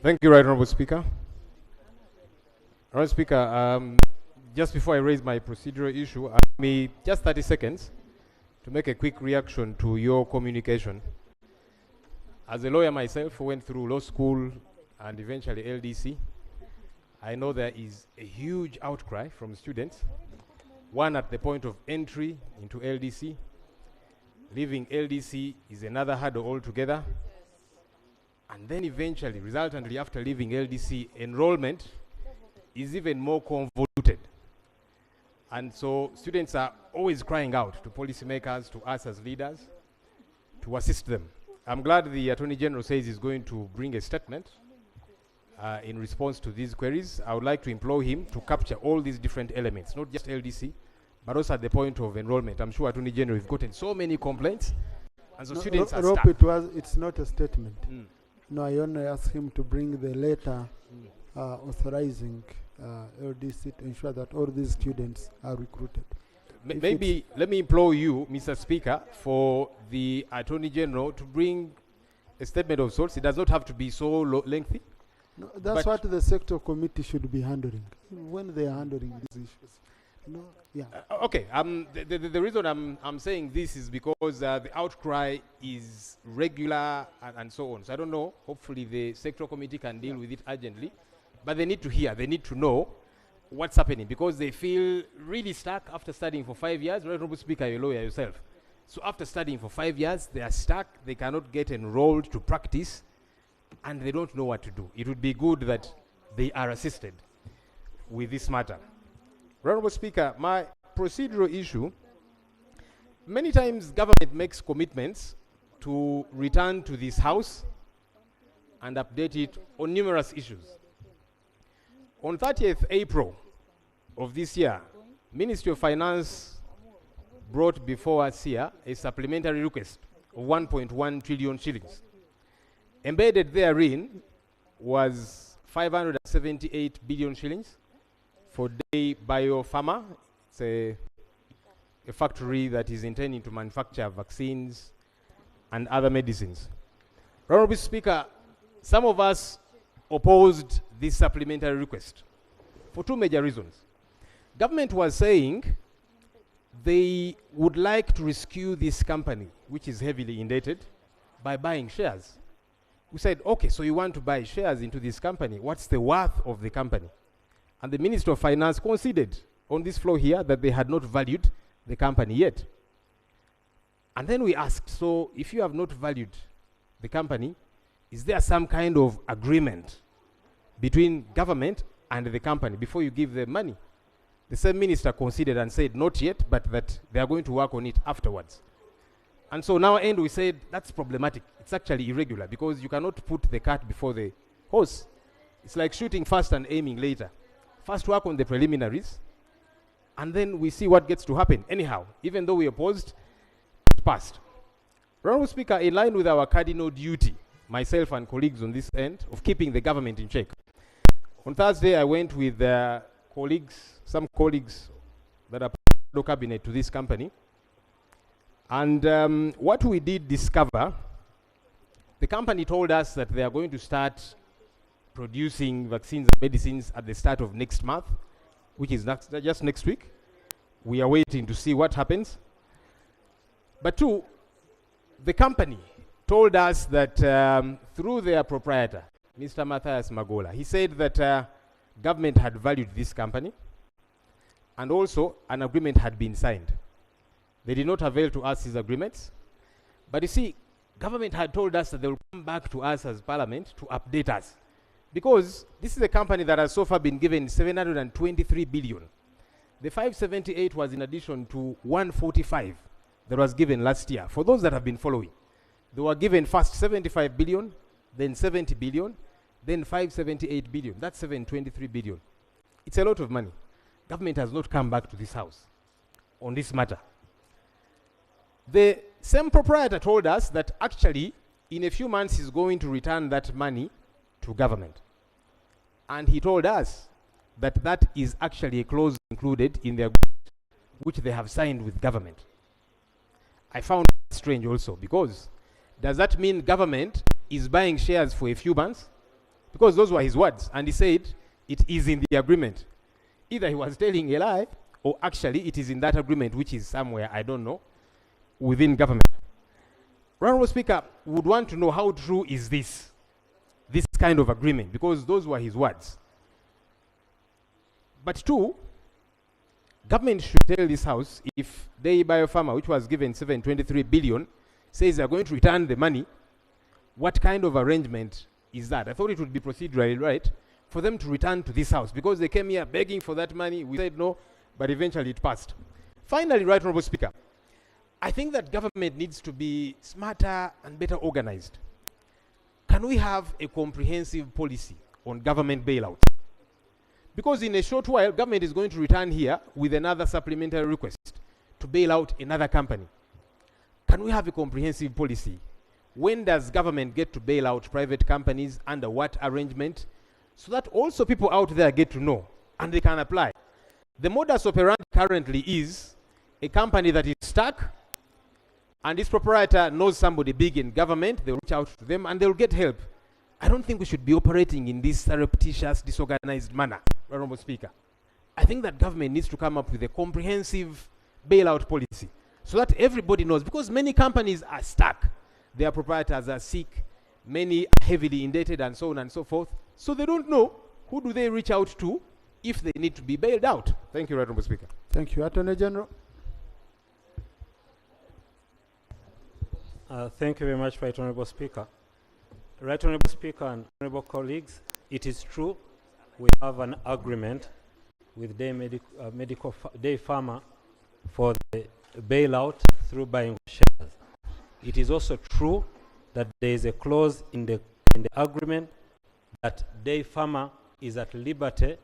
Thank you, Right Honorable Speaker. Honorable Speaker, just before I raise my procedural issue, allow me just 30 seconds to make a quick reaction to your communication. As a lawyer myself who went through law school and eventually LDC, I know there is a huge outcry from students. One, at the point of entry into LDC. Leaving LDC is another hurdle altogether. And then eventually, resultantly, after leaving LDC, enrollment is even more convoluted. And so students are always crying out to policymakers, to us as leaders, to assist them. I'm glad the Attorney General says he's going to bring a statement in response to these queries. I would like to implore him to capture all these different elements, not just LDC, but also at the point of enrollment. I'm sure Attorney General, you've gotten so many complaints, and so students are stuck. It's not a statement. No, I only asked him to bring the letter authorizing LDC to ensure that all these students are recruited. Maybe let me implore you, Mr. Speaker, for the Attorney General to bring a statement of sorts. It does not have to be so lengthy. No, that's what the sector committee should be handling when they are handling these issues. No, yeah. Okay. The reason I'm saying this is because the outcry is regular and so on. So I don't know. Hopefully the sector committee can deal with it urgently, but they need to hear. They need to know what's happening because they feel really stuck after studying for 5 years. Right, Honorable Speaker, you're a lawyer yourself. So after studying for 5 years, they are stuck. They cannot get enrolled to practice, and they don't know what to do. It would be good that they are assisted with this matter. Honorable Speaker, my procedural issue, many times government makes commitments to return to this House and update it on numerous issues. On 30th April of this year, Ministry of Finance brought before us here a supplementary request of 1.1 trillion shillings. Embedded therein was 578 billion shillings for Day Biopharma. It's a factory that is intending to manufacture vaccines and other medicines. Honorable Speaker, some of us opposed this supplementary request for two major reasons. Government was saying they would like to rescue this company, which is heavily indebted, by buying shares. We said, okay, so you want to buy shares into this company. What's the worth of the company? And the Minister of Finance conceded on this floor here that they had not valued the company yet. And then we asked, so if you have not valued the company, is there some kind of agreement between government and the company before you give them money? The same minister conceded and said, not yet, but that they are going to work on it afterwards. And so now we said, that's problematic. It's actually irregular because you cannot put the cart before the horse. It's like shooting first and aiming later. First work on the preliminaries, and then we see what gets to happen. Anyhow, even though we opposed, it passed. Honorable Speaker, in line with our cardinal duty, myself and colleagues on this end, of keeping the government in check, on Thursday I went with some colleagues that are part of the cabinet to this company, and what we did discover, the company told us that they are going to start producing vaccines and medicines at the start of next month, which is just next week. We are waiting to see what happens. But two, the company told us that through their proprietor, Mr. Matthias Magola, he said that government had valued this company and also an agreement had been signed. They did not avail to us these agreements. But you see, government had told us that they will come back to us as parliament to update us. Because this is a company that has so far been given 723 billion. The 578 was in addition to 145 that was given last year. For those that have been following, they were given first 75 billion, then 70 billion, then 578 billion. That's 723 billion. It's a lot of money. Government has not come back to this House on this matter. The same proprietor told us that actually in a few months he's going to return that money to government. And he told us that that is actually a clause included in the agreement which they have signed with government. I found it strange also, because does that mean government is buying shares for a few months, because those were his words, and he said it is in the agreement. Either he was telling a lie, or actually it is in that agreement, which is somewhere, I don't know, within government. Honorable Speaker, would want to know how true is this kind of agreement, because those were his words. But two, government should tell this House, if Day Biopharma, which was given 723 billion, says they're going to return the money, what kind of arrangement is that? I thought it would be procedurally right for them to return to this House, because they came here begging for that money. We said no, but eventually it passed. Finally, Right Honorable Speaker, I think that government needs to be smarter and better organized. Can we have a comprehensive policy on government bailout? Because in a short while, government is going to return here with another supplementary request to bail out another company. Can we have a comprehensive policy? When does government get to bail out private companies, under what arrangement? So that also people out there get to know and they can apply. The modus operandi currently is a company that is stuck and its proprietor knows somebody big in government, they'll reach out to them and they'll get help. I don't think we should be operating in this surreptitious, disorganized manner, Honorable Speaker. I think that government needs to come up with a comprehensive bailout policy so that everybody knows, because many companies are stuck. Their proprietors are sick, many are heavily indebted and so on and so forth. So they don't know who do they reach out to if they need to be bailed out. Thank you, Honorable Speaker. Thank you. Attorney General. Thank you very much, Right Honorable Speaker. Right Honorable Speaker and honorable colleagues, it is true we have an agreement with Day Pharma for the bailout through buying shares. It is also true that there is a clause in the agreement that Day Pharma is at liberty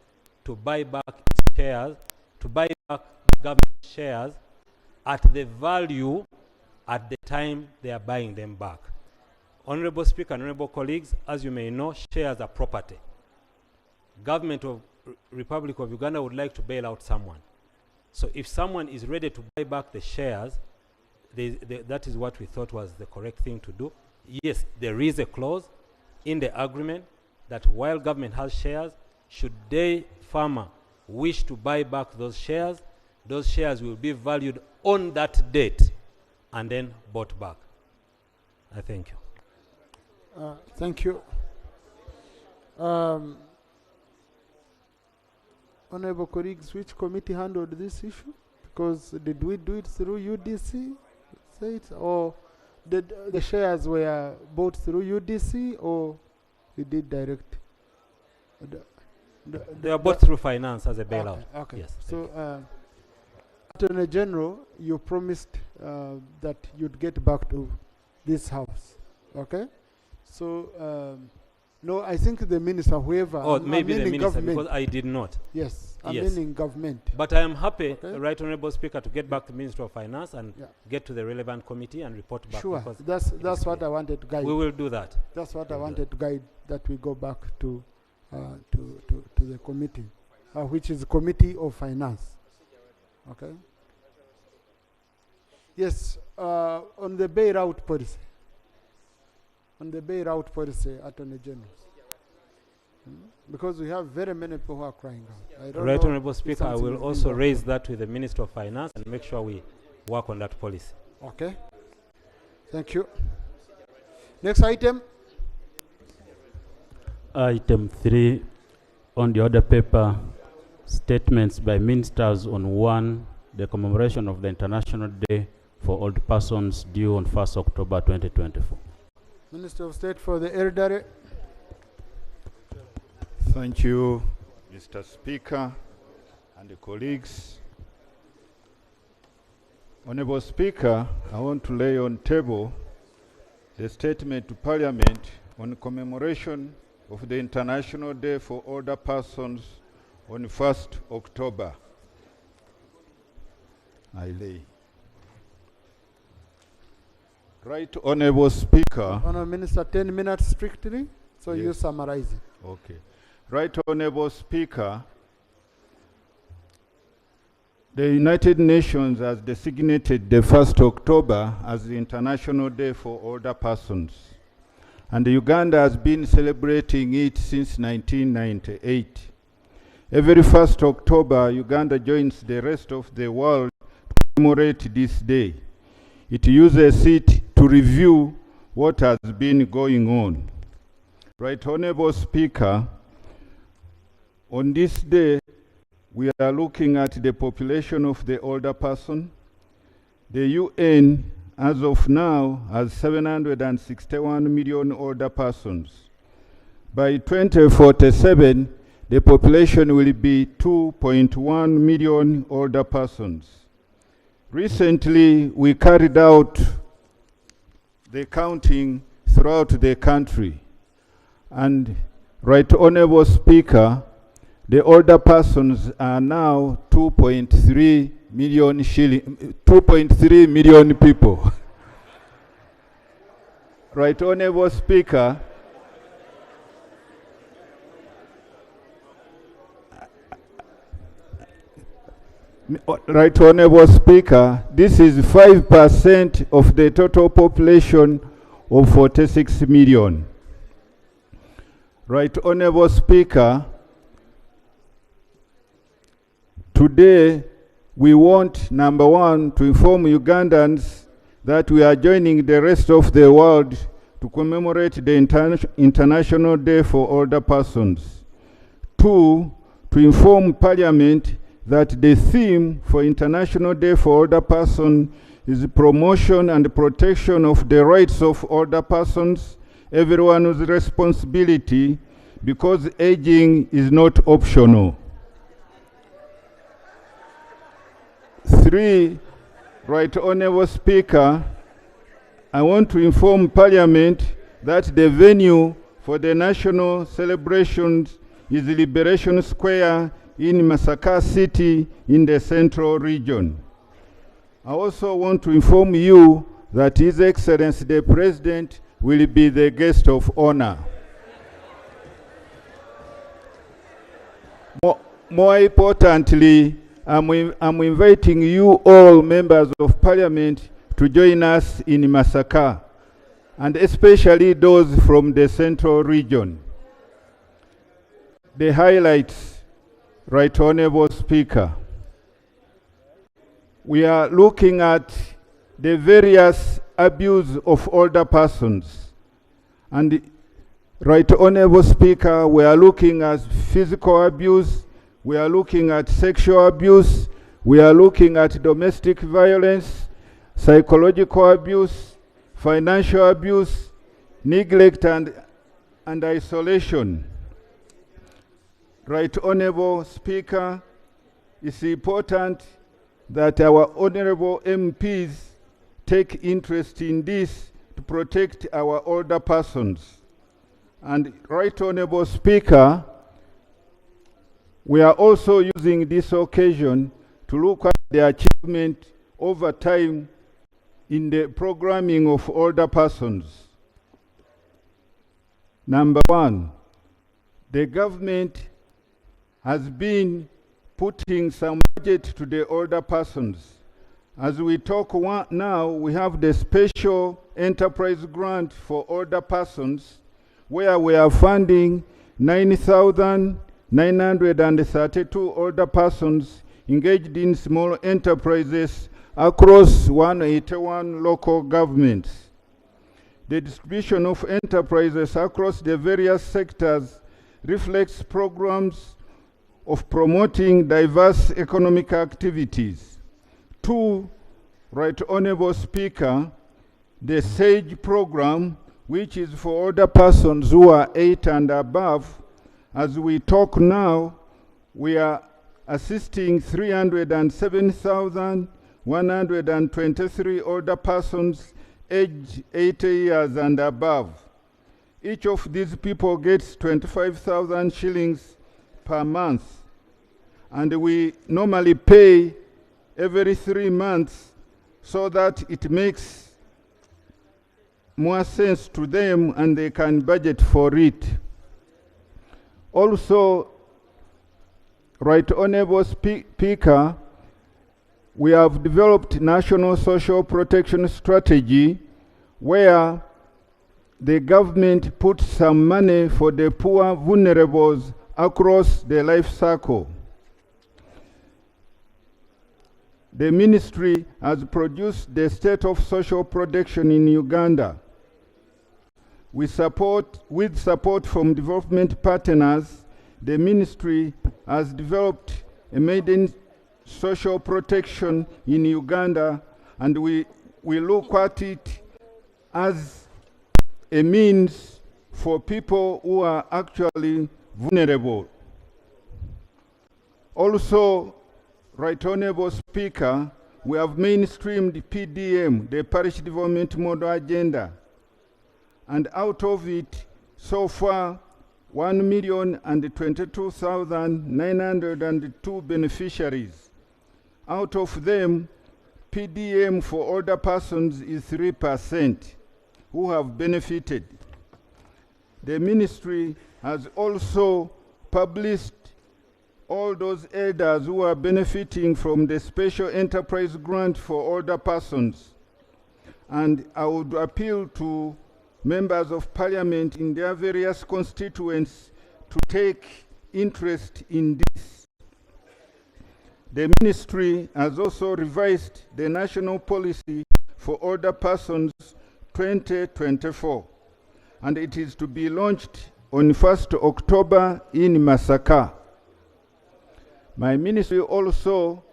to buy back shares, to buy back government shares at the value at the time they are buying them back. Honorable Speaker and honorable colleagues, as you may know, shares are property. Government of Republic of Uganda would like to bail out someone. So if someone is ready to buy back the shares, that is what we thought was the correct thing to do. Yes, there is a clause in the agreement that while government has shares, should Day Pharma wish to buy back those shares will be valued on that date and then bought back. I thank you. Thank you. Honorable colleagues, which committee handled this issue? Because did we do it through UDC, or did the shares were bought through UDC, or we did direct? They are bought through finance as a bailout. Okay. Yes. So, Attorney General, you promised that you'd get back to this House. Okay. So, no, I think the minister, whoever. Or maybe the minister, government. because I did not. Yes, Yes. meaning government. But I am happy, Okay. Right Honorable Speaker, to get back to Minister of Finance and get to the relevant committee and report back. Sure, because that's what I wanted to guide. we will do that. That's what I wanted to guide, that we go back to the committee, which is Committee of Finance. Okay. Yes, on the bailout policy. On the bailout policy, Attorney General. Because we have very many people who are crying out. I don't Right know Honorable if Speaker, I something will is being also done. raise that with the Minister of Finance and make sure we work on that policy. Okay. Thank you. Next item. Item 3 on the order paper, statements by ministers on 1, the commemoration of the International Day for Old Persons due on 1st October 2024. Minister of State for the Elderly. Thank you, Mr. Speaker and the colleagues. Honorable Speaker, I want to lay on table the statement to Parliament on commemoration of the International Day for Older Persons on 1st October. I lay. Right Honorable Speaker. Honorable Minister, 10 minutes strictly, so Yes. you summarize it. Okay. Right Honorable Speaker, the United Nations has designated the 1st October as the International Day for Older Persons. and Uganda has been celebrating it since 1998. Every 1st October, Uganda joins the rest of the world to commemorate this day. It uses it to review what has been going on. Right Honorable Speaker, on this day, we are looking at the population of the older person. The UN, as of now, has 761 million older persons. By 2047, the population will be 2.1 million older persons. Recently, we carried out the counting throughout the country. And Right Honorable Speaker, the older persons are now 2.3 million people. Right Honorable Speaker, Right Honorable Speaker, this is 5% of the total population of 46 million. Right Honorable Speaker, today we want, number one, to inform Ugandans that we are joining the rest of the world to commemorate the International Day for Older Persons. Two, to inform Parliament that the theme for International Day for Older Persons is promotion and protection of the rights of older persons, everyone's responsibility, because aging is not optional. Three, Right Honorable Speaker, I want to inform Parliament that the venue for the national celebrations is Liberation Square in Masaka City in the Central Region. I also want to inform you that His Excellency the President will be the guest of honor. More importantly, I'm inviting you all members of Parliament to join us in Masaka, and especially those from the Central Region. The highlights, Right Honorable Speaker. We are looking at the various abuse of older persons. And Right Honorable Speaker, we are looking at physical abuse, we are looking at sexual abuse, we are looking at domestic violence, psychological abuse, financial abuse, neglect and isolation. Right Honorable Speaker, it's important that our honorable MPs take interest in this to protect our older persons. And Right Honorable Speaker, we are also using this occasion to look at the achievement over time in the programming of older persons. Number one, the government has been putting some budget to the older persons. As we talk now, we have the special enterprise grant for older persons, where we are funding 9,932 older persons engaged in small enterprises across 181 local governments. The distribution of enterprises across the various sectors reflects programs of promoting diverse economic activities. Two, Right Honorable Speaker, the SAGE program, which is for older persons who are 8 and above, as we talk now, we are assisting 307,123 older persons aged 80 years and above. Each of these people gets 25,000 shillings per month, and we normally pay every 3 months so that it makes more sense to them and they can budget for it. Also, Right Honorable Speaker, we have developed national social protection strategy where the government put some money for the poor vulnerables across the life cycle. The ministry has produced the State of Social Protection in Uganda. With support from development partners, the ministry has developed a maiden social protection in Uganda, and we look at it as a means for people who are actually vulnerable. Also, Right Honourable Speaker, we have mainstreamed PDM, the Parish Development Model Agenda, and out of it, so far, 1,022,902 beneficiaries. Out of them, PDM for older persons is 3% who have benefited. The ministry has also published all those elders who are benefiting from the Special Enterprise Grant for older persons. And I would appeal to members of parliament in their various constituents to take interest in this. The ministry has also revised the National Policy for Older Persons 2024, and it is to be launched on 1st October in Masaka. My ministry also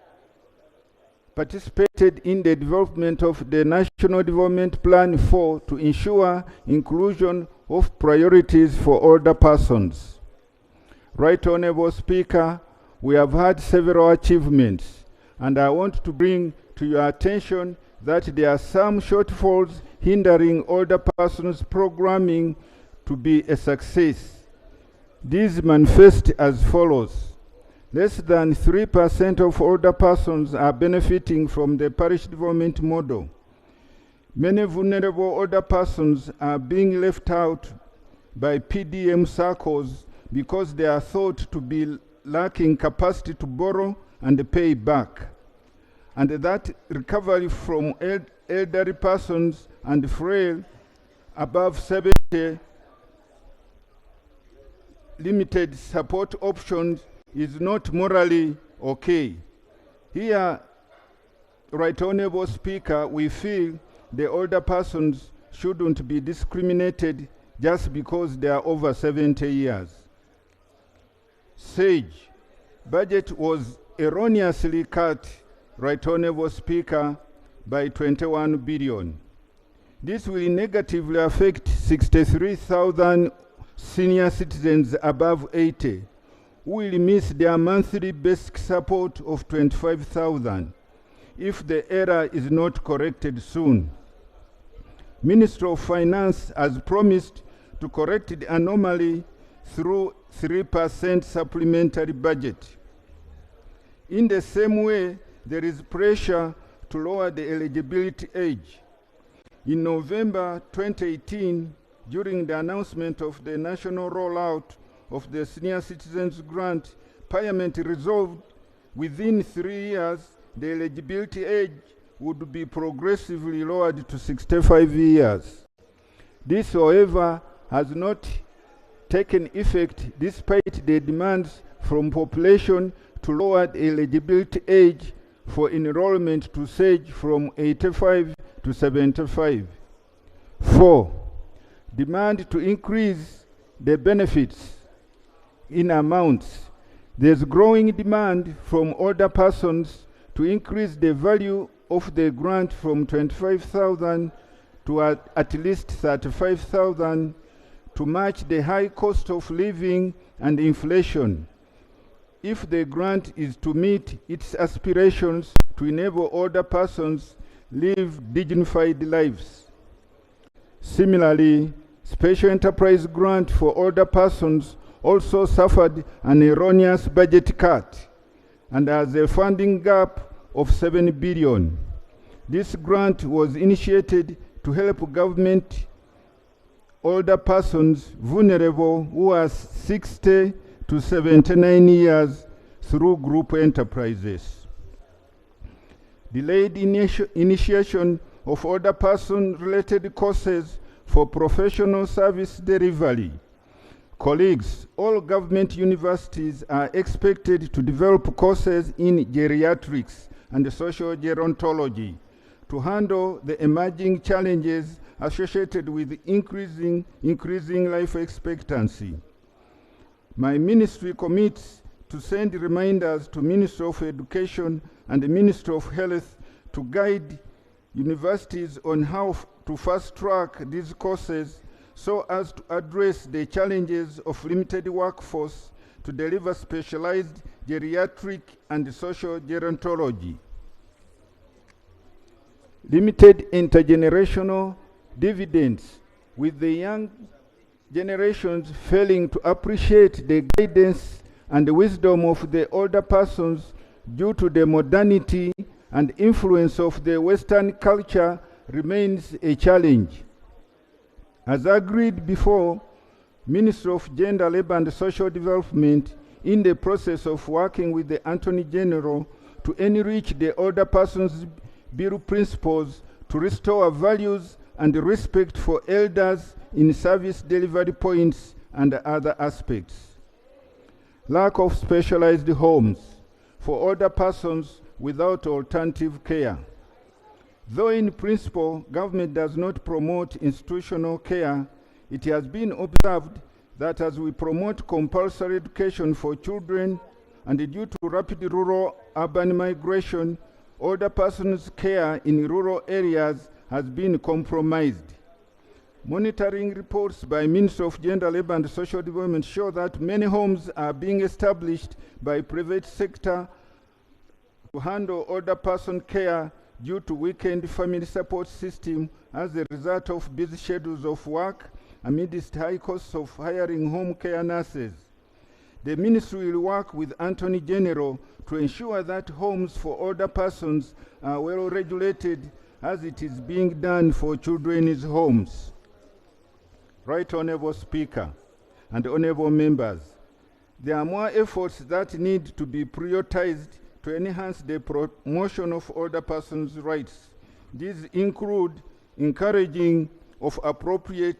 participated in the development of the National Development Plan 4 to ensure inclusion of priorities for older persons. Right Honourable Speaker, we have had several achievements, and I want to bring to your attention that there are some shortfalls hindering older persons programming to be a success. These manifest as follows. Less than 3% of older persons are benefiting from the parish development model. Many vulnerable older persons are being left out by PDM circles because they are thought to be lacking capacity to borrow and pay back. And that recovery from elderly persons and frail above 70 limited support options is not morally okay. Here, Right Honourable Speaker, we feel the older persons shouldn't be discriminated just because they are over 70 years. SAGE, budget was erroneously cut, Right Honourable Speaker, by 21 billion. This will negatively affect 63,000 senior citizens above 80 who will miss their monthly basic support of 25,000 if the error is not corrected soon. Ministry of Finance has promised to correct the anomaly through 3% supplementary budget. In the same way, there is pressure to lower the eligibility age. In November 2018, during the announcement of the national rollout of the Senior Citizens Grant, Parliament resolved within 3 years the eligibility age would be progressively lowered to 65 years. This, however, has not taken effect despite the demands from population to lower the eligibility age for enrollment to SAGE from 85 to 75. 4. Demand to increase the benefits in amounts. There's growing demand from older persons to increase the value of the grant from 25,000 to at least 35,000 to match the high cost of living and inflation. If the grant is to meet its aspirations to enable older persons live dignified lives. Similarly, Special Enterprise Grant for older persons also suffered an erroneous budget cut and has a funding gap of 7 billion. This grant was initiated to help government older persons vulnerable who are 60 to 79 years through group enterprises. Delayed initiation of older person-related courses for professional service delivery. Colleagues, all government universities are expected to develop courses in geriatrics and social gerontology to handle the emerging challenges associated with increasing life expectancy. My ministry commits to send reminders to Ministry of Education and the Ministry of Health to guide universities on how to fast-track these courses so as to address the challenges of limited workforce to deliver specialized geriatric and social gerontology. Limited intergenerational dividends, with the young generations failing to appreciate the guidance and the wisdom of the older persons due to the modernity and influence of the Western culture, remains a challenge. As agreed before, Ministry of Gender, Labour and Social Development, in the process of working with the Attorney General to enrich the Older Persons Bill principles to restore values and respect for elders in service delivery points and other aspects. Lack of specialized homes for older persons without alternative care. Though in principle, government does not promote institutional care, it has been observed that as we promote compulsory education for children and due to rapid rural-urban migration, older persons' care in rural areas has been compromised. Monitoring reports by Ministry of Gender, Labour and Social Development show that many homes are being established by private sector to handle older person care due to weakened family support system as a result of busy schedules of work amidst high costs of hiring home care nurses. The ministry will work with Attorney General to ensure that homes for older persons are well regulated as it is being done for children's homes. Right Honourable Speaker and Honourable Members, there are more efforts that need to be prioritized to enhance the promotion of older persons' rights. These include encouraging of appropriate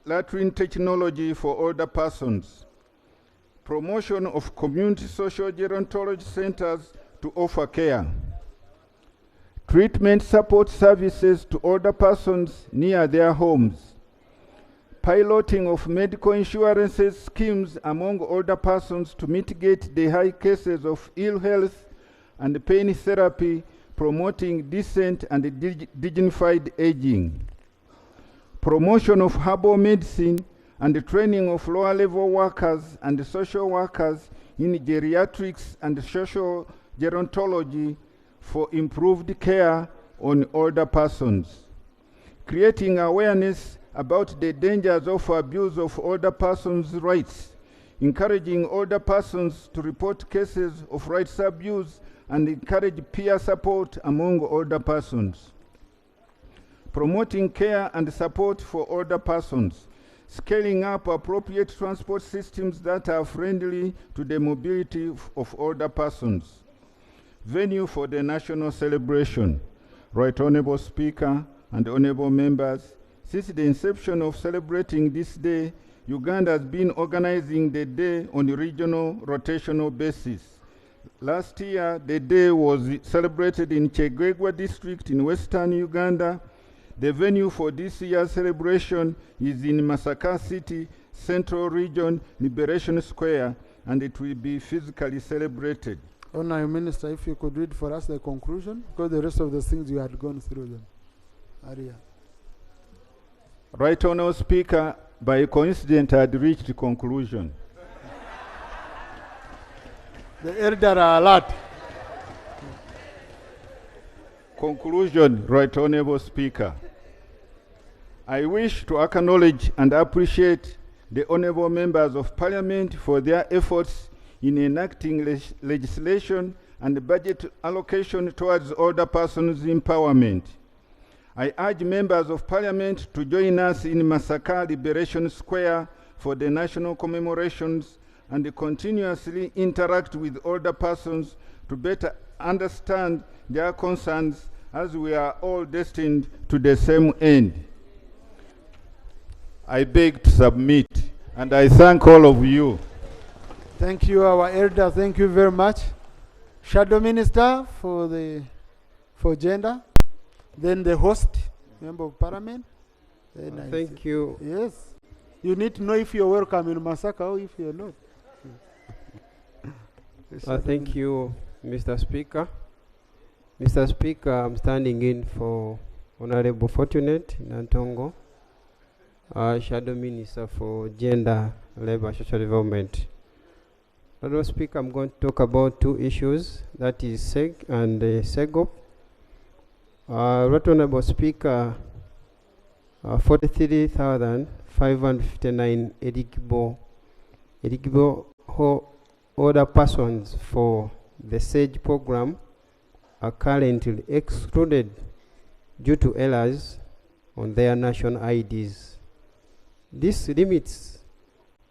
latrine technology for older persons, promotion of community social gerontology centers to offer care, treatment support services to older persons near their homes, piloting of medical insurance schemes among older persons to mitigate the high cases of ill health and pain therapy, promoting decent and dignified aging, promotion of herbal medicine and the training of lower level workers and social workers in geriatrics and social gerontology for improved care on older persons, creating awareness about the dangers of abuse of older persons' rights, encouraging older persons to report cases of rights abuse and encourage peer support among older persons, promoting care and support for older persons, scaling up appropriate transport systems that are friendly to the mobility of older persons. Venue for the national celebration. Right Honourable Speaker and Honourable Members, since the inception of celebrating this day, Uganda has been organizing the day on a regional rotational basis. Last year, the day was celebrated in Chegwegwa district in western Uganda. The venue for this year's celebration is in Masaka City, Central Region, Liberation Square, and it will be physically celebrated. Honourable Minister, if you could read for us the conclusion, because the rest of the things you had gone through them. Aria. Right Honourable Speaker, by coincidence I had reached the conclusion. The elder are alert. Conclusion, Right Honourable Speaker. I wish to acknowledge and appreciate the honourable members of Parliament for their efforts in enacting legislation and budget allocation towards older persons' empowerment. I urge members of Parliament to join us in Masaka Liberation Square for the national commemorations and continuously interact with older persons to better understand their concerns, as we are all destined to the same end. I beg to submit. And I thank all of you. Thank you, our elder. Thank you very much. Shadow Minister for gender. Then the host, Member of Parliament. Then Thank you. Yes. You need to know if you're welcome in Masaka or if you're not. Thank you, Mr. Speaker. Mr. Speaker, I'm standing in for Honorable Fortunate Nantongo, Shadow Minister for Gender, Labor, Social Development. Honorable Speaker, I'm going to talk about two issues, that is SEG and SEGOP. Right Honorable Speaker, 43,559 eligible older persons for the SAGE program are currently excluded due to errors on their national IDs. This limits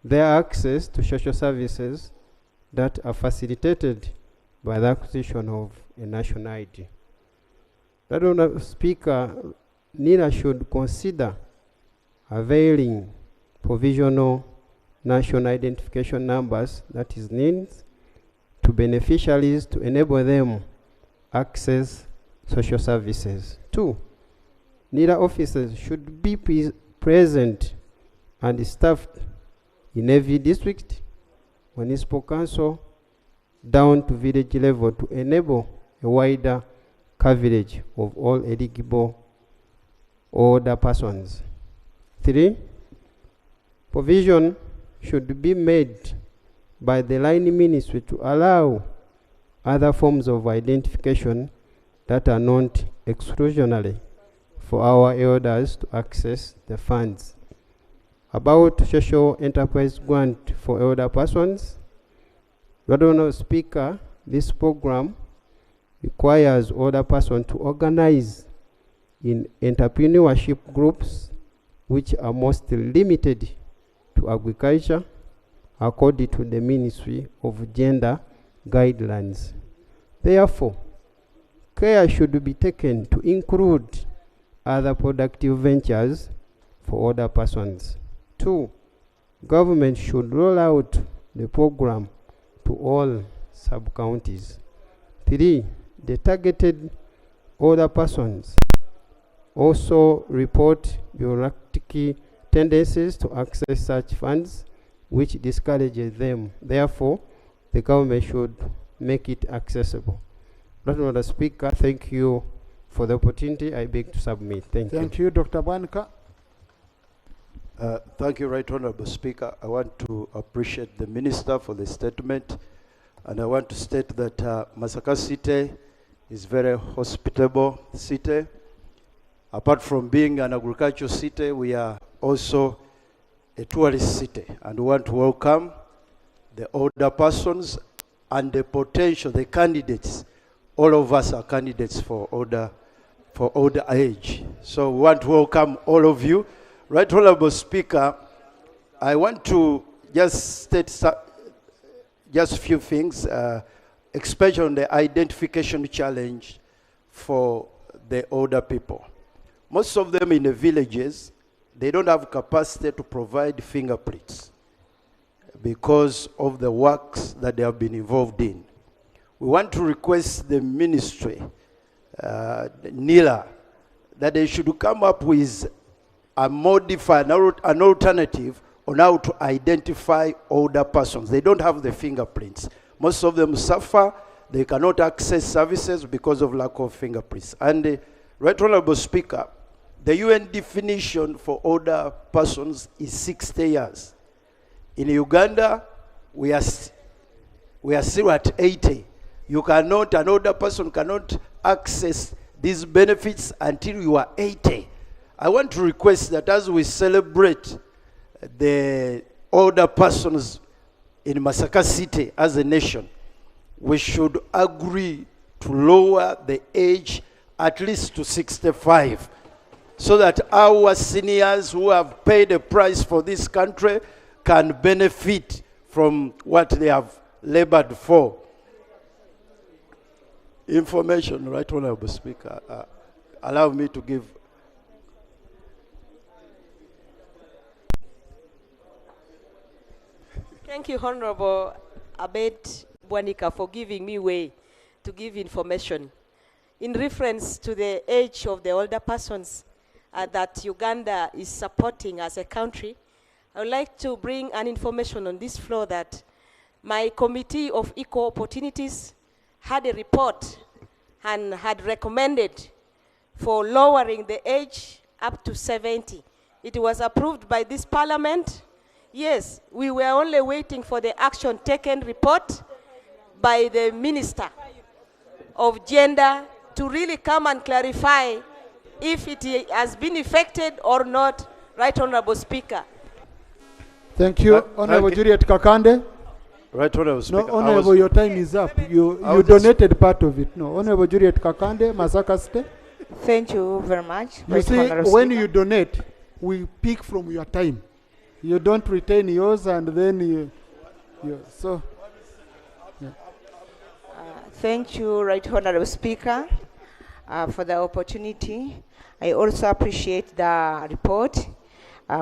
their access to social services that are facilitated by the acquisition of a national ID. That Honorable Speaker, NIRA should consider availing provisional national identification numbers, that is NINs, to beneficiaries to enable them access social services. 2, NIRA officers should be present and staffed in every district, municipal council, down to village level to enable a wider coverage of all eligible older persons. 3, provision should be made by the line ministry to allow other forms of identification that are not exclusionary for our elders to access the funds. About social enterprise grant for elder persons, Honorable Speaker, this program requires older persons to organize in entrepreneurship groups which are mostly limited to agriculture according to the Ministry of Gender guidelines. Therefore, care should be taken to include other productive ventures for older persons. 2, government should roll out the program to all sub-counties. 3, the targeted older persons also report bureaucratic tendencies to access such funds, which discourages them. Therefore, the government should make it accessible. Honorable Speaker, thank you for the opportunity. I beg to submit. Thank you. Thank you, Dr. Bwanka. Thank you, Right Honorable Speaker. I want to appreciate the Minister for the statement, and I want to state that Masaka City is very hospitable city. Apart from being an agricultural city, we are also a tourist city, and we want to welcome the older persons and the potential, the candidates. All of us are candidates for older age. So we want to welcome all of you. Right Honorable Speaker, I want to just state just a few things, especially on the identification challenge for the older people. Most of them in the villages, they don't have capacity to provide fingerprints because of the works that they have been involved in. We want to request the ministry, NILA, that they should come up with a modified, an alternative on how to identify older persons. They don't have the fingerprints. Most of them suffer. They cannot access services because of lack of fingerprints. And Right Honorable Speaker, the UN definition for older persons is 60 years. In Uganda, we are still at 80. An older person cannot access these benefits until you are 80. I want to request that as we celebrate the older persons in Masaka City as a nation, we should agree to lower the age at least to 65, so that our seniors who have paid a price for this country can benefit from what they have labored for. Information, Right Honorable Speaker. Allow me to give. Thank you, Honorable Abed Bwanika, for giving me way to give information. In reference to the age of the older persons that Uganda is supporting as a country, I would like to bring an information on this floor that my Committee of Equal Opportunities had a report and had recommended for lowering the age up to 70. It was approved by this parliament. Yes, we were only waiting for the action taken report by the Minister of Gender to really come and clarify if it has been effected or not. Right, Honorable Speaker. Thank you, Honorable Juliet Kakande. Right, Honorable Speaker. No, Honorable, your time is up. You donated part of it. No, Honorable Juliet Kakande, Masaka State. Thank you very much. You see, when you donate, we pick from your time. You don't retain yours, and then you so. Yeah. Thank you, Right Honorable Speaker, for the opportunity. I also appreciate the report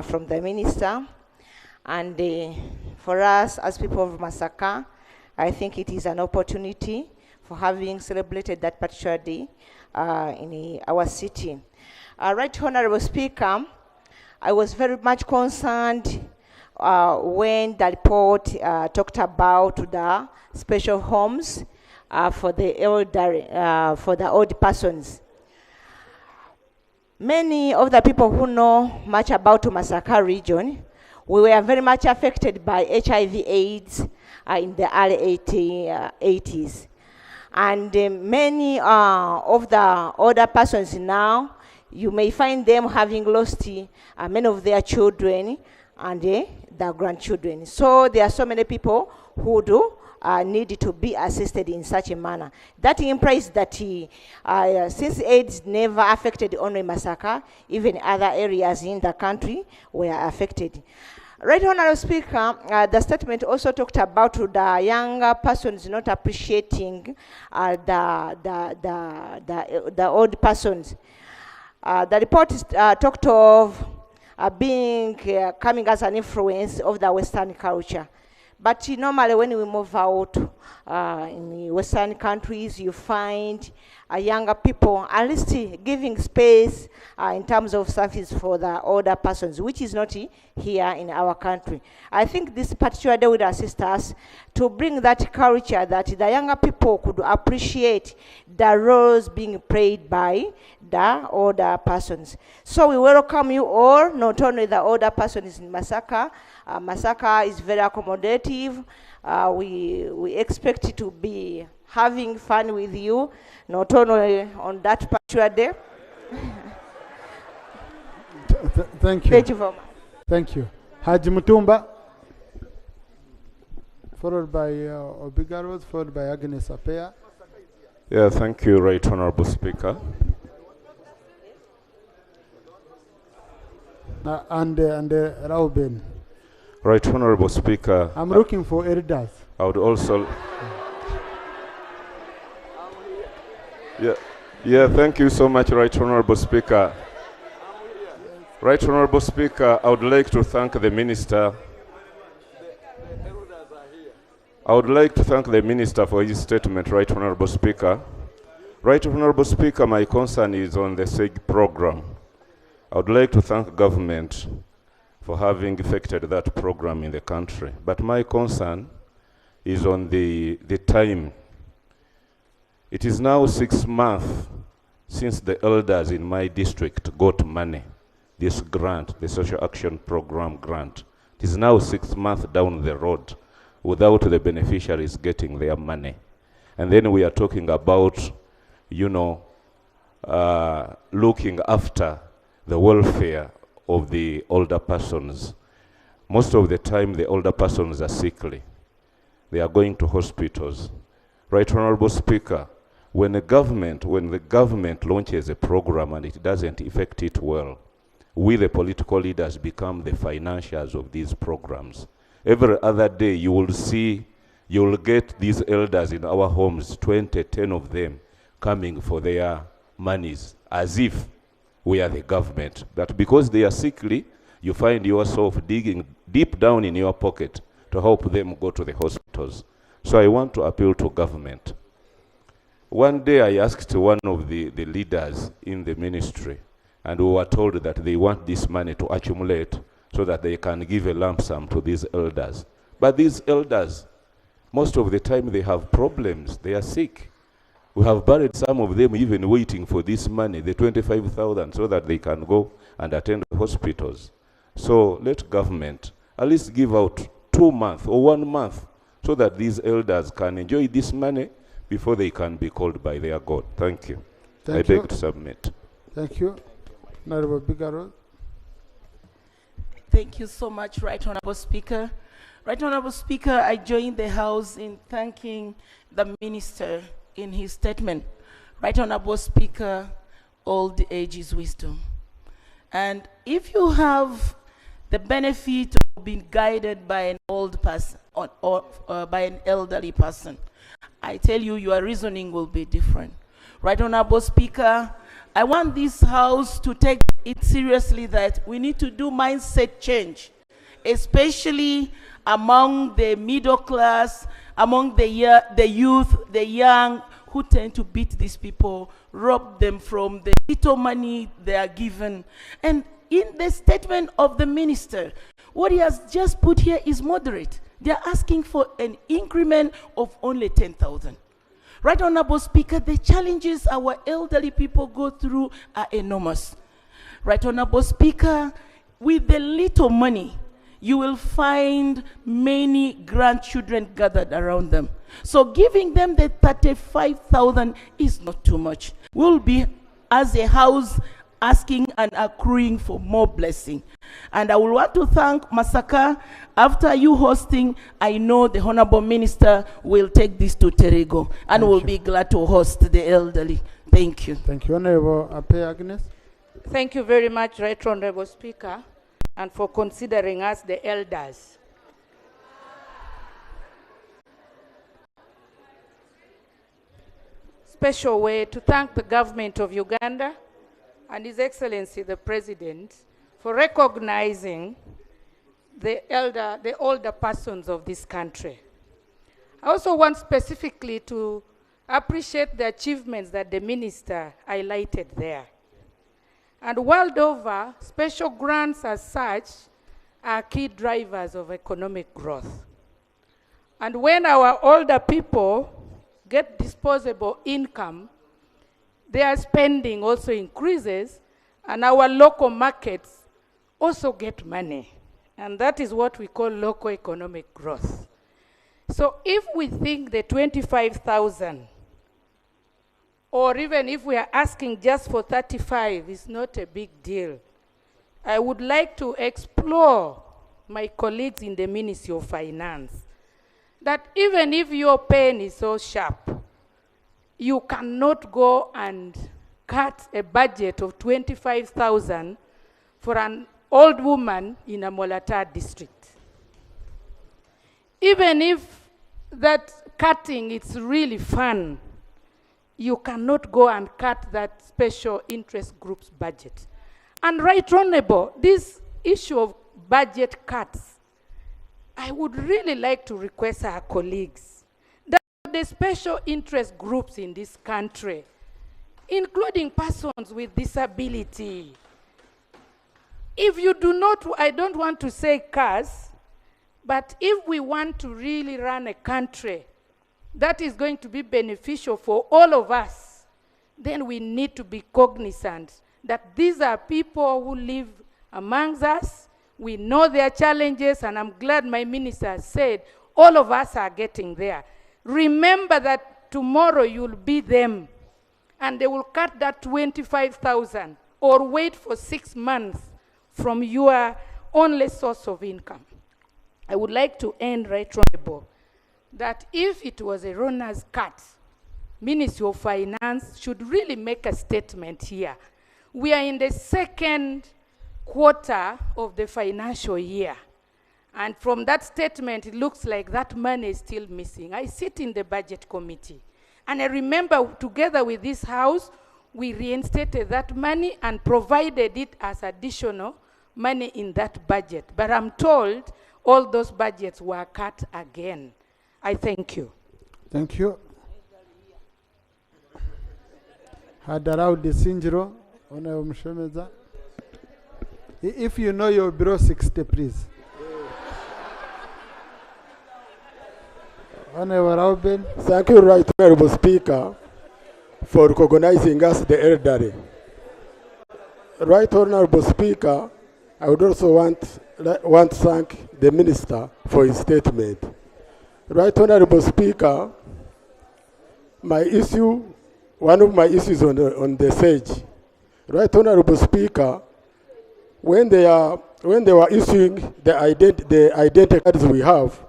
from the Minister. And for us, as people of Masaka, I think it is an opportunity for having celebrated that particular day in our city. Right Honorable Speaker, I was very much concerned when the report talked about the special homes for the elderly, for the old persons. Many of the people who know much about Masaka region, we were very much affected by HIV/AIDS in the early 80s. And many of the older persons now, you may find them having lost many of their children and their grandchildren. So there are so many people who do need to be assisted in such a manner. That implies that since AIDS never affected only Masaka, even other areas in the country were affected. Right, Honorable Speaker, the statement also talked about the younger persons not appreciating the old persons. The report talked of coming as an influence of the Western culture. But normally when we move out in Western countries, you find younger people at least giving space in terms of service for the older persons, which is not here in our country. I think this particular day would assist us to bring that culture that the younger people could appreciate the roles being played by the older persons. So we welcome you all, not only the older persons in Masaka. Masaka is very accommodative. We expect to be having fun with you, not only on that particular day. Thank you. Thank you very much. Thank you. Haji Mutumba, followed by Obigaros, followed by Agnes Apea. Yeah, thank you, Right Honorable Speaker. And Rauben. Right Honorable Speaker. I'm looking for elders. I would also... Yeah, thank you so much, Right Honorable Speaker. Right Honorable Speaker, I would like to thank the Minister. I would like to thank the Minister for his statement, Right Honorable Speaker. Right Honorable Speaker, my concern is on the SAGE program. I would like to thank government for having effected that program in the country. But my concern is on the time. It is now 6 months since the elders in my district got money, this grant, the Social Action Program grant. It is now 6 months down the road without the beneficiaries getting their money. And then we are talking about, you know, looking after the welfare of the older persons. Most of the time, the older persons are sickly. They are going to hospitals. Right Honorable Speaker, when the government launches a program and it doesn't effect it well, we the political leaders become the financiers of these programs. Every other day you will get these elders in our homes, 20, 10 of them, coming for their monies, as if we are the government. But because they are sickly, you find yourself digging deep down in your pocket to help them go to the hospitals. So I want to appeal to government. One day I asked one of the leaders in the ministry, and we were told that they want this money to accumulate so that they can give a lump sum to these elders. But these elders, most of the time they have problems, they are sick. We have buried some of them even waiting for this money, the 25,000, so that they can go and attend hospitals. So let government at least give out 2 months or 1 month so that these elders can enjoy this money before they can be called by their God. Thank you. I beg to submit. Thank you. Honorable Bigaro. Thank you so much, Right Honorable Speaker. Right Honorable Speaker, I join the House in thanking the Minister in his statement. Right Honorable Speaker, old age is wisdom. And if you have the benefit of being guided by an old person or by an elderly person, I tell you, your reasoning will be different. Right Honorable Speaker, I want this House to take it seriously that we need to do mindset change, especially among the middle class, among the youth, the young, who tend to beat these people, rob them from the little money they are given. And in the statement of the minister, what he has just put here is moderate. They are asking for an increment of only 10,000. Right Honorable Speaker, the challenges our elderly people go through are enormous. Right Honorable Speaker, with the little money, you will find many grandchildren gathered around them. So giving them the 35,000 is not too much. We'll be, as a House, asking and accruing for more blessing. And I will want to thank Masaka. After you hosting, I know the Honorable Minister will take this to Terego and will be glad to host the elderly. Thank you. Thank you. Honorable Ape Agnes. Thank you very much, Right Honorable Speaker, and for considering us the elders. Special way to thank the government of Uganda and His Excellency the President for recognizing the older persons of this country. I also want specifically to appreciate the achievements that the minister highlighted there. And world over, special grants as such are key drivers of economic growth. And when our older people get disposable income, their spending also increases, and our local markets also get money. And that is what we call local economic growth. So if we think the 25,000, or even if we are asking just for 35, is not a big deal, I would like to explore my colleagues in the Ministry of Finance that even if your pen is so sharp, you cannot go and cut a budget of 25,000 for an old woman in a Molata district. Even if that cutting is really fun, you cannot go and cut that special interest group's budget. And Right Honorable, this issue of budget cuts, I would really like to request our colleagues that the special interest groups in this country, including persons with disability, if you do not, I don't want to say curse, but if we want to really run a country that is going to be beneficial for all of us, then we need to be cognizant that these are people who live amongst us. We know their challenges, and I'm glad my minister said all of us are getting there. Remember that tomorrow you'll be them, and they will cut that 25,000 or wait for 6 months from your only source of income. I would like to end, Right Honorable, that if it was a runner's cut, Ministry of Finance should really make a statement here. We are in the second quarter of the financial year. And from that statement, it looks like that money is still missing. I sit in the budget committee. And I remember together with this House, we reinstated that money and provided it as additional money in that budget. But I'm told all those budgets were cut again. I thank you. Thank you. Hadarau Desinjiro, Honorable Mshemeza. If you know you're below 60, please. Honorable Rauben. Thank you, Right Honorable Speaker, for recognizing us, the elderly. Right Honorable Speaker, I would also want to thank the Minister for his statement. Right Honorable Speaker, one of my issues on the SAGE. Right Honorable Speaker, when they were issuing the identity cards we have,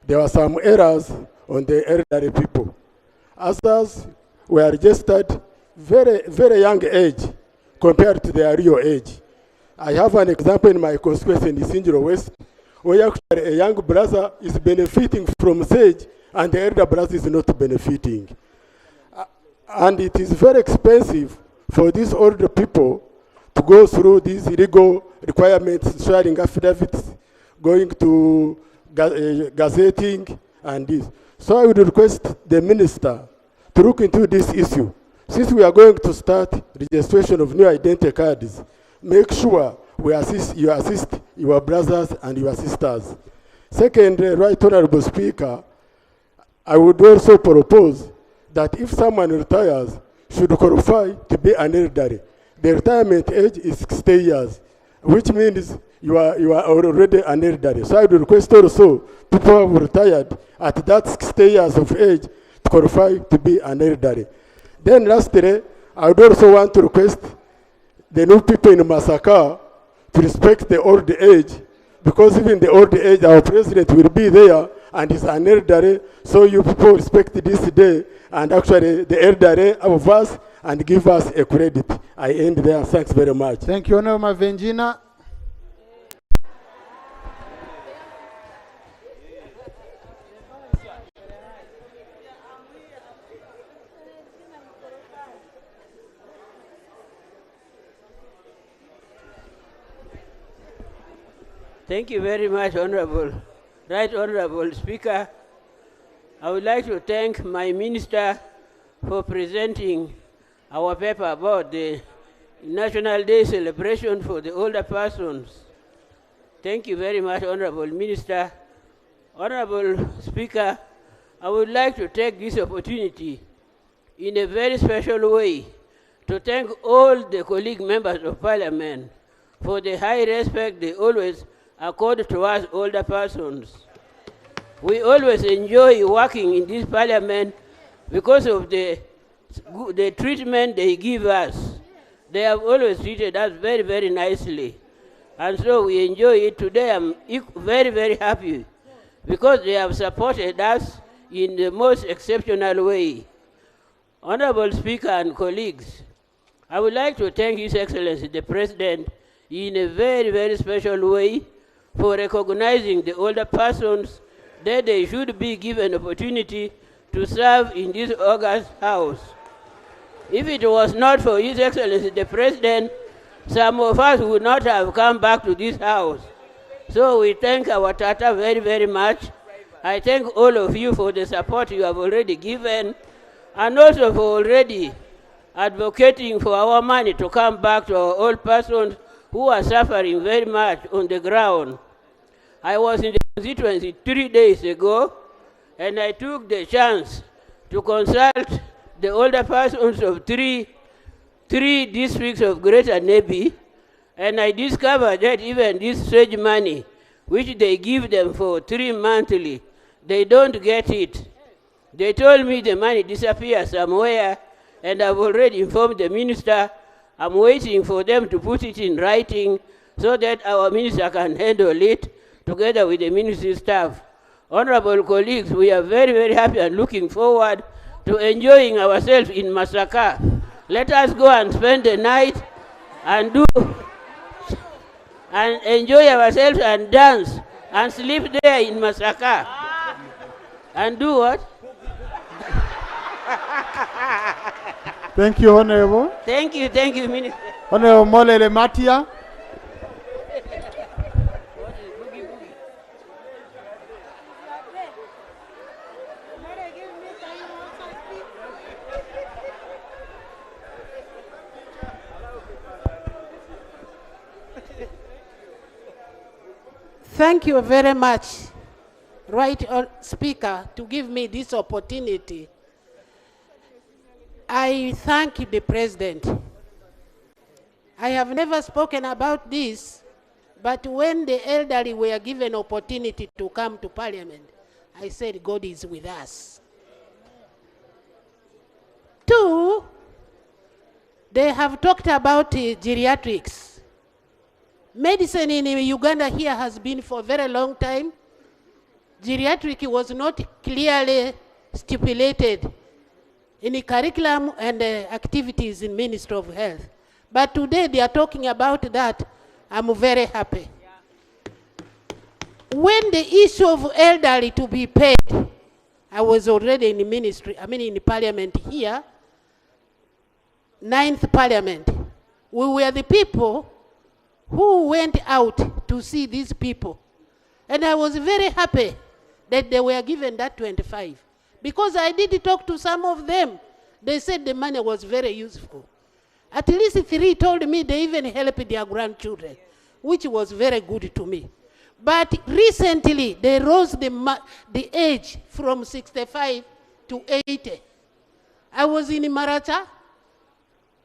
there were some errors on the elderly people. Others were registered very, very young age compared to their real age. I have an example in my constituency in Sinjiro West, where actually a young brother is benefiting from SAGE and the elder brother is not benefiting. And it is very expensive for these older people to go through these legal requirements, sharing affidavits, going to gazetting and this. So I would request the Minister to look into this issue. Since we are going to start registration of new identity cards, make sure you assist your brothers and your sisters. Second, Right Honorable Speaker, I would also propose that if someone retires, should qualify to be an elderly. The retirement age is 60 years, which means you are already an elderly. So I would request also people who have retired at that 60 years of age to qualify to be an elderly. Then lastly, I would also want to request the new people in Masaka to respect the old age, because even the old age, our president will be there and is an elderly, so you people respect this day and actually the elderly of us and give us a credit. I end there. Thanks very much. Thank you, Honorable Venjina. Thank you very much, Right Honorable Speaker. I would like to thank my minister for presenting our paper about the National Day celebration for the older persons. Thank you very much, Honorable Minister. Honorable Speaker, I would like to take this opportunity in a very special way to thank all the colleague members of Parliament for the high respect they always accord to us older persons. We always enjoy working in this Parliament because of the treatment they give us. They have always treated us very, very nicely. And so we enjoy it. Today I'm very, very happy because they have supported us in the most exceptional way. Honorable Speaker and colleagues, I would like to thank His Excellency the President in a very, very special way for recognizing the older persons that they should be given opportunity to serve in this august house. If it was not for His Excellency the President, some of us would not have come back to this house. So we thank our Tata very, very much. I thank all of you for the support you have already given, and also for already advocating for our money to come back to our old persons who are suffering very much on the ground. I was in the constituency 3 days ago, and I took the chance to consult the older persons of three districts of Greater Nebi, and I discovered that even this SAGE money, which they give them for 3 monthly, they don't get it. They told me the money disappears somewhere, and I've already informed the minister. I'm waiting for them to put it in writing so that our minister can handle it together with the ministry staff. Honorable colleagues, we are very, very happy and looking forward to enjoying ourselves in Masaka. Let us go and spend the night and enjoy ourselves and dance and sleep there in Masaka. And do what? Thank you, Honorable. Thank you, Minister. Honorable Molele Matia. Thank you very much, Speaker, to give me this opportunity. I thank the President. I have never spoken about this, but when the elderly were given opportunity to come to Parliament, I said, God is with us. Two, they have talked about geriatrics. Medicine in Uganda here has been for a very long time. Geriatric was not clearly stipulated in the curriculum and activities in Ministry of Health. But today they are talking about that. I'm very happy. When the issue of elderly to be paid, I was already in the ministry, in the Parliament here, 9th Parliament. We were the people who went out to see these people. And I was very happy that they were given that 25. Because I did talk to some of them. They said the money was very useful. At least 3 told me they even helped their grandchildren, which was very good to me. But recently, they rose the age from 65 to 80. I was in Maracha.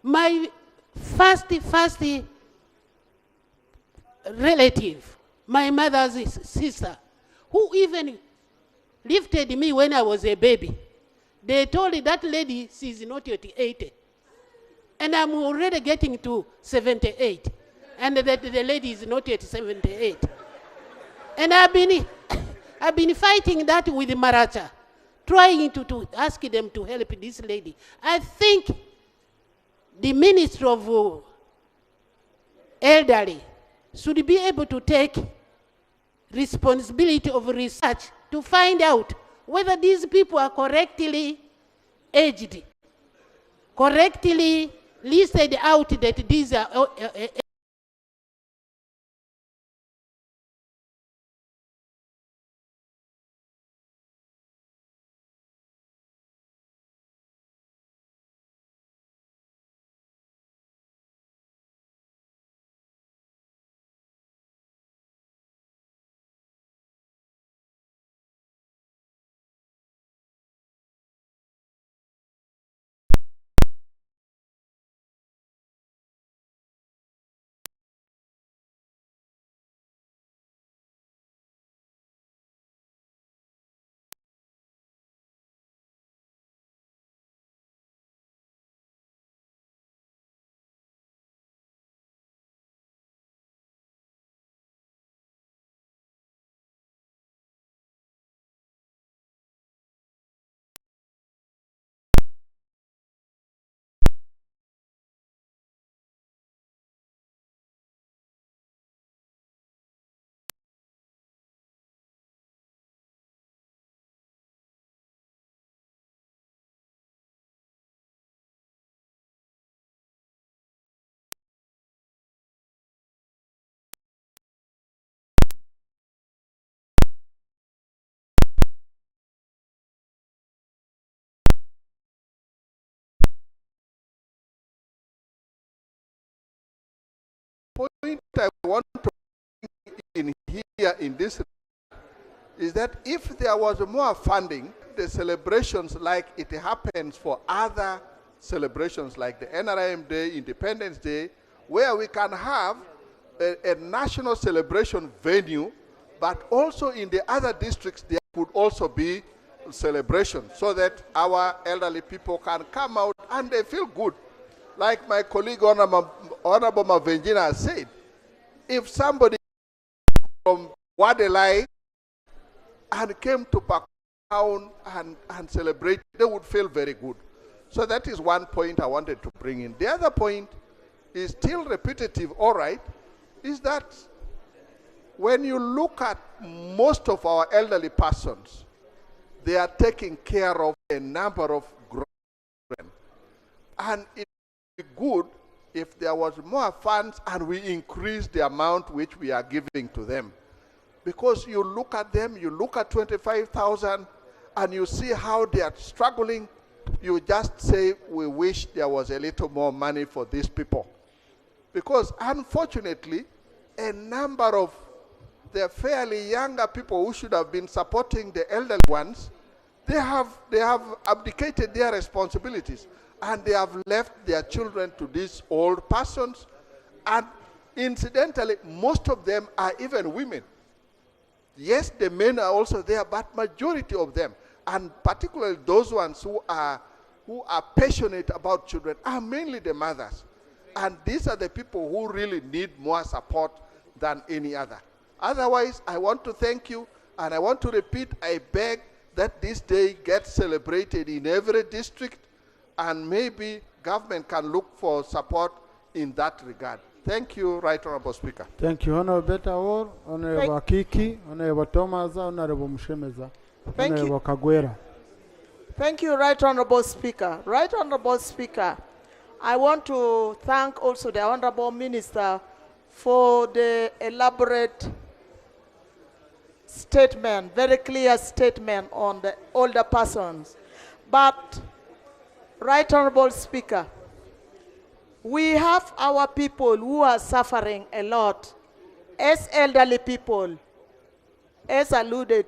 My first relative, my mother's sister, who even lifted me when I was a baby, they told that lady she's not yet 80. And I'm already getting to 78. And that the lady is not yet 78. And I've been fighting that with Maracha, trying to ask them to help this lady. I think the Ministry of Elderly should be able to take responsibility of research to find out whether these people are correctly aged, correctly listed out that these are point I want to bring in here in this is that if there was more funding, the celebrations like it happens for other celebrations like the NRM Day, Independence Day, where we can have a national celebration venue, but also in the other districts there could also be celebration so that our elderly people can come out and they feel good. Like my colleague Honorable Mavenjina said, if somebody from Wadelai and came to Pakistan and celebrate, they would feel very good. So that is one point I wanted to bring in. The other point is still repetitive, all right, is that when you look at most of our elderly persons, they are taking care of a number of children. And it would be good if there was more funds and we increase the amount which we are giving to them. Because you look at them, you look at 25,000 and you see how they are struggling, you just say, we wish there was a little more money for these people. Because unfortunately, a number of the fairly younger people who should have been supporting the elderly ones, they have abdicated their responsibilities and they have left their children to these old persons. And incidentally, most of them are even women. Yes, the men are also there, but majority of them, and particularly those ones who are passionate about children, are mainly the mothers. And these are the people who really need more support than any other. Otherwise, I want to thank you, and I want to repeat, I beg that this day gets celebrated in every district, and maybe government can look for support in that regard. Thank you, Right Honorable Speaker. Thank you, Honorable Betawor, Honorable Kiki, Honorable Thomas, Honorable Mushemeza, Honorable Kagwera. Thank you, Right Honorable Speaker. Right Honorable Speaker, I want to thank also the Honorable Minister for the elaborate statement, very clear statement on the older persons. But, Right Honorable Speaker, we have our people who are suffering a lot as elderly people, as alluded.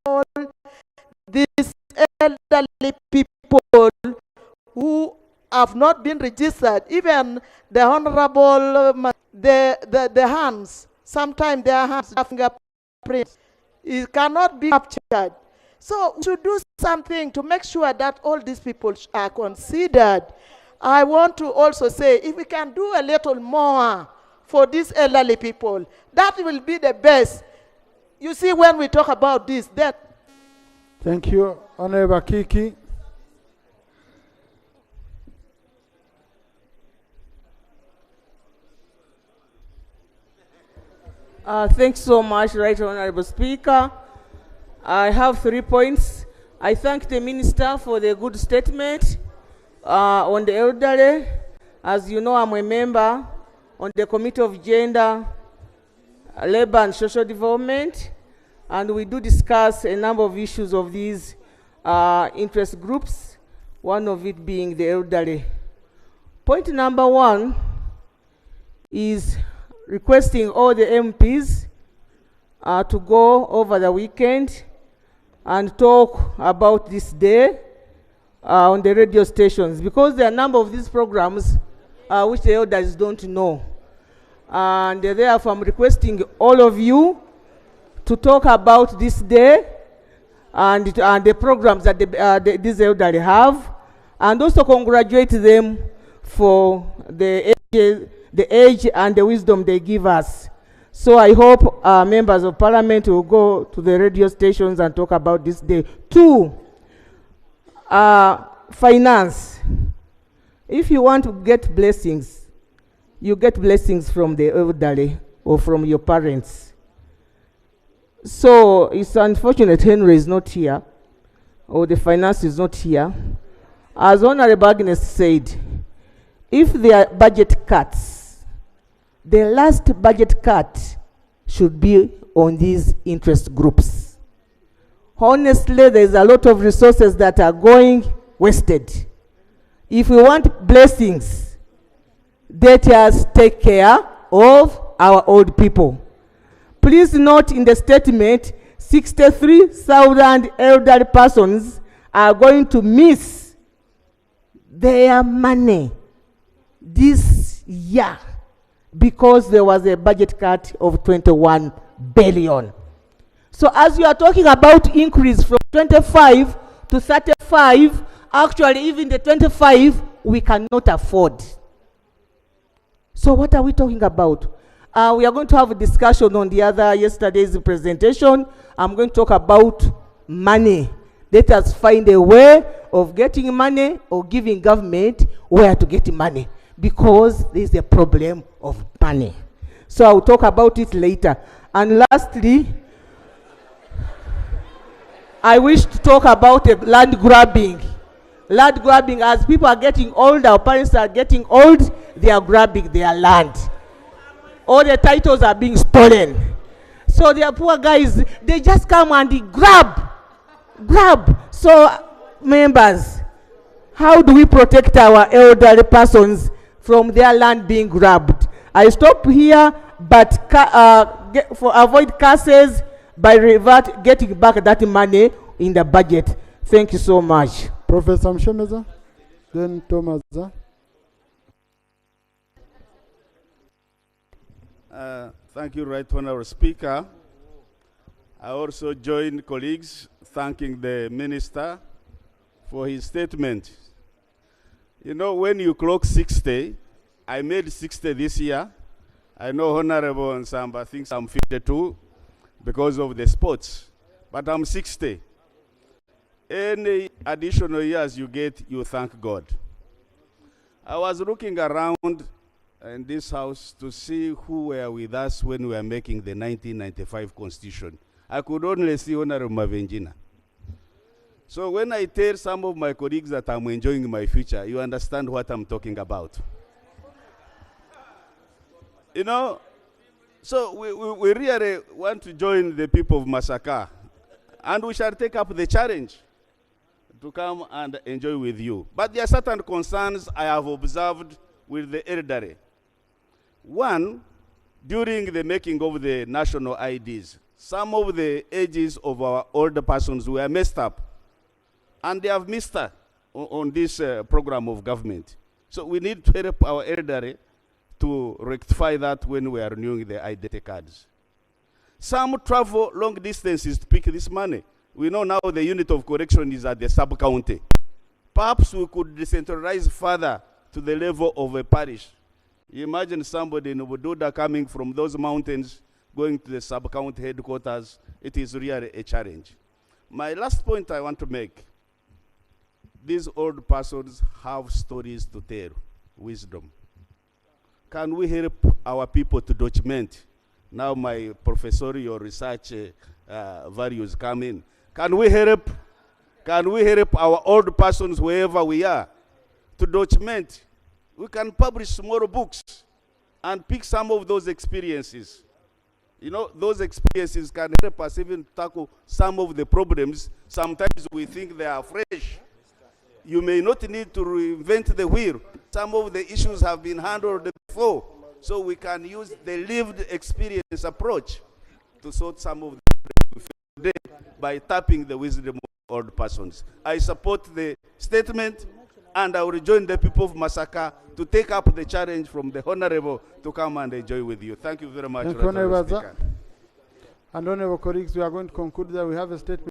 All these elderly people who have not been registered, even the honorable, the hands, sometimes their hands have fingerprints, it cannot be captured. So we should do something to make sure that all these people are considered. I want to also say, if we can do a little more for these elderly people, that will be the best. You see, when we talk about this, that. Thank you, Honorable Kiki. Thanks so much, Right Honorable Speaker. I have 3 points. I thank the Minister for the good statement on the elderly. As you know, I'm a member on the Committee of Gender, Labor and Social Development, and we do discuss a number of issues of these interest groups, one of it being the elderly. Point number 1 is requesting all the MPs to go over the weekend and talk about this day on the radio stations, because there are a number of these programs which the elders don't know. And therefore, I'm requesting all of you to talk about this day and the programs that these elderly have, and also congratulate them for the age and the wisdom they give us. So I hope members of parliament will go to the radio stations and talk about this day. 2, finance. If you want to get blessings, you get blessings from the elderly or from your parents. So it's unfortunate Henry is not here, or the finance is not here. As Honorable Agnes said, if there are budget cuts, the last budget cut should be on these interest groups. Honestly, there's a lot of resources that are going wasted. If we want blessings, let us take care of for our old people. Please note in the statement, 63,000 elderly persons are going to miss their money this year because there was a budget cut of 21 billion. So as you are talking about increase from 25 to 35, actually even the 25 we cannot afford. So what are we talking about? We are going to have a discussion on the other yesterday's presentation. I'm going to talk about money. Let us find a way of getting money or giving government where to get money, because there is a problem of money. So I'll talk about it later. And lastly, I wish to talk about land grabbing. Land grabbing, as people are getting old, our parents are getting old, they are grabbing their land. All the titles are being stolen. So the poor guys, they just come and grab. So members, how do we protect our elderly persons from their land being grabbed? I stop here, but for avoid curses, by getting back that money in the budget. Thank you so much. Professor Mshemeza, then Thomas. Thank you, Right Honourable Speaker. I also join colleagues thanking the Minister for his statement. You know, when you clock 60, I made 60 this year. I know Honourable Nsamba thinks I'm 52 because of the sports, but I'm 60. Any additional years you get, you thank God. I was looking around in this house to see who were with us when we were making the 1995 Constitution. I could only see Honorable Mavenjina. So when I tell some of my colleagues that I'm enjoying my future, you understand what I'm talking about. You know, so we really want to join the people of Masaka, and we shall take up the challenge to come and enjoy with you. But there are certain concerns I have observed with the elderly. One, during the making of the national IDs, some of the ages of our older persons were messed up, and they have missed out on this program of government. So we need to help our elderly to rectify that when we are renewing the identity cards. Some travel long distances to pick this money. We know now the unit of correction is at the sub-county. Perhaps we could decentralize further to the level of a parish. You imagine somebody in Ubududa coming from those mountains, going to the sub-county headquarters. It is really a challenge. My last point I want to make, these old persons have stories to tell, wisdom. Can we help our people to document? Now my professorial research values come in. Can we help our old persons wherever we are to document? We can publish small books and pick some of those experiences. You know, those experiences can help us even tackle some of the problems. Sometimes we think they are fresh. You may not need to reinvent the wheel. Some of the issues have been handled before. So we can use the lived experience approach to sort some of the problems by tapping the wisdom of old persons. I support the statement, and I will join the people of Masaka to take up the challenge from the Honorable to come and enjoy with you. Thank you very much. Thank you, Honorable Speaker. And Honorable colleagues, we are going to conclude that we have a statement.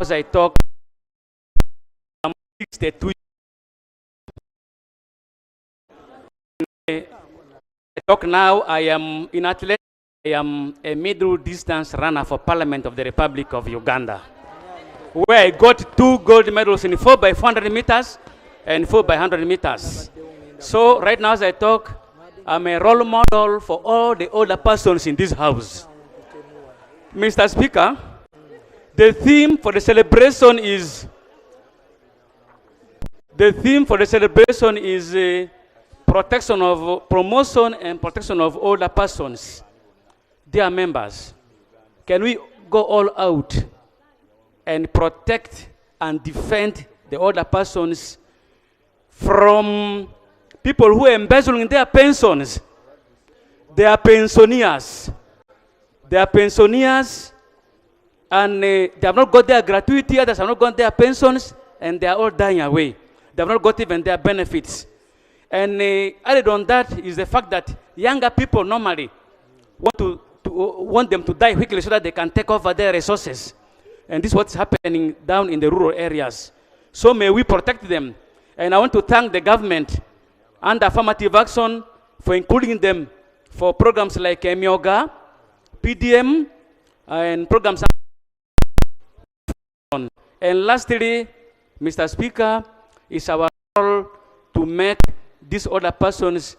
As I talk, I'm 62. I talk now, I am in athletics. I am a middle distance runner for Parliament of the Republic of Uganda, where I got 2 gold medals in 4x400 meters and 4x100 meters. So right now as I talk, I'm a role model for all the older persons in this house. Mr. Speaker, the theme for the celebration is promotion and protection of older persons. Dear members, can we go all out and protect and defend the older persons from people who are embezzling their pensions. They are pensioners. They are pensioners, and they have not got their gratuity, others have not got their pensions, and they are all dying away. They have not got even their benefits. And added on that is the fact that younger people normally want them to die quickly so that they can take over their resources. And this is what's happening down in the rural areas. So may we protect them. And I want to thank the government and affirmative action for including them for programs like Myoga, PDM, and programs. And lastly, Mr. Speaker, it's our role to make these older persons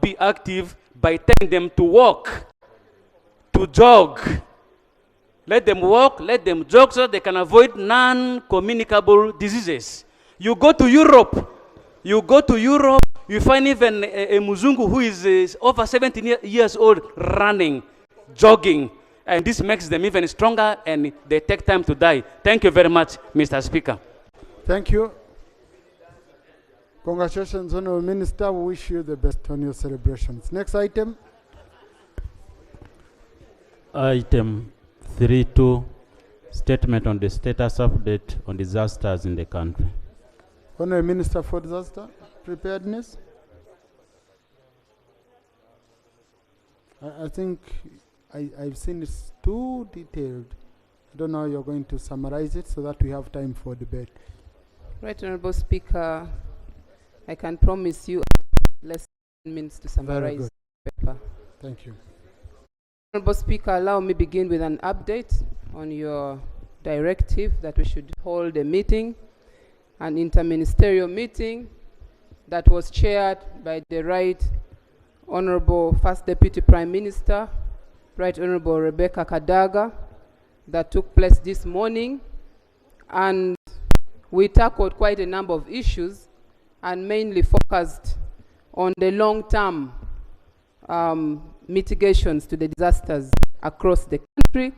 be active by telling them to walk, to jog. Let them walk, let them jog so that they can avoid non-communicable diseases. You go to Europe, you find even a Muzungu who is over 17 years old running, jogging, and this makes them even stronger and they take time to die. Thank you very much, Mr. Speaker. Thank you. Congratulations, Honorable Minister. We wish you the best on your celebrations. Next item. Item 3.2, statement on the status update on disasters in the country. Honorable Minister for Disaster Preparedness. I think I've seen it's too detailed. I don't know how you're going to summarize it so that we have time for debate. Right, Honorable Speaker, I can promise you less than minutes to summarize the paper. Thank you. Honorable Speaker, allow me begin with an update on your directive that we should hold a meeting, an interministerial meeting that was chaired by the Right Honorable First Deputy Prime Minister, Right Honorable Rebecca Kadaga, that took place this morning. And we tackled quite a number of issues and mainly focused on the long-term mitigations to the disasters across the country.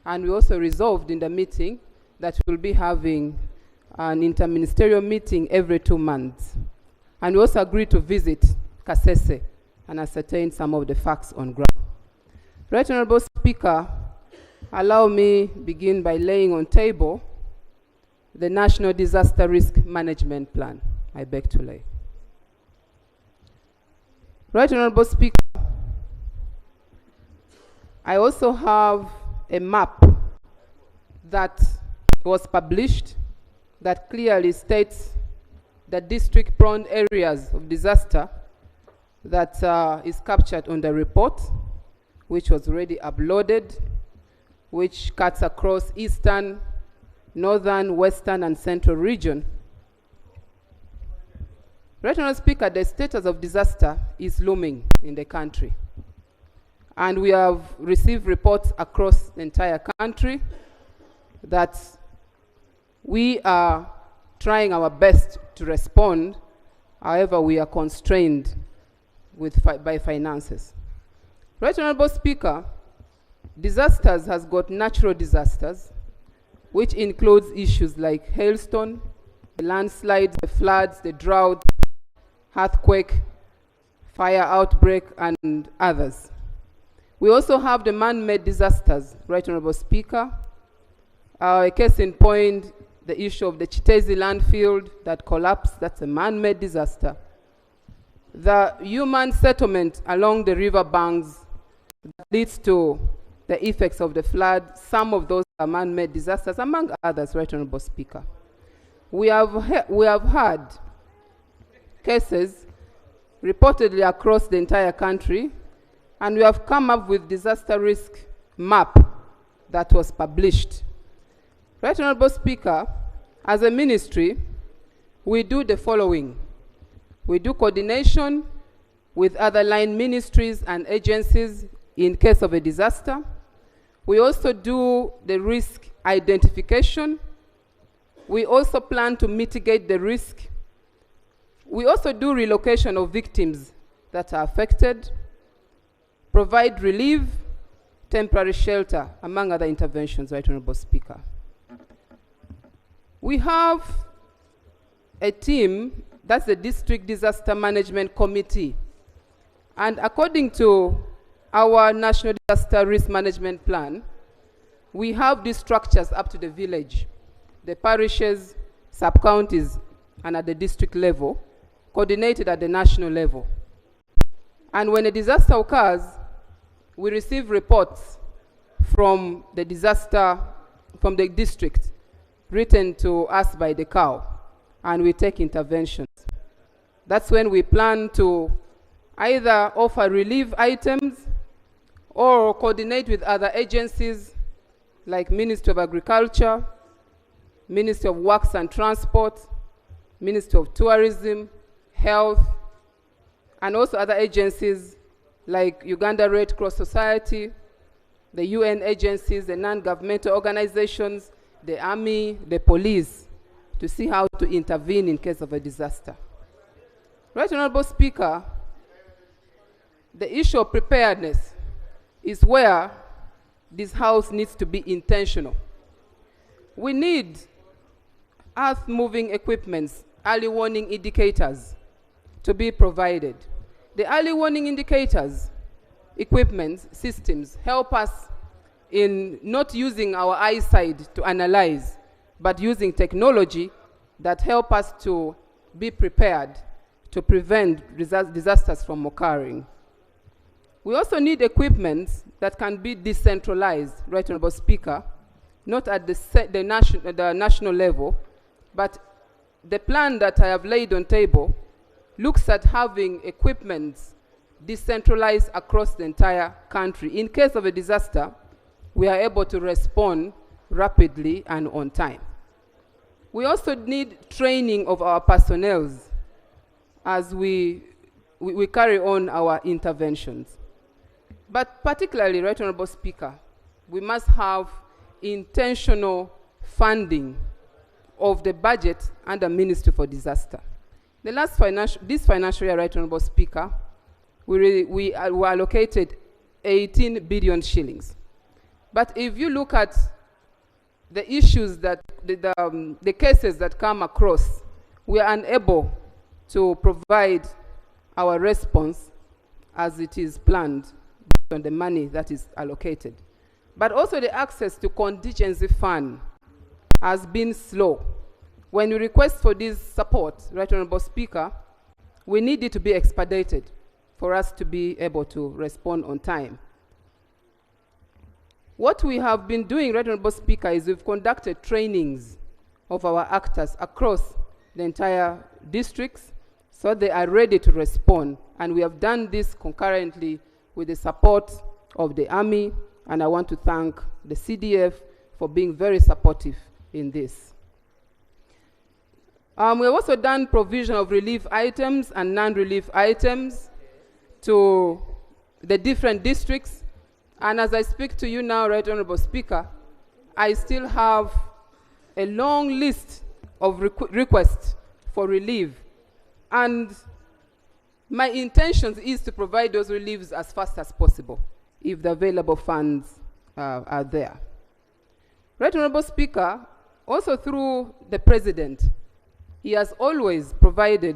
And we also resolved in the meeting that we'll be having an interministerial meeting every 2 months. And we also agreed to visit Kasese and ascertain some of the facts on ground. Right Honorable Speaker, allow me begin by laying on table the National Disaster Risk Management Plan. I beg to lay. Right Honorable Speaker, I also have a map that was published that clearly states the district-prone areas of disaster that is captured on the report, which was already uploaded, which cuts across eastern, northern, western, and central region. Right Honorable Speaker, the status of disaster is looming in the country. And we have received reports across the entire country that we are trying our best to respond. However, we are constrained by finances. Right Honorable Speaker, disasters has got natural disasters, which includes issues like hailstone, the landslides, the floods, the drought, earthquake, fire outbreak, and others. We also have the man-made disasters, Right Honorable Speaker. A case in point, the issue of the Chitezi landfill that collapsed, that's a man-made disaster. The human settlement along the river banks that leads to the effects of the flood, some of those are man-made disasters, among others, Right Honorable Speaker. We have had cases reportedly across the entire country, and we have come up with disaster risk map that was published. Right Honorable Speaker, as a ministry, we do the following. We do coordination with other line ministries and agencies in case of a disaster. We also do the risk identification. We also plan to mitigate the risk. We also do relocation of victims that are affected, provide relief, temporary shelter, among other interventions, Right Honorable Speaker. We have a team, that's the District Disaster Management Committee. And according to our National Disaster Risk Management Plan, we have these structures up to the village, the parishes, sub-counties, and at the district level, coordinated at the national level. And when a disaster occurs, we receive reports from the district, written to us by the COW, and we take interventions. That's when we plan to either offer relief items or coordinate with other agencies like Ministry of Agriculture, Ministry of Works and Transport, Ministry of Tourism, Health, and also other agencies like Uganda Red Cross Society, the UN agencies, the non-governmental organizations, the army, the police, to see how to intervene in case of a disaster. Right, Honorable Speaker, the issue of preparedness is where this House needs to be intentional. We need earth-moving equipments, early warning indicators to be provided. The early warning indicators, equipment, systems help us in not using our eyesight to analyze, but using technology that help us to be prepared to prevent disasters from occurring. We also need equipment that can be decentralized, Right Honorable Speaker, not at the national level, but the plan that I have laid on table looks at having equipment decentralized across the entire country. In case of a disaster, we are able to respond rapidly and on time. We also need training of our personnel as we carry on our interventions. But particularly, Right Honorable Speaker, we must have intentional funding of the budget under Ministry for Disaster. This financial year, Right Honorable Speaker, we allocated 18 billion shillings. But if you look at the issues that, the cases that come across, we are unable to provide our response as it is planned based on the money that is allocated. But also the access to contingency fund has been slow. When we request for this support, Right Honorable Speaker, we need it to be expedited for us to be able to respond on time. What we have been doing, Right Honorable Speaker, is we've conducted trainings of our actors across the entire districts so they are ready to respond. And we have done this concurrently with the support of the Army, and I want to thank the CDF for being very supportive in this. We have also done provision of relief items and non-relief items to the different districts. And as I speak to you now, Right Honorable Speaker, I still have a long list of requests for relief. And my intention is to provide those reliefs as fast as possible if the available funds are there. Right Honorable Speaker, also through the President, he has always provided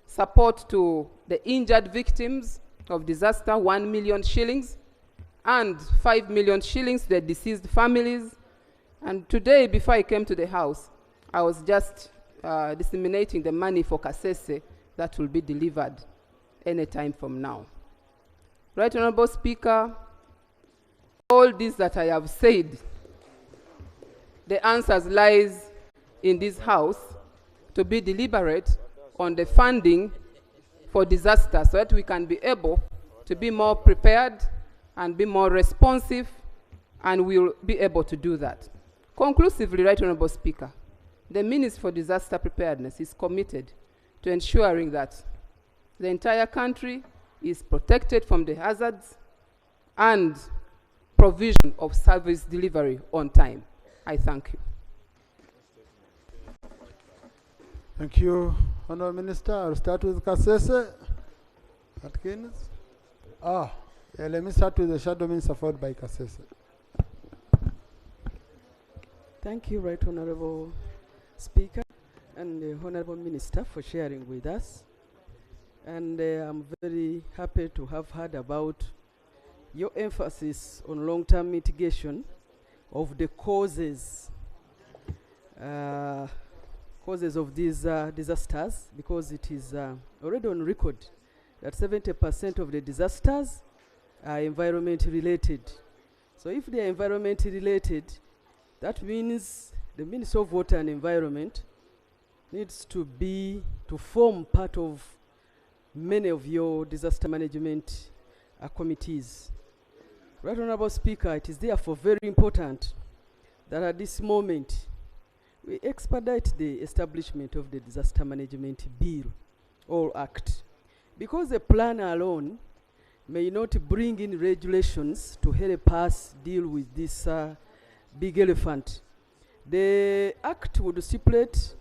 support to the injured victims of disaster, 1 million shillings, and 5 million shillings to the deceased families. And today, before I came to the House, I was just disseminating the money for Kasese that will be delivered any time from now. Right Honorable Speaker, all this that I have said, the answers lies in this House to be deliberate on the funding for disaster so that we can be able to be more prepared and be more responsive, and we'll be able to do that. Conclusively, Right Honorable Speaker, the Ministry for Disaster Preparedness is committed to ensuring that the entire country is protected from the hazards and provision of service delivery on time. I thank you. Thank you, Honourable Minister. I'll start with Kasese. Atkins. Let me start with the Shadow Minister, followed by Kasese. Thank you, Right Honourable Speaker and the Honorable Minister for sharing with us. And I'm very happy to have heard about your emphasis on long-term mitigation of the causes of these disasters, because it is already on record that 70% of the disasters are environment related. So if they are environment related, that means the Ministry of Water and Environment needs to form part of many of your disaster management committees. Right, Honorable Speaker, it is therefore very important that at this moment we expedite the establishment of the Disaster Management Bill or Act, because the plan alone may not bring in regulations to help us deal with this big elephant. The Act would stipulate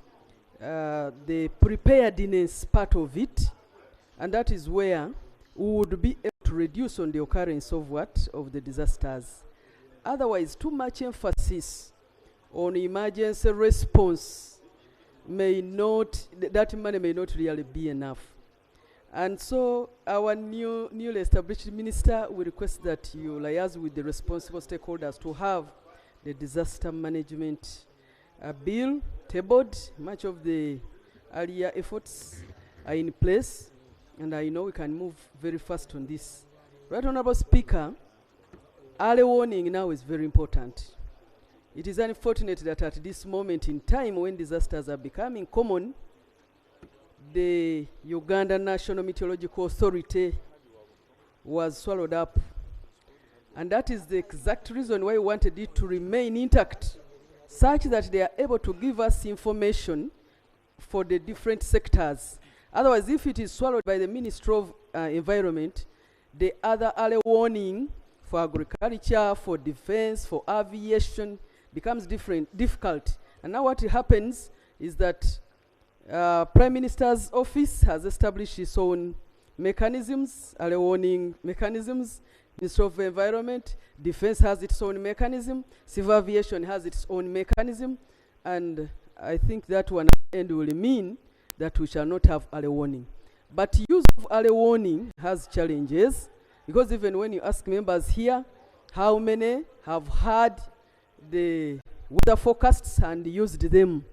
the preparedness part of it, and that is where we would be able to reduce on the occurrence of of the disasters. Otherwise, too much emphasis on emergency response may not, that money may not really be enough. And so our newly established minister will request that you liaise with the responsible stakeholders to have the disaster management bill tabled. Much of the earlier efforts are in place, and I know we can move very fast on this. Right, Honorable Speaker, early warning now is very important. It is unfortunate that at this moment in time, when disasters are becoming common, the Uganda National Meteorological Authority was swallowed up. And that is the exact reason why we wanted it to remain intact, such that they are able to give us information for the different sectors. Otherwise, if it is swallowed by the Ministry of Environment, the other early warning for agriculture, for defense, for aviation becomes difficult. And now what happens is that Prime Minister's office has established its own mechanisms, early warning mechanisms. Ministry of Environment, Defense has its own mechanism, Civil Aviation has its own mechanism, and I think that one end will mean that we shall not have early warning. But use of early warning has challenges, because even when you ask members here how many have had the weather forecasts and used them,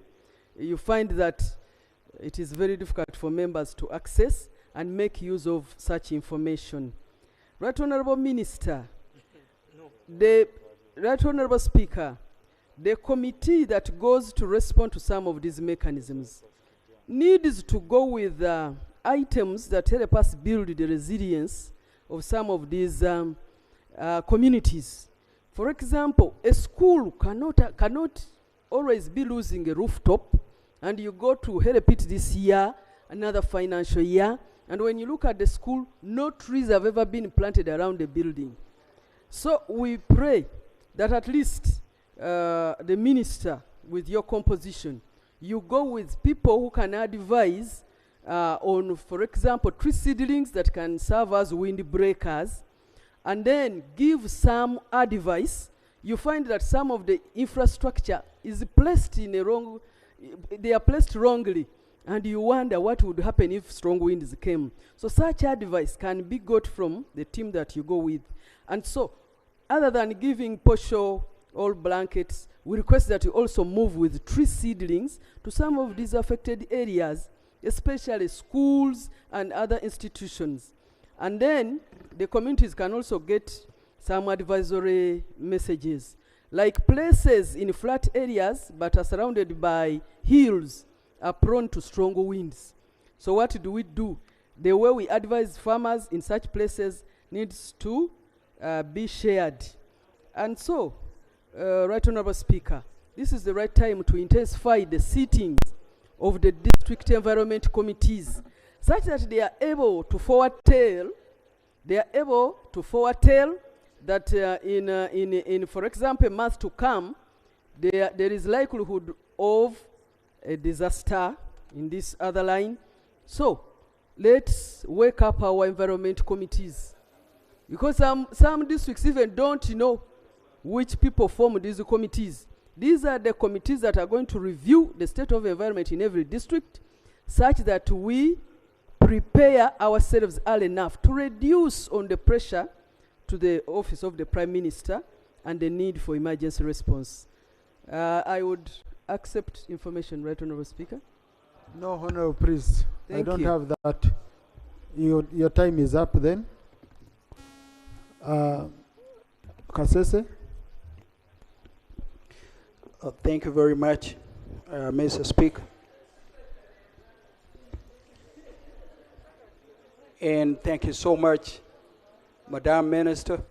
you find that it is very difficult for members to access and make use of such information. Right, Honorable Minister, Right, Honorable Speaker, the committee that goes to respond to some of these mechanisms needs to go with items that help us build the resilience of some of these communities. For example, a school cannot always be losing a rooftop, and you go to help it this year, another financial year, and when you look at the school, no trees have ever been planted around the building. So we pray that at least the minister, with your composition, you go with people who can advise on, for example, tree seedlings that can serve as windbreakers, and then give some advice. You find that some of the infrastructure is placed in a wrong, they are placed wrongly, and you wonder what would happen if strong winds came. So such advice can be got from the team that you go with. And so, other than giving partial or blankets, we request that you also move with tree seedlings to some of these affected areas, especially schools and other institutions. And then the communities can also get some advisory messages, like places in flat areas but are surrounded by hills are prone to strong winds. So what do we do? The way we advise farmers in such places needs to be shared. And so, Right Honorable Speaker, this is the right time to intensify the sittings of the district environment committees, such that they are able to foretell that in for example, a month to come, there is likelihood of a disaster in this other line. So let's wake up our environment committees, because some districts even don't know which people form these committees. These are the committees that are going to review the state of environment in every district, such that we prepare ourselves early enough to reduce on the pressure to the office of the Prime Minister and the need for emergency response. I would accept information, Right Honourable Speaker. No, Honourable, please. Thank I don't you. have that. Your time is up then. Kasese? Thank you very much, Mr. Speaker. And thank you so much, Madam Minister.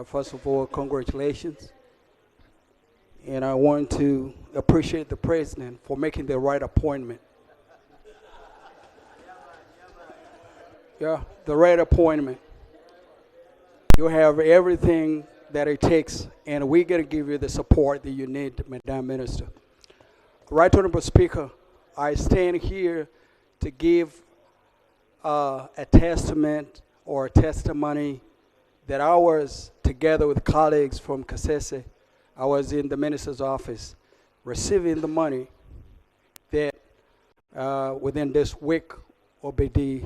First of all, congratulations. And I want to appreciate the President for making the right appointment. Yeah, the right appointment. You have everything that it takes, and we're going to give you the support that you need, Madam Minister. Right Honorable Speaker, I stand here to give a testament or a testimony that I was together with colleagues from Kasese. I was in the minister's office receiving the money that within this week will be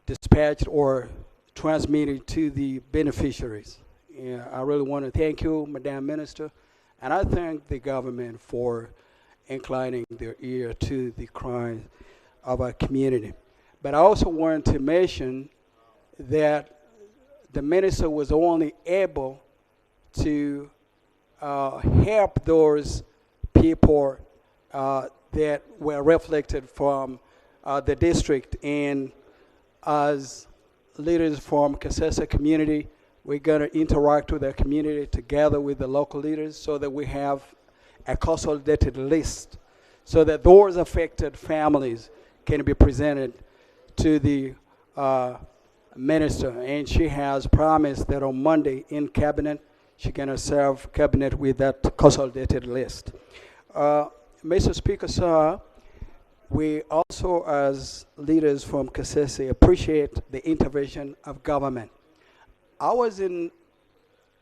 dispatched or transmitted to the beneficiaries. Yeah, I really want to thank you, Madam Minister, and I thank the government for inclining their ear to the cries of our community. But I also want to mention that the minister was only able to help those people that were reflected from the district. And as leaders from Kasese community, we're going to interact with the community together with the local leaders so that we have a consolidated list so that those affected families can be presented to the minister. And she has promised that on Monday in cabinet, she's going to serve cabinet with that consolidated list. Mr. Speaker, sir, we also, as leaders from Kasese, appreciate the intervention of government. I was in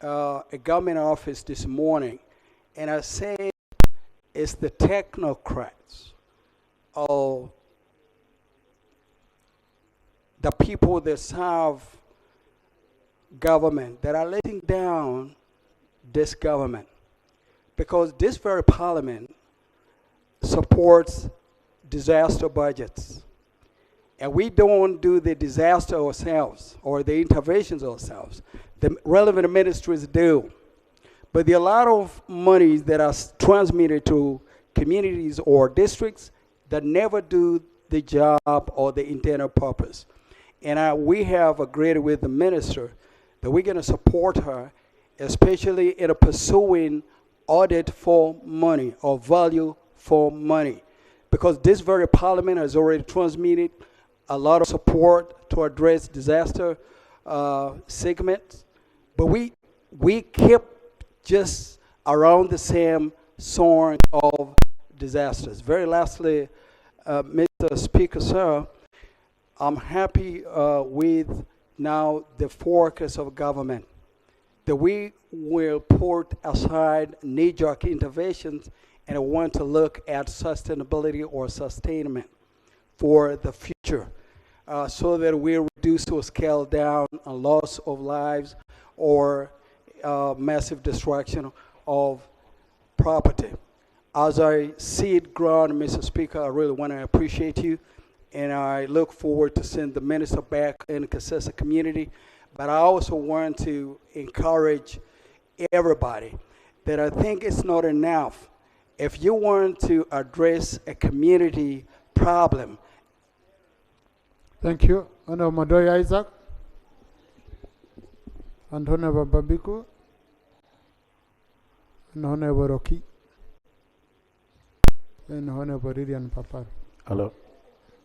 a government office this morning, and I said it's the technocrats or the people that serve government that are letting down this government, because this very parliament supports disaster budgets. And we don't do the disaster ourselves or the interventions ourselves. The relevant ministries do. But there are a lot of monies that are transmitted to communities or districts that never do the job or the intended purpose. And we have agreed with the minister that we're going to support her, especially in pursuing audit for money or value for money. Because this very parliament has already transmitted a lot of support to address disaster segments, but we keep just around the same sort of disasters. Very lastly, Mr. Speaker, sir, I'm happy with now the focus of government, that we will put aside knee-jerk interventions and want to look at sustainability or sustainment for the future, so that we reduce or scale down a loss of lives or massive destruction of property. As I see it grown, Mr. Speaker, I really want to appreciate you, and I look forward to seeing the minister back in the Kasese community. But I also want to encourage everybody that I think it's not enough. If you want to address a community problem. Thank you. Honorable Madoy Isaac and Honorable Babiku and Honorable Rocky and Honorable Lilian Papar. Hello.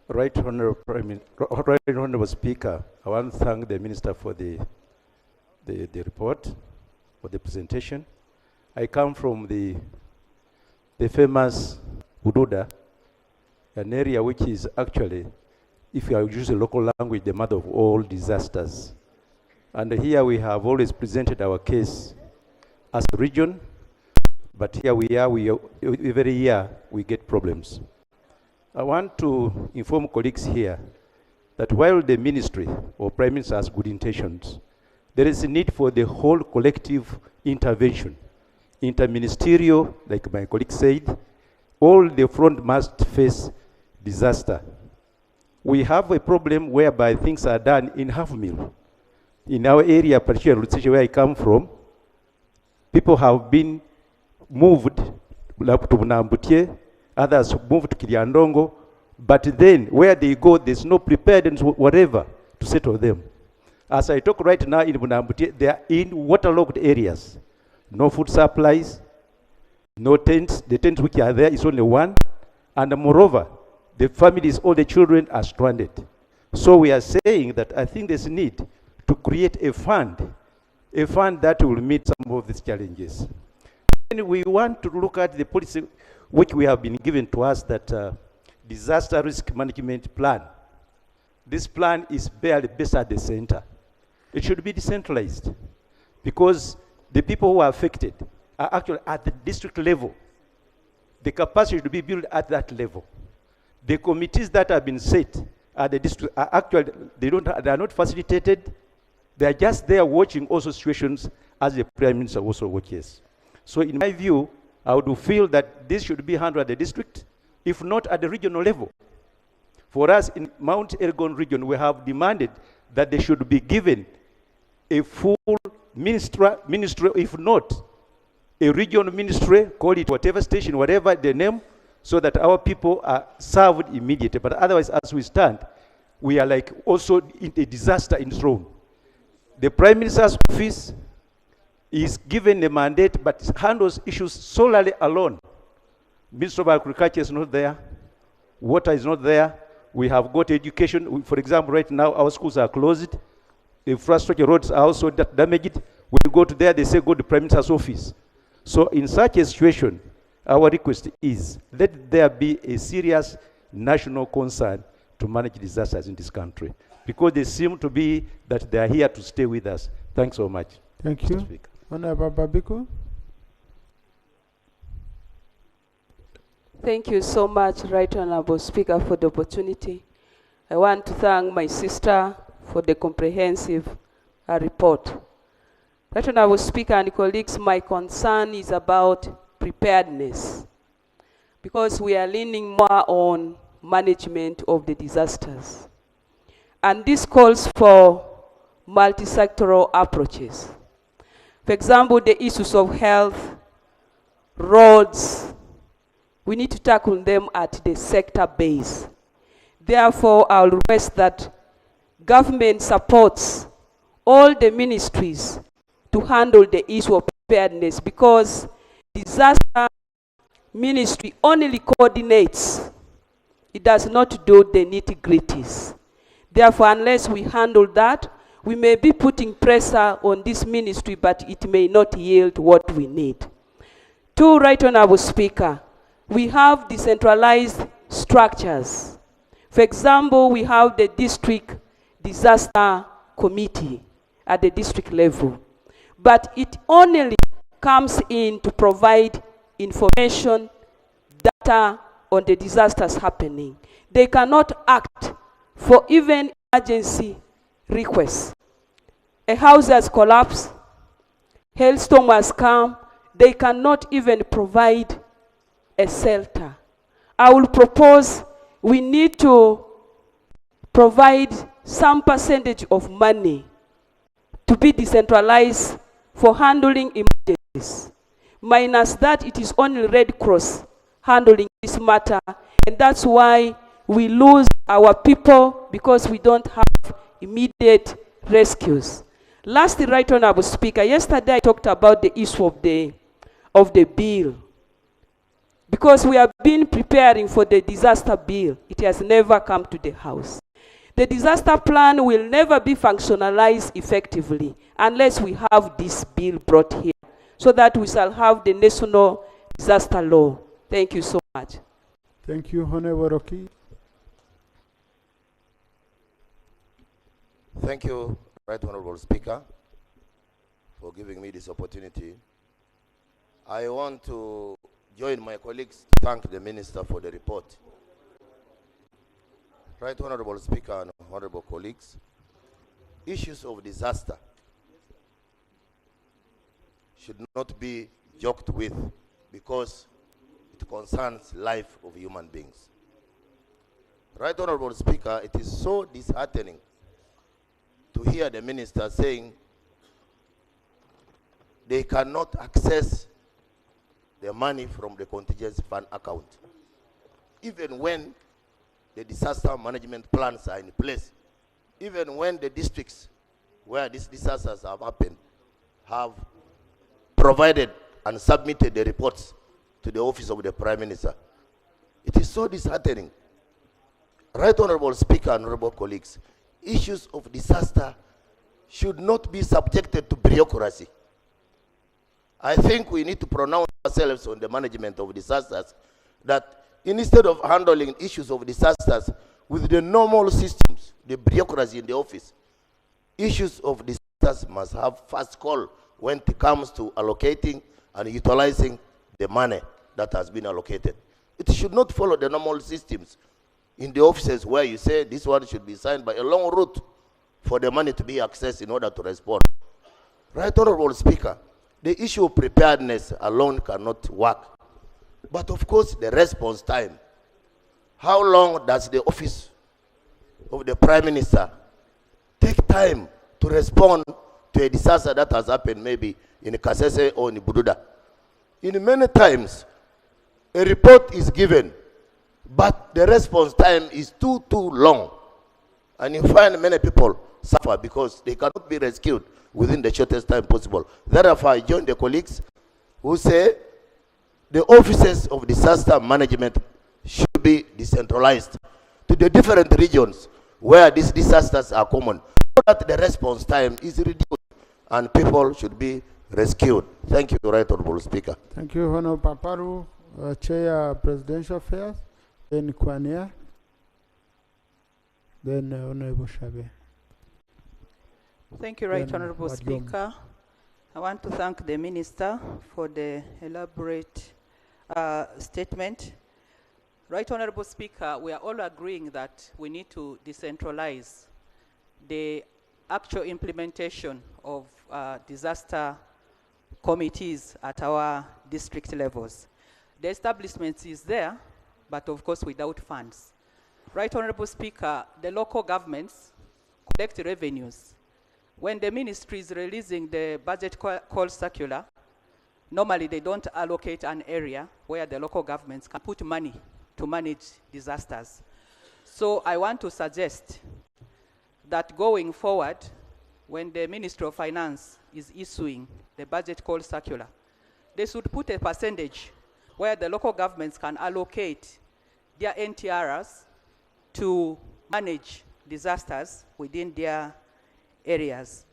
Right Honorable Speaker, I want to thank the Minister for the report, for the presentation. I come from the famous Ududa, an area which is actually, if you use the local language, the mother of all disasters. And here we have always presented our case as a region, But here we are, every year we get problems. I want to inform colleagues here that while the ministry or Prime Minister has good intentions, there is a need for the whole collective intervention. Interministerial, like my colleague said, all the front must face disaster. We have a problem whereby things are done in half meal. In our area, particularly where I come from, people have been moved like to Nambutie, others moved to Kiliandongo, but then where they go, there's no preparedness whatever to settle them. As I talk right now in Bunambutie, they are in waterlogged areas. No food supplies, no tents. The tents which are there is only one. And moreover, the families, all the children are stranded. So we are saying that I think there's a need to create a fund that will meet some of these challenges. And we want to look at the policy which we have been given to us, that disaster risk management plan. This plan is barely based at the center. It should be decentralized because the people who are affected are actually at the district level. The capacity should be built at that level. The committees that have been set at the district are actually, they are not facilitated. They are just there watching also situations as the Prime Minister also watches. So in my view, I would feel that this should be handled at the district, if not at the regional level. For us in Mount Elgon region, we have demanded that they should be given a full ministry, if not a regional ministry, call it whatever station, whatever the name, so that our people are served immediately. But otherwise, as we stand, we are like also in a disaster enthroned. The Prime Minister's office is given a mandate, but handles issues solely alone. Minister of Agriculture is not there. Water is not there. We have got education. For example, right now, our schools are closed. The infrastructure roads are also damaged. When you go to there, they say go to the Prime Minister's office. So in such a situation, our request is let there be a serious national concern to manage disasters in this country, because they seem to be that they are here to stay with us. Thanks so much. Thank you. Honorable Babiko. Thank you so much, Right Honorable Speaker, for the opportunity. I want to thank my sister for the comprehensive report. Right Honorable Speaker and colleagues, my concern is about preparedness, because we are leaning more on management of the disasters. And this calls for multi-sectoral approaches. For example, the issues of health, roads, we need to tackle them at the sector base. Therefore, I'll request that government supports all the ministries to handle the issue of preparedness, because disaster ministry only coordinates. It does not do the nitty-gritties. Therefore, unless we handle that, we may be putting pressure on this ministry, but it may not yield what we need. To Right Honorable Speaker, we have decentralized structures. For example, we have the district disaster committee at the district level, but it only comes in to provide information, data on the disasters happening. They cannot act for even emergency requests. A house has collapsed, hailstorm has come, they cannot even provide a shelter. I will propose we need to provide some percentage of money to be decentralized for handling emergencies. Minus that, it is only Red Cross handling this matter, and that's why we lose our people, because we don't have immediate rescues. Lastly, Right Honorable Speaker, yesterday I talked about the issue of the bill. Because we have been preparing for the disaster bill, it has never come to the House. The disaster plan will never be functionalized effectively unless we have this bill brought here, so that we shall have the national disaster law. Thank you so much. Thank you, Honorable Rocky. Thank you, Right Honorable Speaker, for giving me this opportunity I want to join my colleagues to thank the Minister for the report. Right Honorable Speaker and honorable colleagues, issues of disaster should not be joked with because it concerns life of human beings. Right Honorable Speaker, it is so disheartening to hear the Minister saying they cannot access the money from the contingency fund account, even when the disaster management plans are in place, even when the districts where these disasters have happened have provided and submitted the reports to the office of the Prime Minister. It is so disheartening. Right Honorable Speaker and honorable colleagues, issues of disaster should not be subjected to bureaucracy. I think we need to pronounce ourselves on the management of disasters, that instead of handling issues of disasters with the normal systems, the bureaucracy in the office, issues of disasters must have first call when it comes to allocating and utilizing the money that has been allocated. It should not follow the normal systems in the offices where you say this one should be signed by a long route for the money to be accessed in order to respond. Right Honorable Speaker, the issue of preparedness alone cannot work. But of course, the response time. How long does the office of the Prime Minister take time to respond to a disaster that has happened maybe in Kasese or in Bududa? In many times, a report is given, but the response time is too long. And you find many people suffer because they cannot be rescued within the shortest time possible. Therefore, I join the colleagues who say the offices of disaster management should be decentralized to the different regions where these disasters are common, so that the response time is reduced and people should be rescued. Thank you, Right Honorable Speaker. Thank you, Honorable Paparu, Chair Presidential Affairs, then Kwania, then Honorable Shabe. Thank you, Right Then Honorable Wadjom. Speaker. I want to thank the Minister for the elaborate statement. Right Honorable Speaker, we are all agreeing that we need to decentralize the actual implementation of disaster committees at our district levels. The establishment is there, but of course without funds. Right Honorable Speaker, the local governments collect revenues. When the ministry is releasing the budget call circular, normally they don't allocate an area where the local governments can put money to manage disasters. So I want to suggest that going forward, when the Ministry of Finance is issuing the budget call circular, they should put a percentage where the local governments can allocate their NTRs to manage disasters within their areas.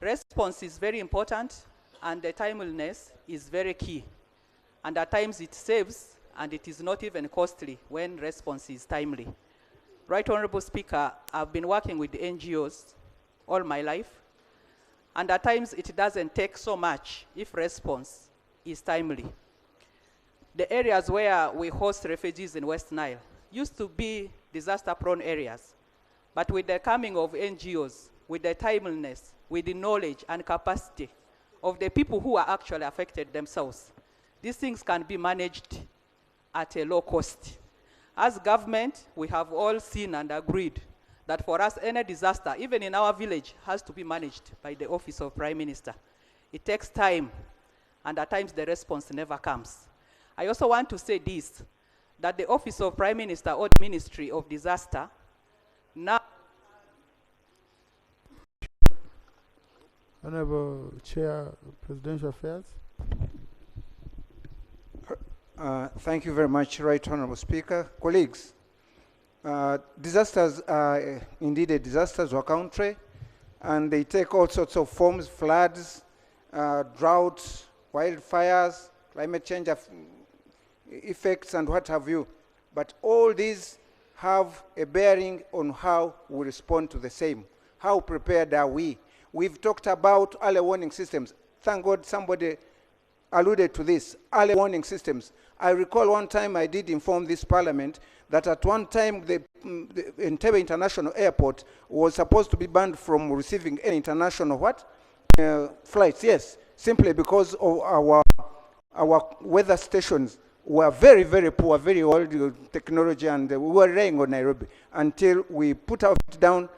Response is very important, and the timeliness is very key. And at times it saves, and it is not even costly when response is timely. Right Honorable Speaker, I've been working with the NGOs all my life, and at times it doesn't take so much if response is timely. The areas where we host refugees in West Nile used to be disaster-prone areas, but with the coming of NGOs, with the timeliness, with the knowledge and capacity of the people who are actually affected themselves, these things can be managed at a low cost. As government, we have all seen and agreed that for us, any disaster, even in our village, has to be managed by the Office of Prime Minister. It takes time, and at times the response never comes. I also want to say this, that the Office of Prime Minister or the Ministry of Disaster now. Honorable Chair Presidential Affairs. Thank you very much, Right Honorable Speaker. Colleagues, disasters are indeed a disaster to our country, and they take all sorts of forms: floods, droughts, wildfires, climate change effects, and what have you. But all these have a bearing on how we respond to the same. How prepared are we? We've talked about early warning systems. Thank God somebody alluded to this, early warning systems. I recall one time I did inform this parliament that at one time the Entebbe International Airport was supposed to be banned from receiving any international flights, yes, simply because of our weather stations were very, very poor, very old technology, and we were relying on Nairobi until we put our feet down.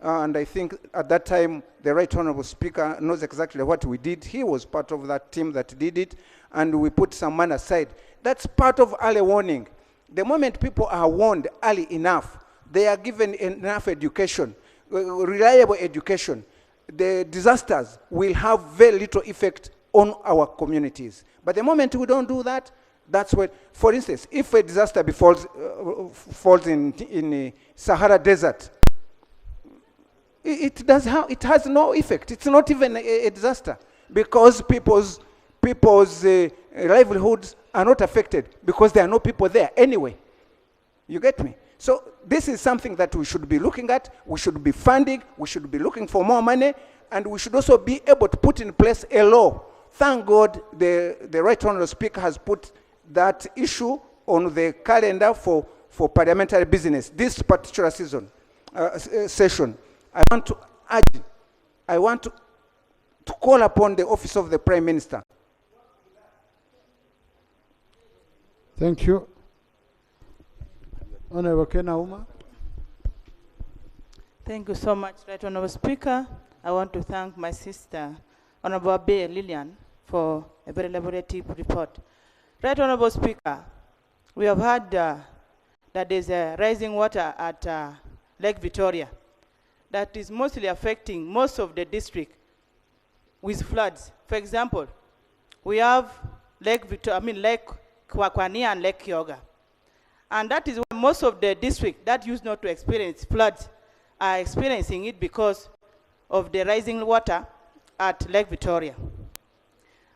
And I think at that time, the Right Honorable Speaker knows exactly what we did. He was part of that team that did it, and we put some money aside. That's part of early warning. The moment people are warned early enough, they are given enough education, reliable education, the disasters will have very little effect on our communities. But the moment we don't do that, that's when, for instance, if a disaster falls in Sahara Desert, it has no effect. It's not even a disaster because people's livelihoods are not affected because there are no people there anyway. You get me? So this is something that we should be looking at. We should be funding. We should be looking for more money, and we should also be able to put in place a law. Thank God the Right Honourable Speaker has put that issue on the calendar for parliamentary business this particular session. I want to call upon the office of the Prime Minister. Thank you. Honorable Kenauma. Thank you so much, Right Honourable Speaker. I want to thank my sister, Honourable Abe Lillian, for a very elaborative report. Right Honourable Speaker, we have heard that there's a rising water at Lake Victoria that is mostly affecting most of the district with floods. For example, we have Lake Kwakwania and Lake Kyoga. And that is why most of the district that used not to experience floods are experiencing it because of the rising water at Lake Victoria.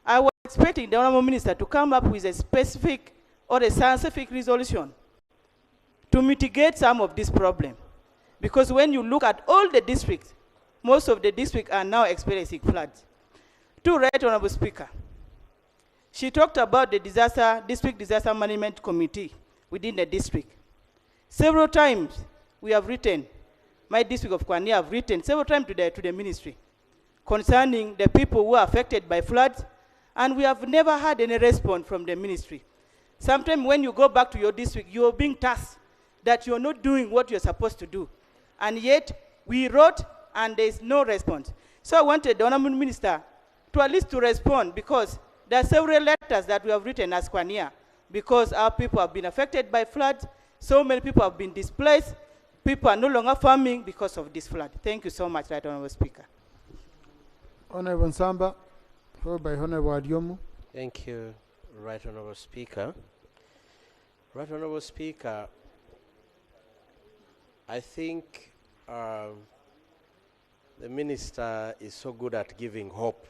I was expecting the Honourable Minister to come up with a specific or a scientific resolution to mitigate some of this problem. Because when you look at all the districts, most of the districts are now experiencing floods. To Right Honourable Speaker, she talked about the district disaster management committee within the district. Several times we have written, my district of Kwania have written several times to the ministry concerning the people who are affected by floods, and we have never had any response from the ministry. Sometimes when you go back to your district, you're being tasked that you're not doing what you're supposed to do. And yet, we wrote and there's no response. So I wanted the Honourable Minister to at least to respond, because there are several letters that we have written as Kwania, because our people have been affected by floods. So many people have been displaced. People are no longer farming because of this flood. Thank you so much, Right Honourable Speaker. Honourable Nsamba, followed by Honourable Adiomu. Thank you, Right Honourable Speaker. Right Honourable Speaker, I think the Minister is so good at giving hope.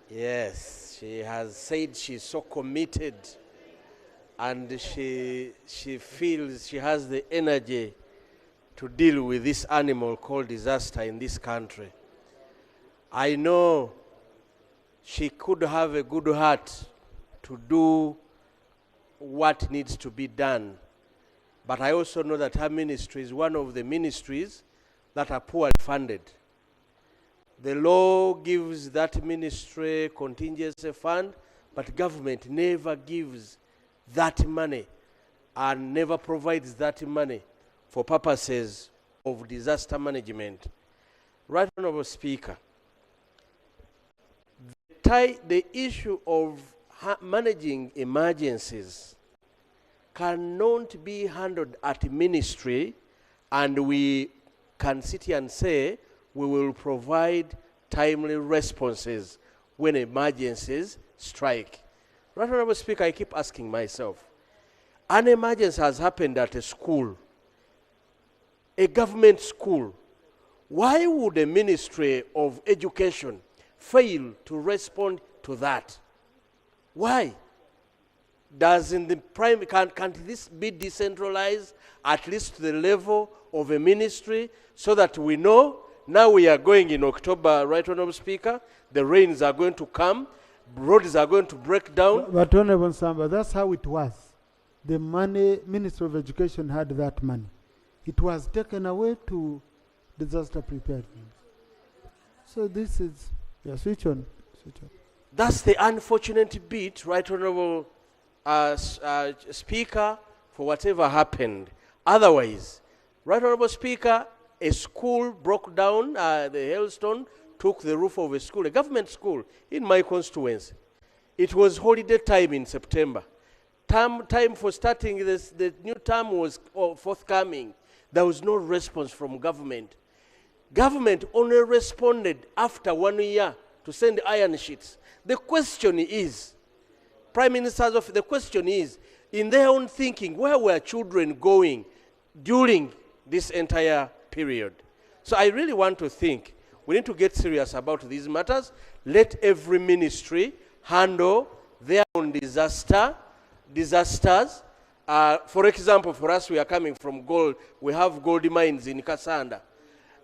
Yes, she has said she's so committed, and she feels she has the energy to deal with this animal called disaster in this country. I know she could have a good heart to do what needs to be done, but I also know that her ministry is one of the ministries that are poorly funded. The law gives that ministry contingency fund, but government never gives that money and never provides that money for purposes of disaster management. Right Honourable Speaker, the issue of managing emergencies cannot be handled at ministry and we can sit here and say we will provide timely responses when emergencies strike. Right Honourable Speaker, I keep asking myself, an emergency has happened at a school, a government school. Why would the Ministry of Education fail to respond to that? Why? Can't this be decentralized at least to the level of a ministry so that we know Now we are going in October, right, Honorable Speaker? The rains are going to come, roads are going to break down. But Honorable Samba, that's how it was. The money, Minister of Education had that money. It was taken away to disaster preparedness. So this is, yeah, switch on. Switch on. That's the unfortunate bit, right, Honorable Speaker, for whatever happened. Otherwise, right, Honorable Speaker, a school broke down, the hailstone took the roof of a school, a government school in my constituency. It was holiday time in September. Time for starting this, the new term was forthcoming. There was no response from government. Government only responded after 1 year to send iron sheets. The question is, Prime Minister's office, the question is, in their own thinking, where were children going during this entire period? So I really want to think, we need to get serious about these matters. Let every ministry handle their own disasters. For example, for us, we are coming from gold. We have gold mines in Kasanda.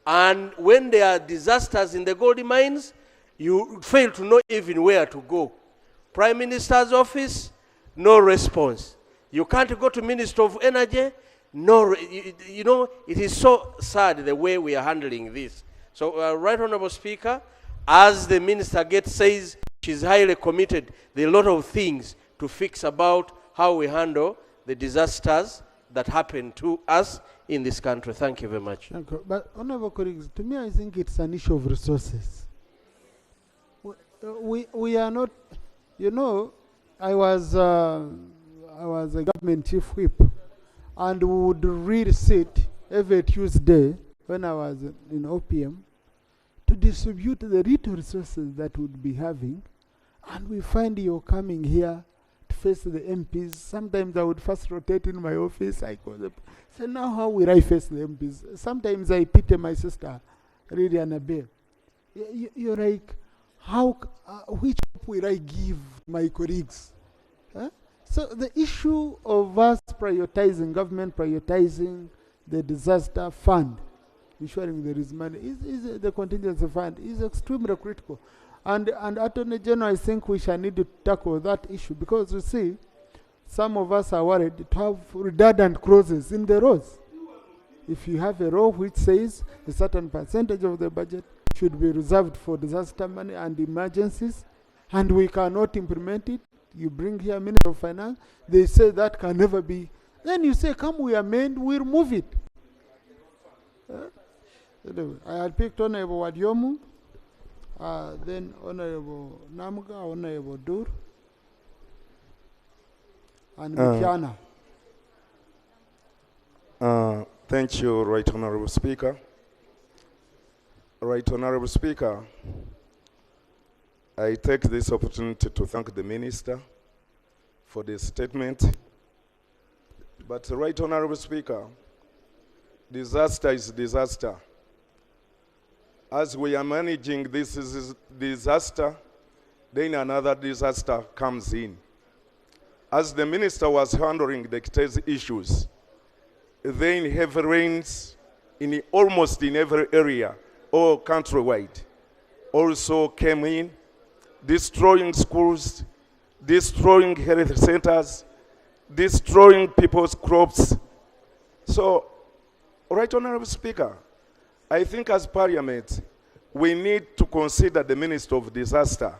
And when there are disasters in the gold mines, you fail to know even where to go. Prime Minister's office, no response. You can't go to Minister of Energy, no, you know, it is so sad the way we are handling this. So, Right Honorable Speaker, as the Minister says, she's highly committed. There are a lot of things to fix about how we handle the disasters that happen to us in this country. Thank you very much. Thank you. But Honorable colleagues, to me, I think it's an issue of resources. We are not, you know, I was a government chief whip, and we would really sit every Tuesday when I was in OPM to distribute the little resources that would be having, and we find you're coming here to face the MPs. Sometimes I would first rotate in my office. I call them, say, now how will I face the MPs? Sometimes I pity my sister, really, Annabelle. You're like, how, which hope will I give my colleagues? Huh? So the issue of us prioritizing, government prioritizing the disaster fund, ensuring there is money, is the contingency fund, is extremely critical. And Attorney General, I think we shall need to tackle that issue, because you see, some of us are worried to have redundant clauses in the laws. If you have a law which says a certain percentage of the budget should be reserved for disaster money and emergencies, and we cannot implement it, you bring here Minister of Finance, they say that can never be. Then you say, come, we amend, we remove it. Anyway, I had picked Honorable Wadiomu, then Honorable Namuga, Honorable Dur, and Mikiana. Thank you, Right Honorable Speaker. Right Honorable Speaker, I take this opportunity to thank the Minister for the statement. But Right Honorable Speaker, disaster is disaster. As we are managing this disaster, then another disaster comes in. As the Minister was handling the Kitezi issues, then heavy rains in almost in every area, or countrywide, also came in, destroying schools, destroying health centers, destroying people's crops. So, Right Honorable Speaker, I think as Parliament, we need to consider the Minister of Disaster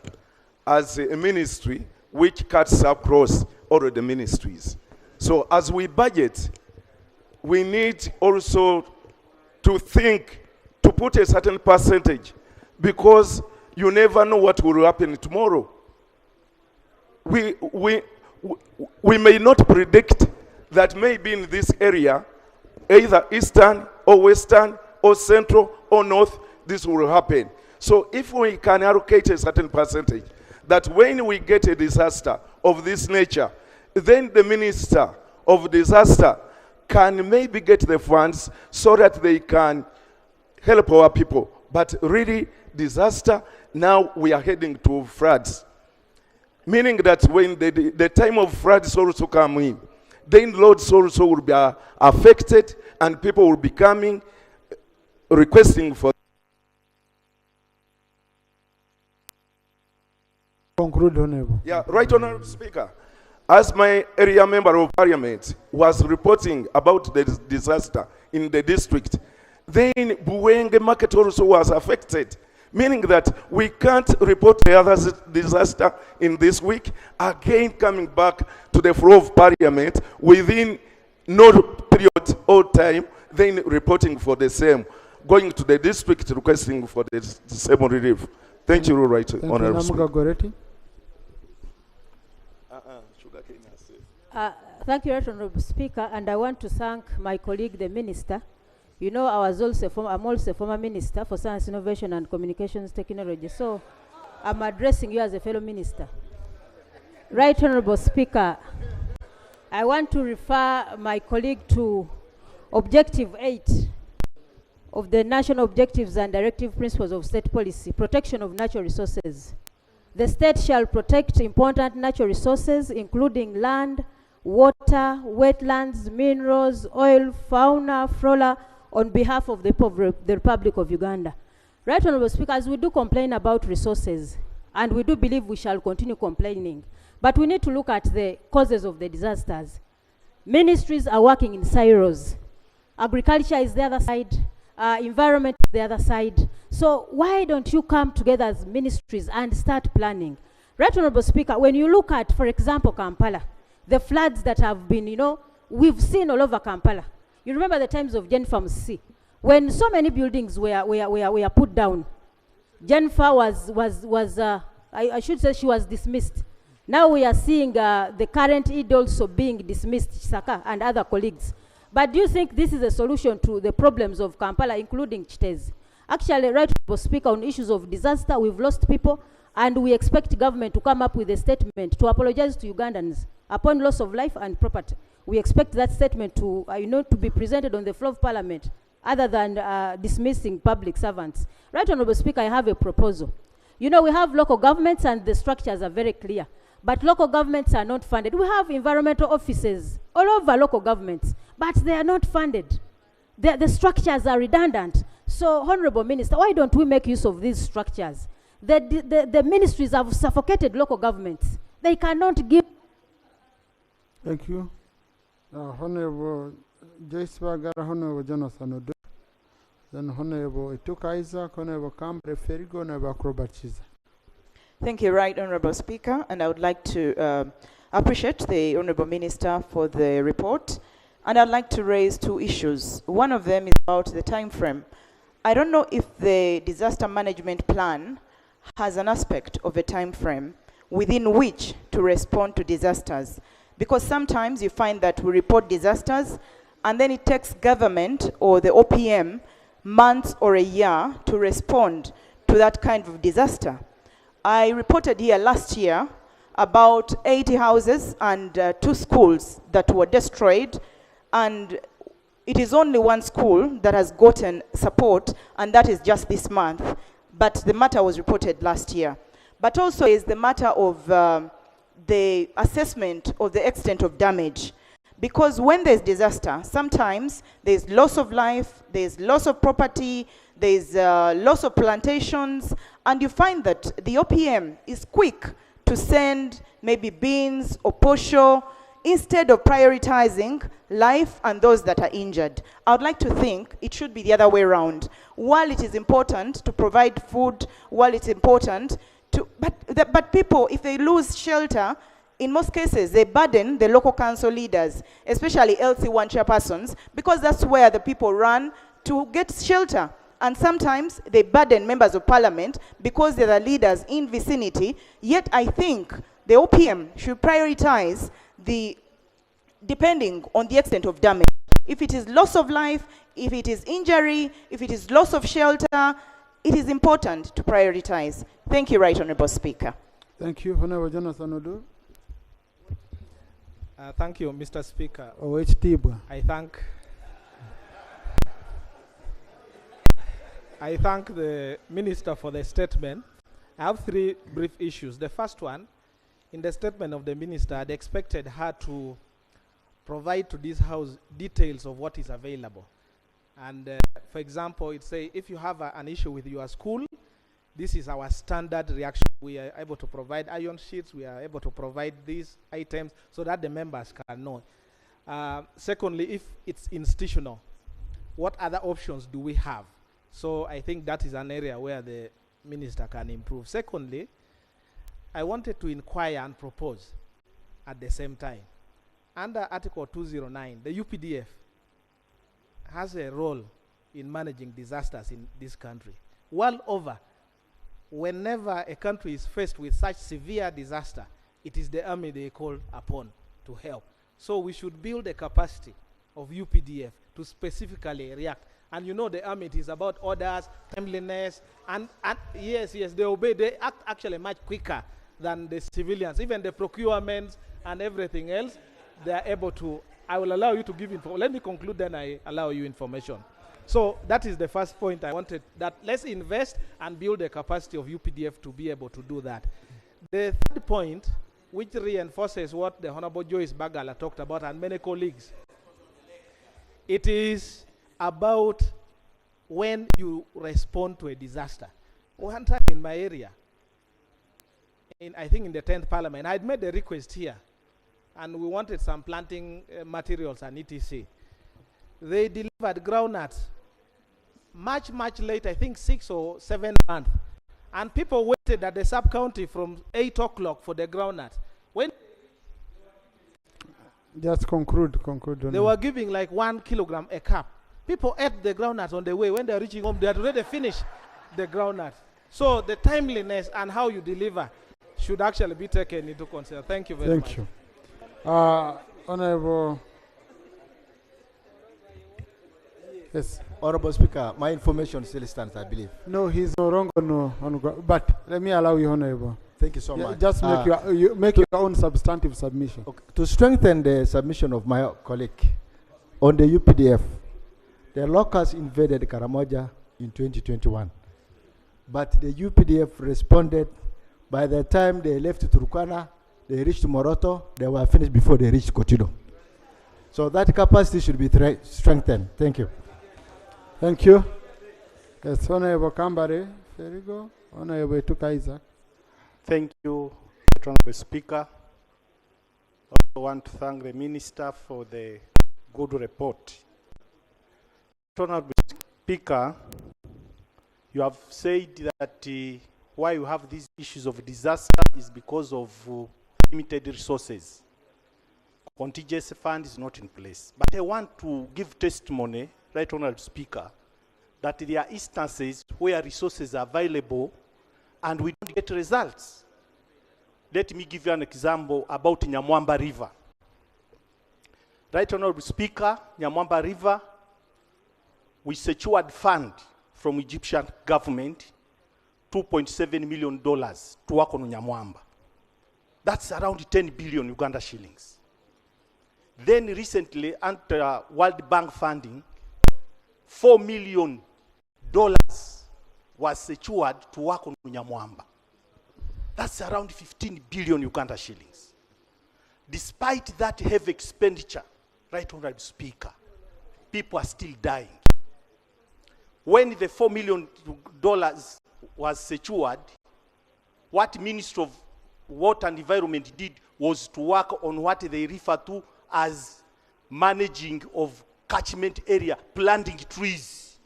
as a ministry which cuts across all the ministries. So as we budget, we need also to think, to put a certain percentage, because you never know what will happen tomorrow. We may not predict that maybe in this area, either eastern or western or central or north, this will happen. So if we can allocate a certain percentage, that when we get a disaster of this nature, then the Minister of Disaster can maybe get the funds so that they can help our people. But really, disaster, now we are heading to floods. Meaning that when the time of floods also come in, then roads also will be affected, and people will be coming, requesting for Conclude, Honorable. Yeah, right, Honorable Speaker. As my area member of parliament was reporting about the disaster in the district, then Buwenge market also was affected, meaning that we can't report the other disaster in this week, again coming back to the floor of parliament within no period or time, then reporting for the same, going to the district requesting for the same relief. Thank you, right, Honorable Speaker. Thank you, Honorable Speaker, and I want to thank my colleague, the Minister. You know, I'm also a former Minister for Science, Innovation and Communications Technology, so I'm addressing you as a fellow Minister. Right, Honorable Speaker, I want to refer my colleague to Objective 8 of the National Objectives and Directive Principles of State Policy, Protection of Natural Resources. The state shall protect important natural resources, including land, water, wetlands, minerals, oil, fauna, flora, on behalf of the Republic of Uganda. Right, Honorable Speaker, as we do complain about resources, and we do believe we shall continue complaining, but we need to look at the causes of the disasters. Ministries are working in silos. Agriculture is the other side, environment is the other side. So why don't you come together as ministries and start planning? Right, Honorable Speaker, when you look at, for example, Kampala, the floods that have been, we've seen all over Kampala. You remember the times of Jennifer Musi, when so many buildings were put down. Jennifer I should say she was dismissed. Now we are seeing the current ED also being dismissed, Saka and other colleagues. But do you think this is a solution to the problems of Kampala, including Chitez? Actually, right, Honorable Speaker, on issues of disaster, we've lost people, and we expect government to come up with a statement to apologize to Ugandans upon loss of life and property. We expect that statement to, to be presented on the floor of Parliament, other than dismissing public servants. Right, Honorable Speaker, I have a proposal. We have local governments, and the structures are very clear. But local governments are not funded. We have environmental offices all over local governments, but they are not funded. The structures are redundant. So, Honorable Minister, why don't we make use of these structures? The ministries have suffocated local governments. They cannot give. Thank you. Honorable Joyce Bagara, Honorable Jonathan Odo, then Honorable Ituka Isaac, Honorable Cambre Ferigo, Honorable Acrobat Chiza. Thank you, right, Honorable Speaker, and I would like to appreciate the Honorable Minister for the report, and I'd like to raise two issues. One of them is about the time frame. I don't know if the disaster management plan has an aspect of a time frame within which to respond to disasters, because sometimes you find that we report disasters and then it takes government or the OPM months or a year to respond to that kind of disaster. I reported here last year about 80 houses and 2 schools that were destroyed, and it is only one school that has gotten support, and that is just this month. But the matter was reported last year. But also is the matter of the assessment of the extent of damage. Because when there's disaster, sometimes there's loss of life, there's loss of property, there's loss of plantations, and you find that the OPM is quick to send maybe beans or posho instead of prioritizing life and those that are injured. I would like to think it should be the other way around. While it is important to provide food, while it's important to, but people, if they lose shelter, in most cases, they burden the local council leaders, especially LC1 chairpersons, because that's where the people run to get shelter. And sometimes they burden members of parliament because they're the leaders in vicinity. Yet I think the OPM should prioritize depending on the extent of damage. If it is loss of life, if it is injury, if it is loss of shelter, it is important to prioritize. Thank you, Right Honorable Speaker. Thank you, Honorable Jonathan Odo. Thank you, Mr. Speaker. I thank the Minister for the statement. I have 3 brief issues. The first one, in the statement of the Minister, I'd expected her to provide to this House details of what is available. And for example, it say if you have an issue with your school, This is our standard reaction. We are able to provide iron sheets. We are able to provide these items so that the members can know. Secondly, if it's institutional, what other options do we have? So I think that is an area where the minister can improve. Secondly, I wanted to inquire and propose at the same time. Under Article 209, the UPDF has a role in managing disasters in this country. World over, whenever a country is faced with such severe disaster, it is the army they call upon to help. So we should build a capacity of UPDF to specifically react. And you know the army, it is about orders, timeliness, and yes, they obey. They act actually much quicker than the civilians. Even the procurement and everything else, they are able to. I will allow you to give info. Let me conclude, then I allow you information. So that is the first point I wanted, that let's invest and build the capacity of UPDF to be able to do that. The third point, which reinforces what the Honorable Joyce Bagala talked about and many colleagues, it is about when you respond to a disaster. One time in my area, I think in the 10th Parliament, I had made a request here, and we wanted some planting materials and etc. They delivered groundnuts much late, I think 6 or 7 months. And people waited at the sub-county from 8 o'clock for the groundnuts. When just conclude. They were giving like 1 kilogram a cup. People ate the groundnuts on the way. When they are reaching home, they had already finished the groundnuts. So the timeliness and how you deliver should actually be taken into consideration. Thank you very much. Thank you. Honorable. Yes. Honorable Speaker, my information still stands, I believe. No, he's no longer but let me allow you, Honorable. Thank you so much. Just make your own substantive submission. Okay. To strengthen the submission of my colleague on the UPDF, the locusts invaded Karamoja in 2021, but the UPDF responded. By the time they left Turkana, they reached Moroto, they were finished before they reached Kotido. So that capacity should be strengthened. Thank you. Thank you. Yes, Honorable Kambare, there you go. Honorable Tuka Isaac. Thank you, Honorable Speaker. I also want to thank the Minister for the good report. Honorable Speaker, you have said that why you have these issues of disaster is because of limited resources. Contingency fund is not in place. But I want to give testimony, Right Honorable Speaker, that there are instances where resources are available and we don't get results. Let me give you an example about Nyamwamba River. Right Honorable Speaker, Nyamwamba River, we secured fund from Egyptian government, $2.7 million to work on Nyamwamba. That's around 10 billion Uganda shillings. Then recently, under World Bank funding, $4 million was secured to work on Nyamwamba. That's around 15 billion Uganda shillings. Despite that heavy expenditure, Right Honorable Speaker, people are still dying. When the $4 million was secured, what Ministry of Water and Environment did was to work on what they refer to as managing of catchment area, planting trees.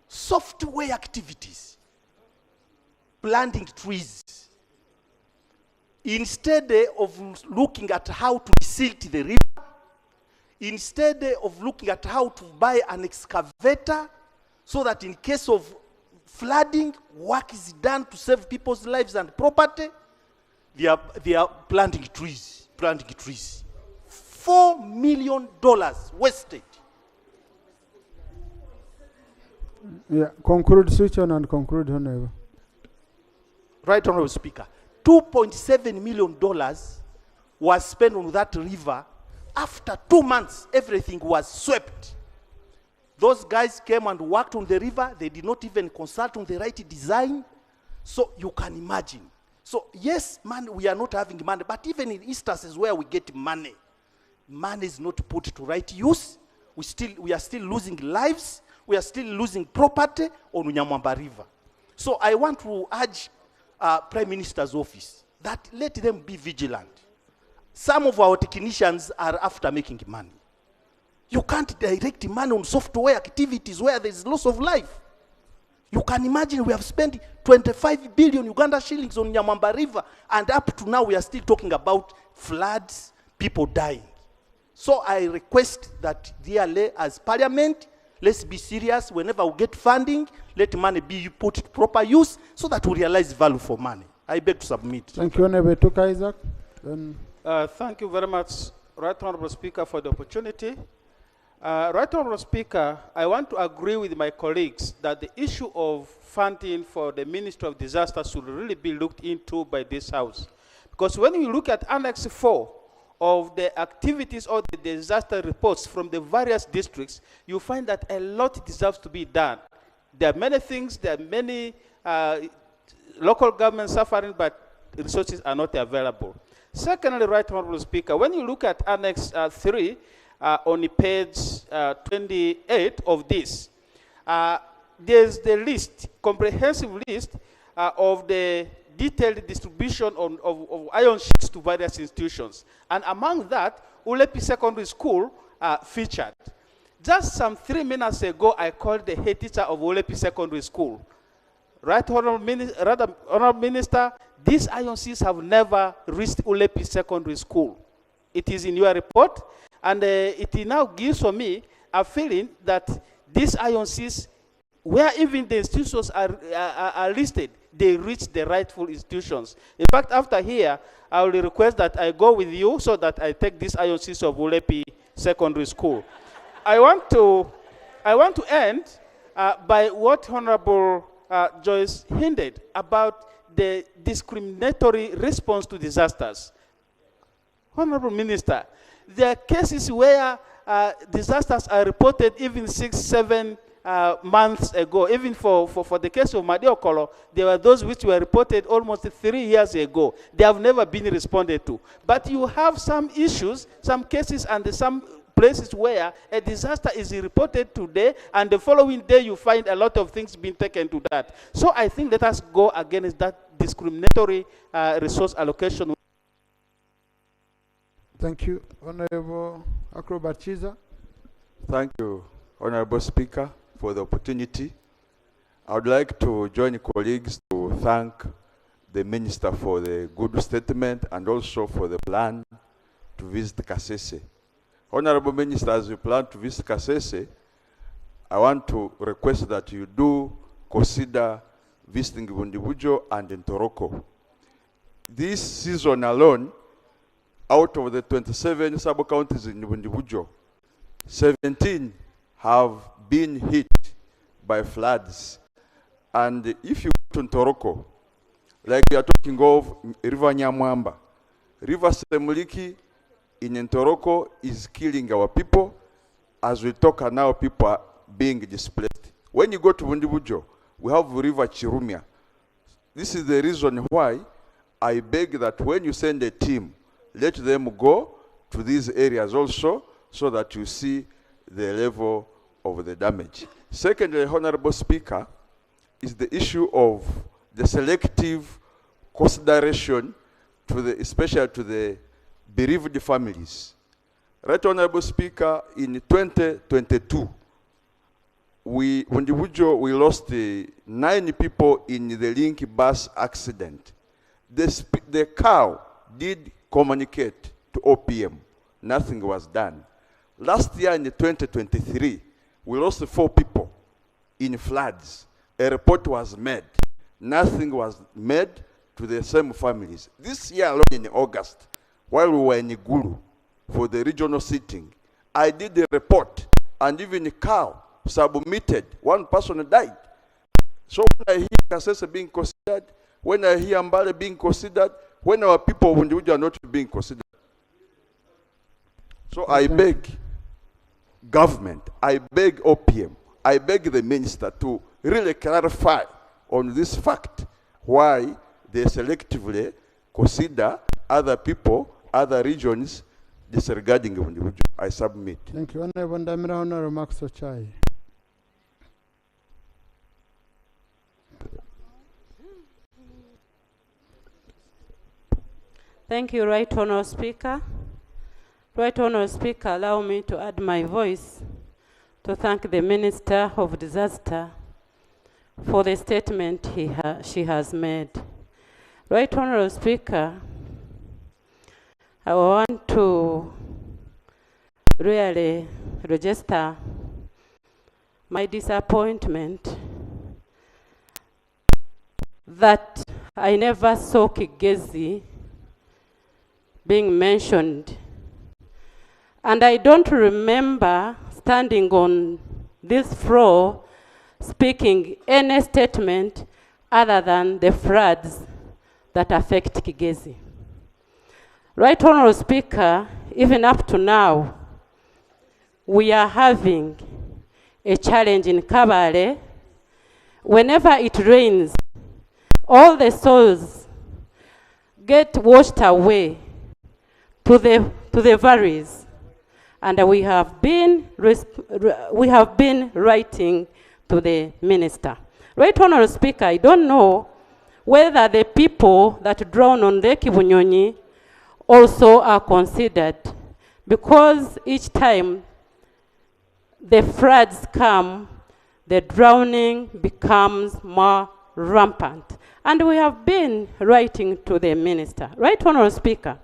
Software activities, planting trees. Instead of looking at how to silt the river, instead of looking at how to buy an excavator so that in case of flooding, work is done to save people's lives and property, they are planting trees. $4 million wasted. Yeah, conclude, switch on and conclude, Honorable. Right Honorable Speaker, $2.7 million was spent on that river. After 2 months, everything was swept. Those guys came and worked on the river. They did not even consult on the right design. So you can imagine. So yes, man, we are not having money, but even in instances where we get money, money is not put to right use. We are still losing lives. We are still losing property on Nyamwamba River. So I want to urge Prime Minister's office that let them be vigilant. Some of our technicians are after making money. You can't direct money on software activities where there is loss of life. You can imagine we have spent 25 billion Uganda shillings on Nyamamba River, and up to now we are still talking about floods, people dying. So I request that dearly as Parliament, let's be serious. Whenever we get funding, let money be put to proper use so that we realize value for money. I beg to submit. Thank you, Honorable Tuka Isaac. Then Thank you very much, Right Honorable Speaker, for the opportunity. Right Honorable Speaker, I want to agree with my colleagues that the issue of funding for the Ministry of Disaster should really be looked into by this House. Because when you look at Annex 4 of the activities or the disaster reports from the various districts, you find that a lot deserves to be done. There are many things, there are many local governments suffering, but resources are not available. Secondly, Right Honorable Speaker, when you look at Annex 3, on page 28 of this, there's the list, comprehensive list of the detailed distribution of iron sheets to various institutions. And among that, Ulepi Secondary School featured. Just some 3 minutes ago, I called the head teacher of Ulepi Secondary School. Right Honorable Minister, these iron sheets have never reached Ulepi Secondary School. It is in your report, and it now gives for me a feeling that these iron sheets, where even the institutions are listed, they reach the rightful institutions. In fact, after here, I will request that I go with you so that I take these iron sheets of Ulepi Secondary School. I want to end by what Honorable Joyce hinted about the discriminatory response to disasters. Honorable Minister, there are cases where disasters are reported even 6, 7 months ago. Even for the case of Madiokolo, there were those which were reported almost 3 years ago. They have never been responded to. But you have some issues, some cases, and some places where a disaster is reported today, and the following day you find a lot of things being taken to that. So I think let us go against that discriminatory resource allocation. thank you, Honorable Acrobat Chiza. Thank you, Honorable Speaker, for the opportunity. I would like to join colleagues to thank the Minister for the good statement and also for the plan to visit Kasese. Honorable Minister, as you plan to visit Kasese, I want to request that you do consider visiting Bundibujo and Ntoroko. This season alone, out of the 27 sub-counties in Bundibujo, 17 have been hit by floods. And if you go to Ntoroko, like we are talking of River Nyamwamba, River Semuliki in Ntoroko is killing our people. As we talk now, people are being displaced. When you go to Bundibujo, we have River Chirumia. This is the reason why I beg that when you send a team, let them go to these areas also, so that you see the level of the damage. Secondly, Honorable Speaker, is the issue of the selective consideration to the, especially to the bereaved families. Right Honorable Speaker, in 2022, we lost 9 people in the Link bus accident. The cow did communicate to OPM. Nothing was done. Last year in 2023, we lost 4 people in floods. A report was made. Nothing was made to the same families. This year alone in August, while we were in Igulu for the regional sitting, I did a report, and even a cow submitted. 1 person died. So when I hear Kasese being considered, when I hear Mbale being considered, when our people of Bundibujo are not being considered. So I beg government, I beg OPM, I beg the minister to really clarify on this fact why they selectively consider other people, other regions disregarding Bundibujo. I submit. Thank you, Honorable Ndamira. Honorable Max Ochai. Thank you, Right Honourable Speaker. Right Honourable Speaker, allow me to add my voice to thank the Minister of Disaster for the statement she has made. Right Honourable Speaker, I want to really register my disappointment that I never saw Kigezi being mentioned. And I don't remember standing on this floor speaking any statement other than the floods that affect Kigezi. Right Honourable Speaker, even up to now, we are having a challenge in Kabale. Whenever it rains, all the soils get washed away to the valleys. And we have been writing to the minister. Right Honourable Speaker, I don't know whether the people that drown on Lake Bunyonyi also are considered, because each time the floods come, the drowning becomes more rampant. And we have been writing to the minister. Right Honourable Speaker,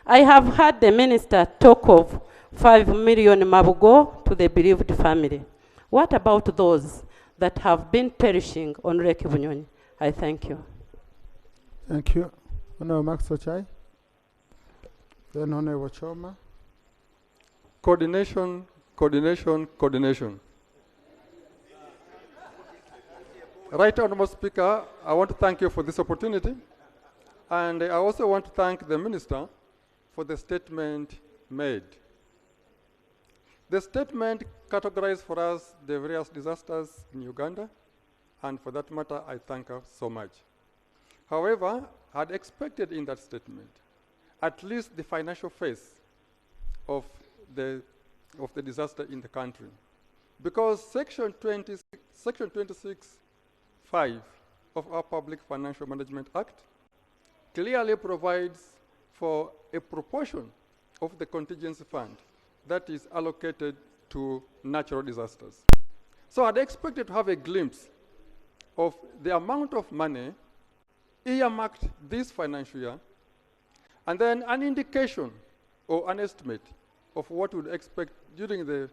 I have heard the minister talk of 5 million mabugo to the bereaved family. What about those that have been perishing on Lake Bunyonyi? I thank you. Thank you. Honourable Max Ochai. Then Honourable Choma. Coordination, coordination, coordination. Right Honourable Speaker, I want to thank you for this opportunity. And I also want to thank the Minister for the statement made. The statement categorized for us the various disasters in Uganda, and for that matter, I thank her so much. However, I had expected in that statement at least the financial phase of the disaster in the country, because Section 26(5) of our Public Financial Management Act clearly provides for a proportion of the contingency fund that is allocated to natural disasters. So I'd expected to have a glimpse of the amount of money earmarked this financial year, and then an indication or an estimate of what we would expect during the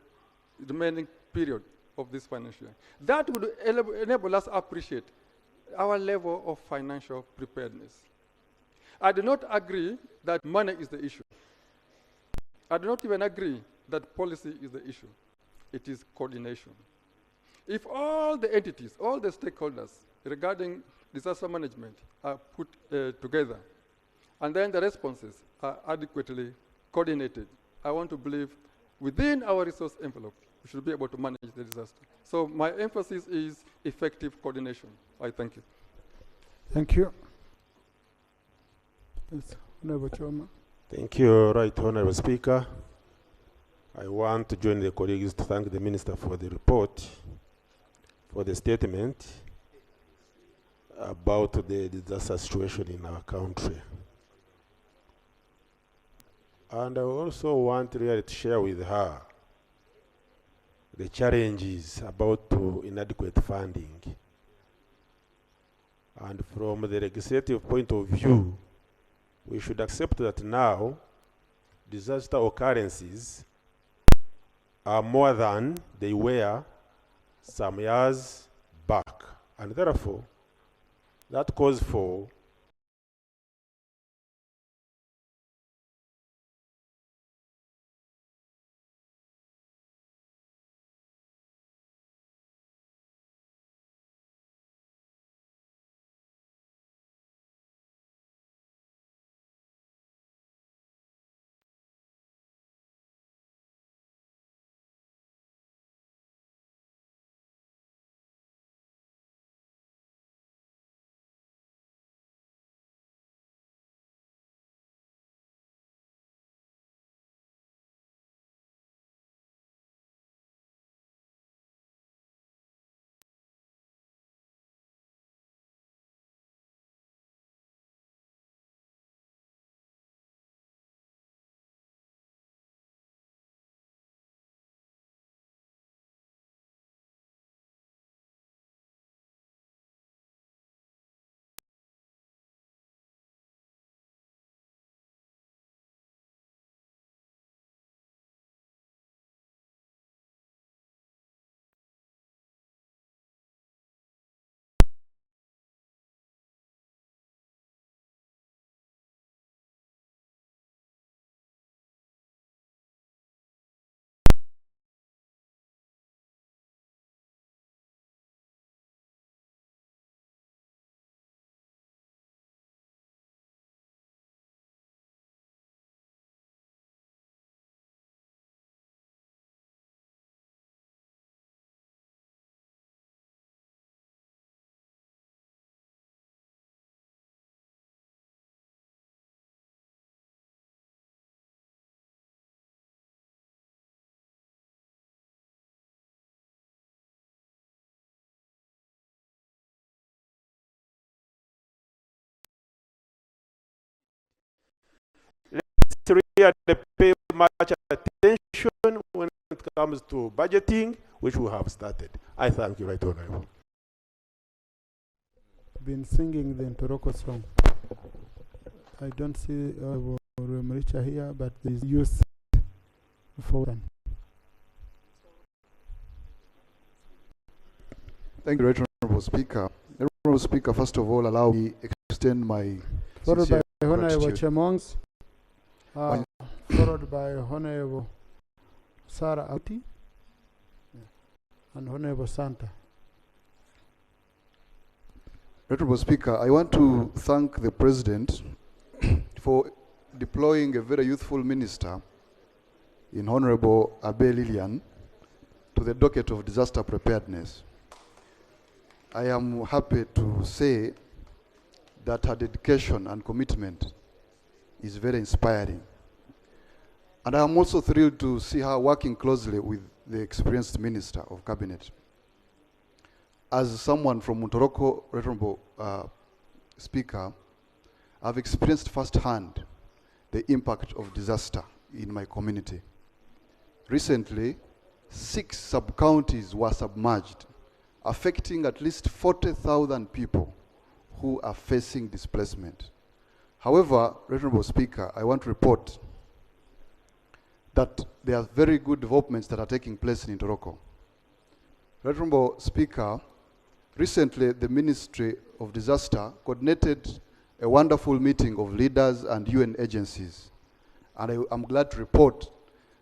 remaining period of this financial year. That would enable us to appreciate our level of financial preparedness. I do not agree that money is the issue. I do not even agree that policy is the issue. It is coordination. If all the entities, all the stakeholders regarding disaster management are put together, and then the responses are adequately coordinated, I want to believe within our resource envelope, we should be able to manage the disaster. So my emphasis is effective coordination. I thank you. Thank you. Yes, Honourable Choma. Thank you, Right Honourable Speaker. I want to join the colleagues to thank the Minister for the report, for the statement about the disaster situation in our country. And I also want really to share with her the challenges about inadequate funding. And from the legislative point of view, we should accept that now disaster occurrences are more than they were some years back. And therefore, that calls for really pay much attention when it comes to budgeting, which we have started. I thank you, Right Honorable. Been singing the Ntoroko song. I don't see Remricha here, but there is youth for them. Thank you, Right Honorable Speaker. Honorable Speaker, first of all, allow me to extend my Followed by sincere Honorable gratitude. Chemongs, followed by Honorable Sarah Auti, and Honorable Santa. Honorable Speaker, I want to thank the President for deploying a very youthful minister in Honorable Abe Lilian to the docket of disaster preparedness. I am happy to say that her dedication and commitment is very inspiring. And I am also thrilled to see her working closely with the experienced Minister of Cabinet. As someone from Ntoroko, Honorable Speaker, I've experienced firsthand the impact of disaster in my community. Recently, 6 sub-counties were submerged, affecting at least 40,000 people who are facing displacement. However, Honorable Speaker, I want to report that there are very good developments that are taking place in Ntoroko. Honorable Speaker, recently the Ministry of Disaster coordinated a wonderful meeting of leaders and UN agencies. And I'm glad to report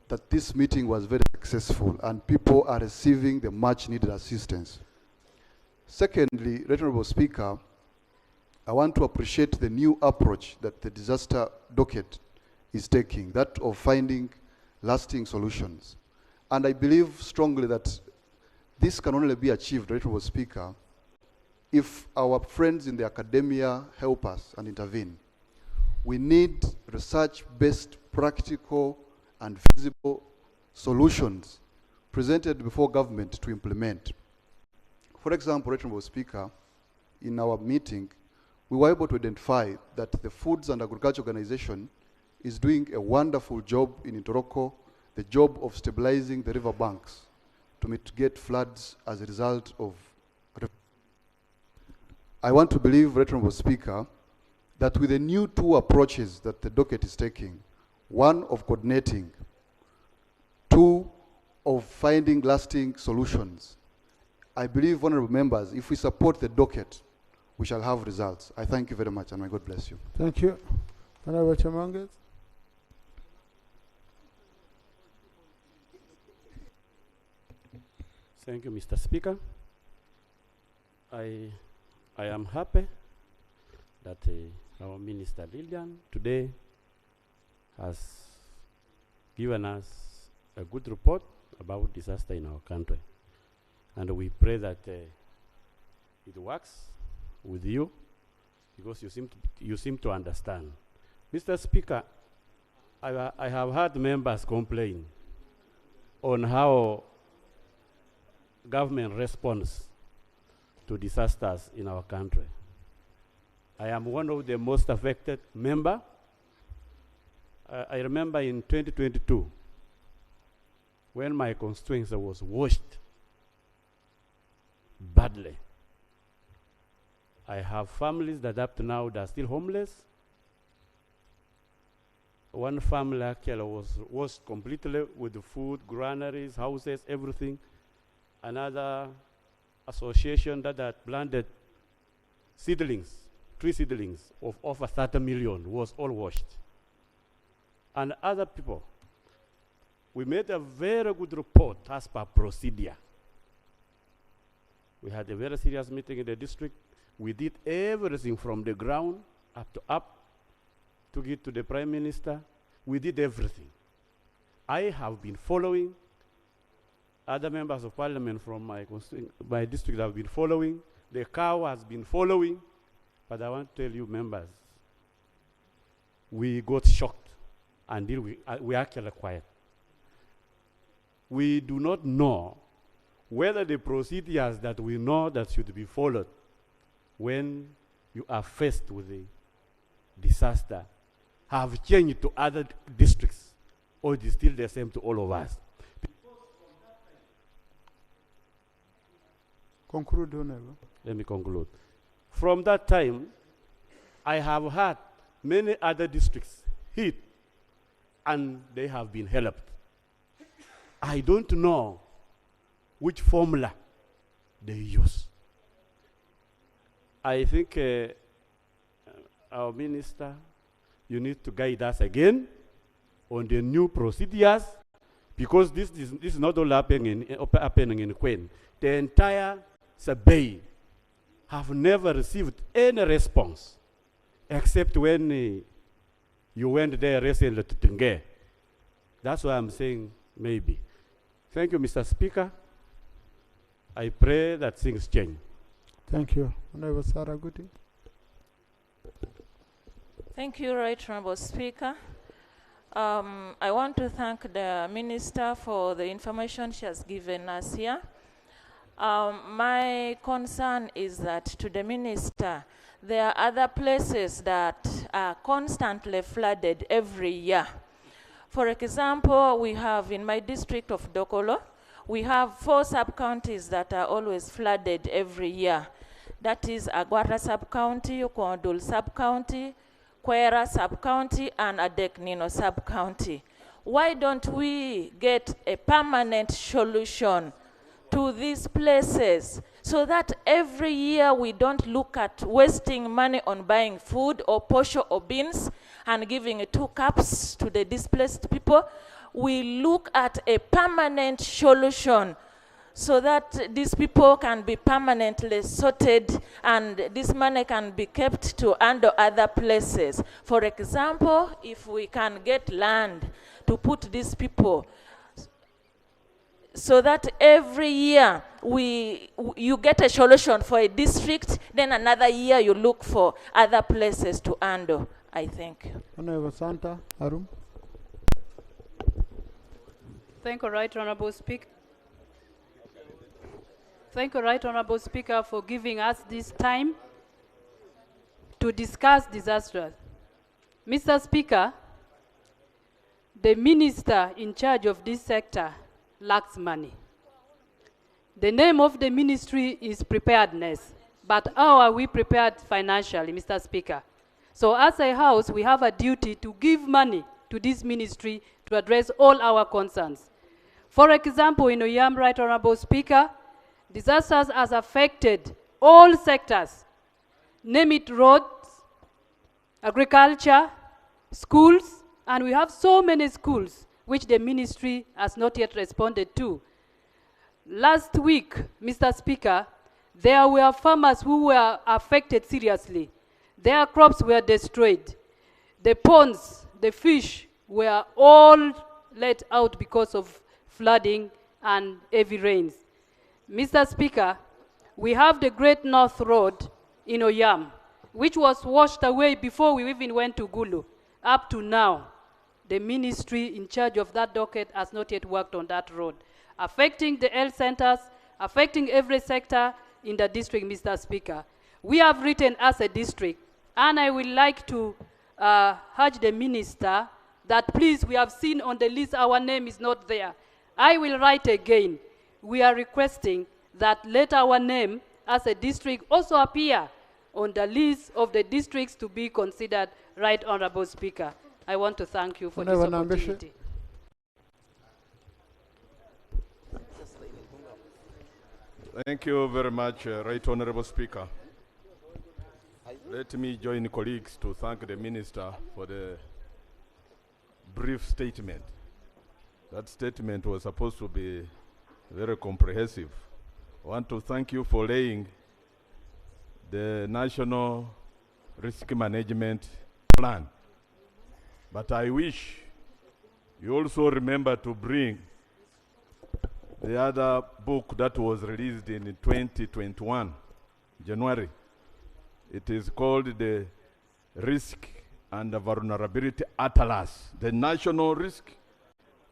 that this meeting was very successful and people are receiving the much needed assistance. Secondly, Honorable Speaker, I want to appreciate the new approach that the disaster docket is taking, that of finding lasting solutions. And I believe strongly that this can only be achieved, Honorable Speaker, if our friends in the academia help us and intervene. We need research-based, practical, and feasible solutions presented before government to implement. For example, Honorable Speaker, in our meeting, we were able to identify that the Foods and Agriculture Organization is doing a wonderful job in Ntoroko, the job of stabilizing the river banks to mitigate floods as a result of. I want to believe, Honorable Speaker, that with the new 2 approaches that the docket is taking, 1 of coordinating, 2 of finding lasting solutions, I believe, honorable members, if we support the docket, we shall have results. I thank you very much, and may God bless you. Thank you. Honorable Chemonges. Thank you, Mr. Speaker. I am happy that our Minister Lilian today has given us a good report about disaster in our country. And we pray that it works with you because you seem to understand. Mr. Speaker, I have heard members complain on how government responds to disasters in our country. I am one of the most affected members. I remember in 2022, when my constituency was washed badly. I have families that up to now they are still homeless. One family actually was completely with the food, granaries, houses, everything. Another association that had planted seedlings, tree seedlings of over 30 million was all washed. And other people, we made a very good report as per procedure. We had a very serious meeting in the district. We did everything from the ground up to get to the Prime Minister. We did everything. I have been following. Other members of parliament from my district have been following. The cow has been following. But I want to tell you, members, we got shocked until we actually quiet. We do not know whether the procedures that we know that should be followed when you are faced with a disaster have changed to other districts, or it is still the same to all of us? Conclude, Honorable. Let me conclude. From that time, I have had many other districts hit, and they have been helped. I don't know which formula they use. I think our minister, you need to guide us again on the new procedures, because this is not all happening in Queen. The entire survey have never received any response, except when you went there recently to Tenge. That's why I'm saying maybe. Thank you, Mr. Speaker. I pray that things change. Thank you. Honorable Sarah Goody. Thank you, Right Honorable Speaker. I want to thank the Minister for the information she has given us here. My concern is that to the Minister, there are other places that are constantly flooded every year. For example, we have in my district of Dokolo, we have 4 sub-counties that are always flooded every year. That is Agwara sub-county, Ukondul sub-county, Kwera sub-county, and Adeknino sub-county. Why don't we get a permanent solution to these places so that every year we don't look at wasting money on buying food or posho or beans and giving 2 cups to the displaced people? We look at a permanent solution so that these people can be permanently sorted and this money can be kept to handle other places. For example, if we can get land to put these people so that every year you get a solution for a district, then another year you look for other places to handle. I thank you. Honorable Santa Arum. Thank you, Right Honorable Speaker. Thank you, Right Honorable Speaker, for giving us this time to discuss disasters. Mr. Speaker, the minister in charge of this sector lacks money. The name of the ministry is preparedness, but how are we prepared financially, Mr. Speaker? So as a house, we have a duty to give money to this ministry to address all our concerns. For example, in Oyam, Right Honorable Speaker, disasters has affected all sectors, name it roads, agriculture, schools, and we have so many schools which the ministry has not yet responded to. Last week, Mr. Speaker, there were farmers who were affected seriously. Their crops were destroyed. The ponds, the fish were all let out because of flooding and heavy rains. Mr. Speaker, we have the Great North Road in Oyam, which was washed away before we even went to Gulu. Up to now, the ministry in charge of that docket has not yet worked on that road, affecting the health centers, affecting every sector in the district, Mr. Speaker. We have written as a district, and I would like to urge the minister that please, we have seen on the list our name is not there. I will write again. We are requesting that let our name as a district also appear on the list of the districts to be considered, Right Honorable Speaker. I want to thank you for this opportunity. Thank you very much, Right Honorable Speaker. Let me join colleagues to thank the Minister for the brief statement. That statement was supposed to be very comprehensive. I want to thank you for laying the National Risk Management Plan. But I wish you also remember to bring the other book that was released in 2021, January. It is called the Risk and Vulnerability Atlas, the National Risk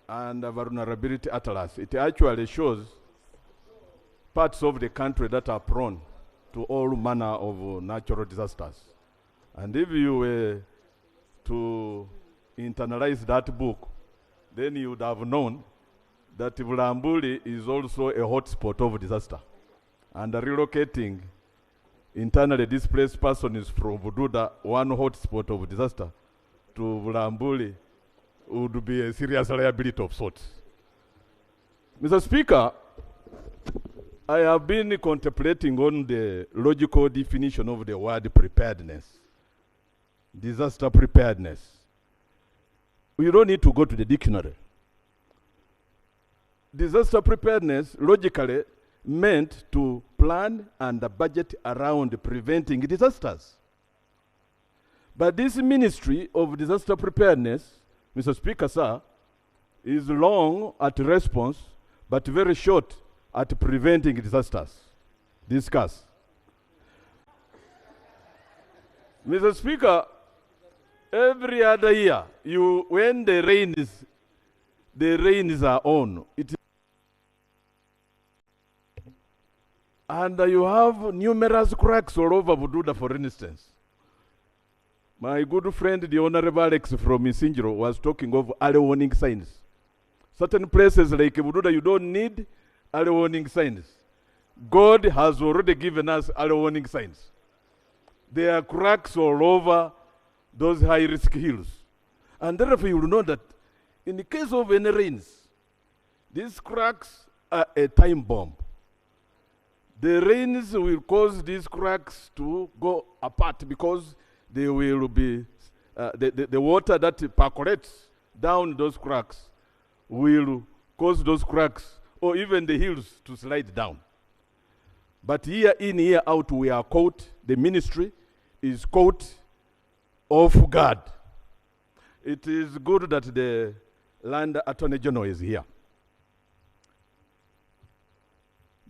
and Vulnerability Atlas. It actually shows parts of the country that are prone to all manner of natural disasters. And if you were to internalize that book, then you would have known that Bulambuli is also a hotspot of disaster. And relocating internally displaced persons from Bududa, one hotspot of disaster, to Bulambuli would be a serious liability of sorts. Mr. Speaker, I have been contemplating on the logical definition of the word preparedness, disaster preparedness. We don't need to go to the dictionary. Disaster preparedness logically meant to plan and budget around preventing disasters. But this ministry of disaster preparedness, Mr. Speaker, sir, is long at response, but very short at preventing disasters. Discuss. Mr. Speaker, every other year, when the rains are on, and you have numerous cracks all over Bududa, for instance. My good friend, the Honorable Alex from Isinjiro, was talking of early warning signs. Certain places like Bududa, you don't need early warning signs. God has already given us early warning signs. There are cracks all over those high-risk hills. And therefore, you will know that in the case of any rains, these cracks are a time bomb. The rains will cause these cracks to go apart because they will be, the water that percolates down those cracks will cause those cracks or even the hills to slide down. But year in, year out, we are caught, the ministry is caught off guard. It is good that the Land Attorney General is here.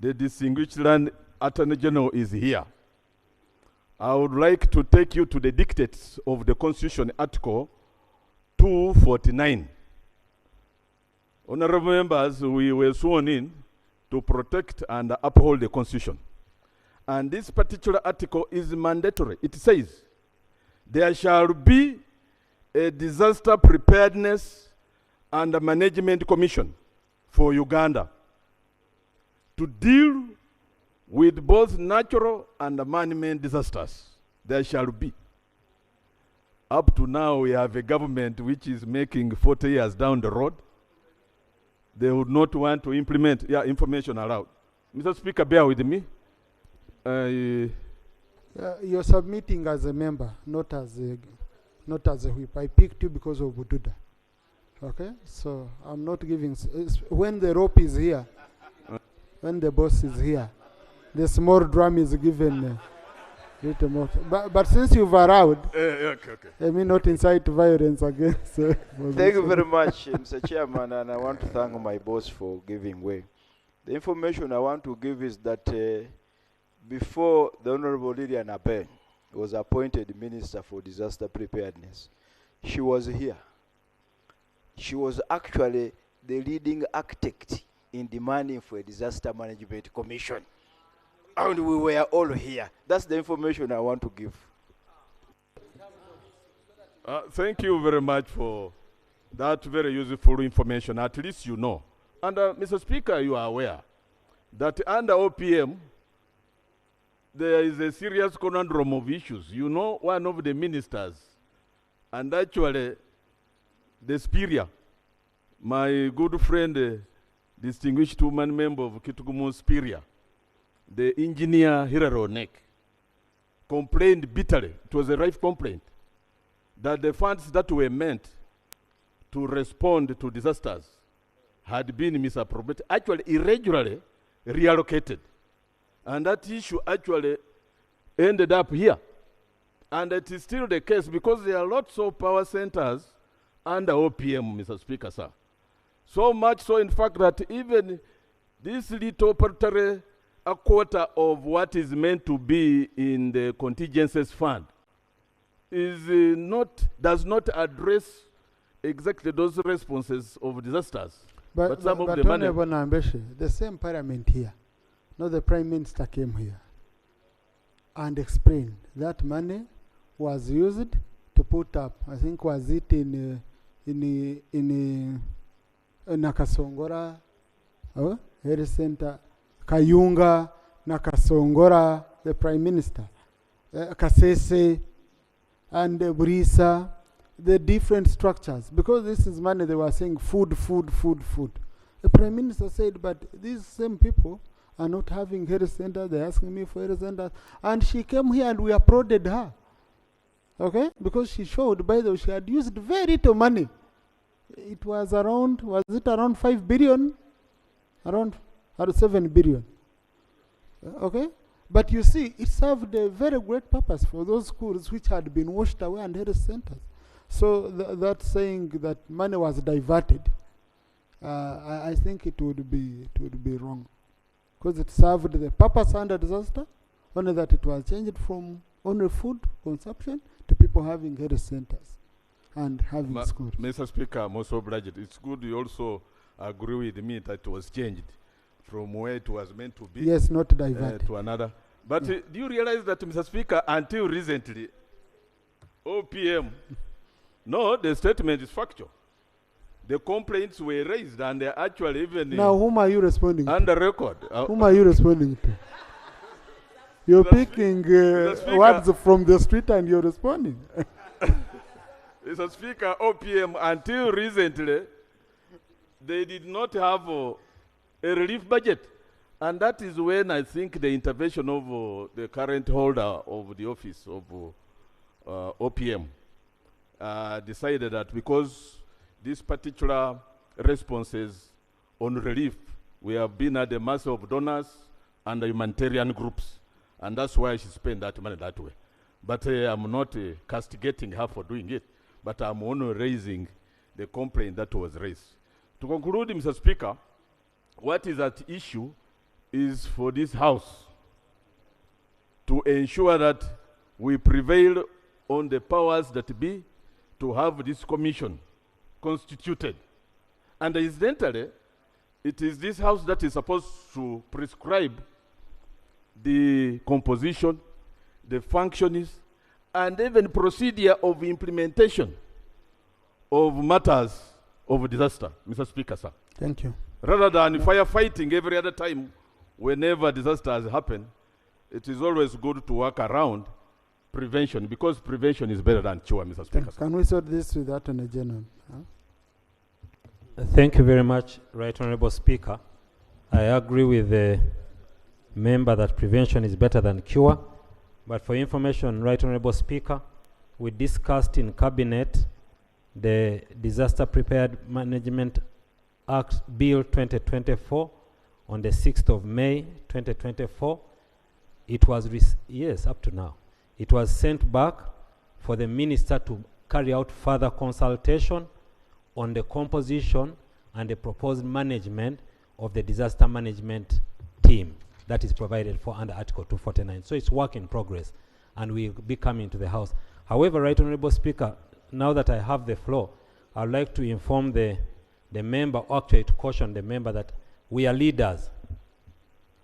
The distinguished Land Attorney General is here. I would like to take you to the dictates of the Constitution, Article 249. Honorable members, we were sworn in to protect and uphold the Constitution. And this particular article is mandatory. It says, there shall be a disaster preparedness and management commission for Uganda to deal with both natural and man-made disasters. There shall be. Up to now, we have a government which is making 40 years down the road. They would not want to implement information allowed. Mr. Speaker, bear with me. You're submitting as a member, not as a whip. I picked you because of Bududa. Okay? So I'm not giving... when the rope is here, when the boss is here, the small drum is given little more. But since you've allowed, let me not incite violence against. Thank you very much, Mr. Chairman, and I want to thank my boss for giving way. The information I want to give is that before the Honorable Lilian Abe was appointed Minister for Disaster Preparedness, she was here. She was actually the leading architect in demanding for a disaster management commission. And we were all here. That's the information I want to give. Thank you very much for that very useful information. At least you know. And Mr. Speaker, you are aware that under OPM, there is a serious conundrum of issues. You know, one of the ministers, and actually the Superior, my good friend, distinguished woman member of Kitugumu Superior, the engineer Hiraro Nek, complained bitterly, it was a right complaint, that the funds that were meant to respond to disasters had been misappropriated, actually irregularly reallocated. And that issue actually ended up here. And it is still the case because there are lots of power centers under OPM, Mr. Speaker, sir. So much so, in fact, that even this little particular a quarter of what is meant to be in the contingencies fund is does not address exactly those responses of disasters. But some of the money... the same parliament here, not the Prime Minister came here and explained that money was used to put up. I think was it in Nakasongora health center, Kayunga, Nakasongora, the Prime Minister, Kasese, and Burisa, the different structures. Because this is money, they were saying food. The Prime Minister said, but these same people are not having health centers, they're asking me for health centers. And she came here and we applauded her. Okay? Because she showed, by the way, she had used very little money. It was around, was it around 5 billion? Around 7 billion. Okay? But you see, it served a very great purpose for those schools which had been washed away and health centers. So that saying that money was diverted, I think it would be wrong, because it served the purpose under disaster, only that it was changed from only food consumption to people having health centers and having schools. Mr. Speaker, I'm also obliged. It's good you also agree with me that it was changed from where it was meant to be. Yes, not diverted. To another. But do you realize that, Mr. Speaker, until recently, OPM, no, the statement is factual. The complaints were raised and they're actually even now, whom are you responding to? Under record. Whom are you responding to? You're picking words from the street and you're responding. Mr. Speaker, OPM, until recently, they did not have a relief budget. And that is when I think the intervention of the current holder of the office of OPM decided that because these particular responses on relief, we have been at the mercy of donors and humanitarian groups. And that's why she spent that money that way. But I'm not castigating her for doing it, but I'm only raising the complaint that was raised. To conclude, Mr. Speaker, what is at issue is for this House to ensure that we prevail on the powers that be to have this commission constituted. And incidentally, it is this House that is supposed to prescribe the composition, the functionings, and even procedure of implementation of matters of disaster, Mr. Speaker, sir. Thank you. Rather than firefighting every other time whenever disaster has happened, it is always good to work around prevention, because prevention is better than cure, Mr. Speaker. Can we sort this with that on a general? Thank you very much, Right Honorable Speaker. I agree with the member that prevention is better than cure. But for information, Right Honorable Speaker, we discussed in Cabinet the Disaster Prepared Management Act Bill 2024 on the 6th of May 2024. It was, yes, up to now. It was sent back for the minister to carry out further consultation on the composition and the proposed management of the disaster management team that is provided for under Article 249. So it's work in progress, and we'll be coming to the House. However, Right Honorable Speaker, now that I have the floor, I'd like to inform the member, actually to caution the member, that we are leaders.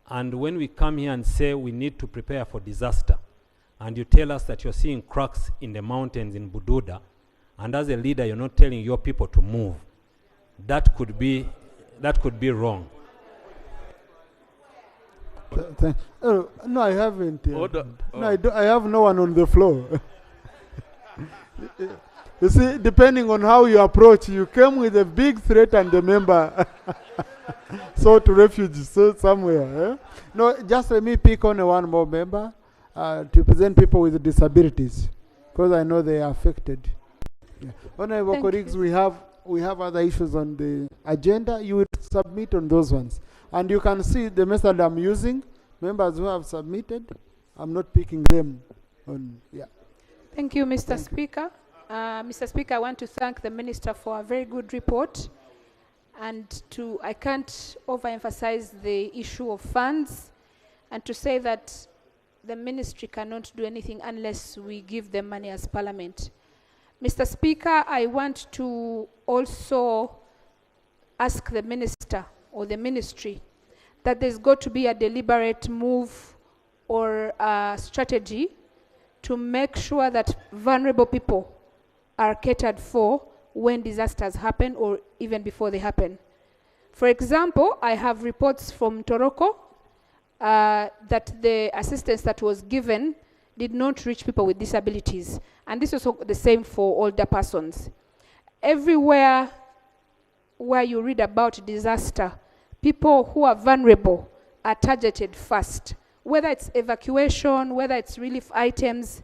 And when we come here and say we need to prepare for disaster, and you tell us that you're seeing cracks in the mountains in Bududa, and as a leader you're not telling your people to move, that could be wrong. No, I haven't. Order. No, I have no one on the floor. You see, depending on how you approach, you came with a big threat and the member sought refuge somewhere. Eh? No, just let me pick on one more member to present people with disabilities, because I know they are affected. Yeah. Honorable colleagues, we have other issues on the agenda. You will submit on those ones. And you can see the method I'm using. Members who have submitted, I'm not picking them on, yeah. Thank you, Mr. Speaker. Mr. Speaker, I want to thank the Minister for a very good report. And I can't overemphasize the issue of funds, and to say that the ministry cannot do anything unless we give them money as Parliament. Mr. Speaker, I want to also ask the Minister or the Ministry that there's got to be a deliberate move or a strategy to make sure that vulnerable people are catered for when disasters happen or even before they happen. For example, I have reports from Toroko that the assistance that was given did not reach people with disabilities. And this is also the same for older persons. Everywhere where you read about disaster, people who are vulnerable are targeted first. Whether it's evacuation, whether it's relief items,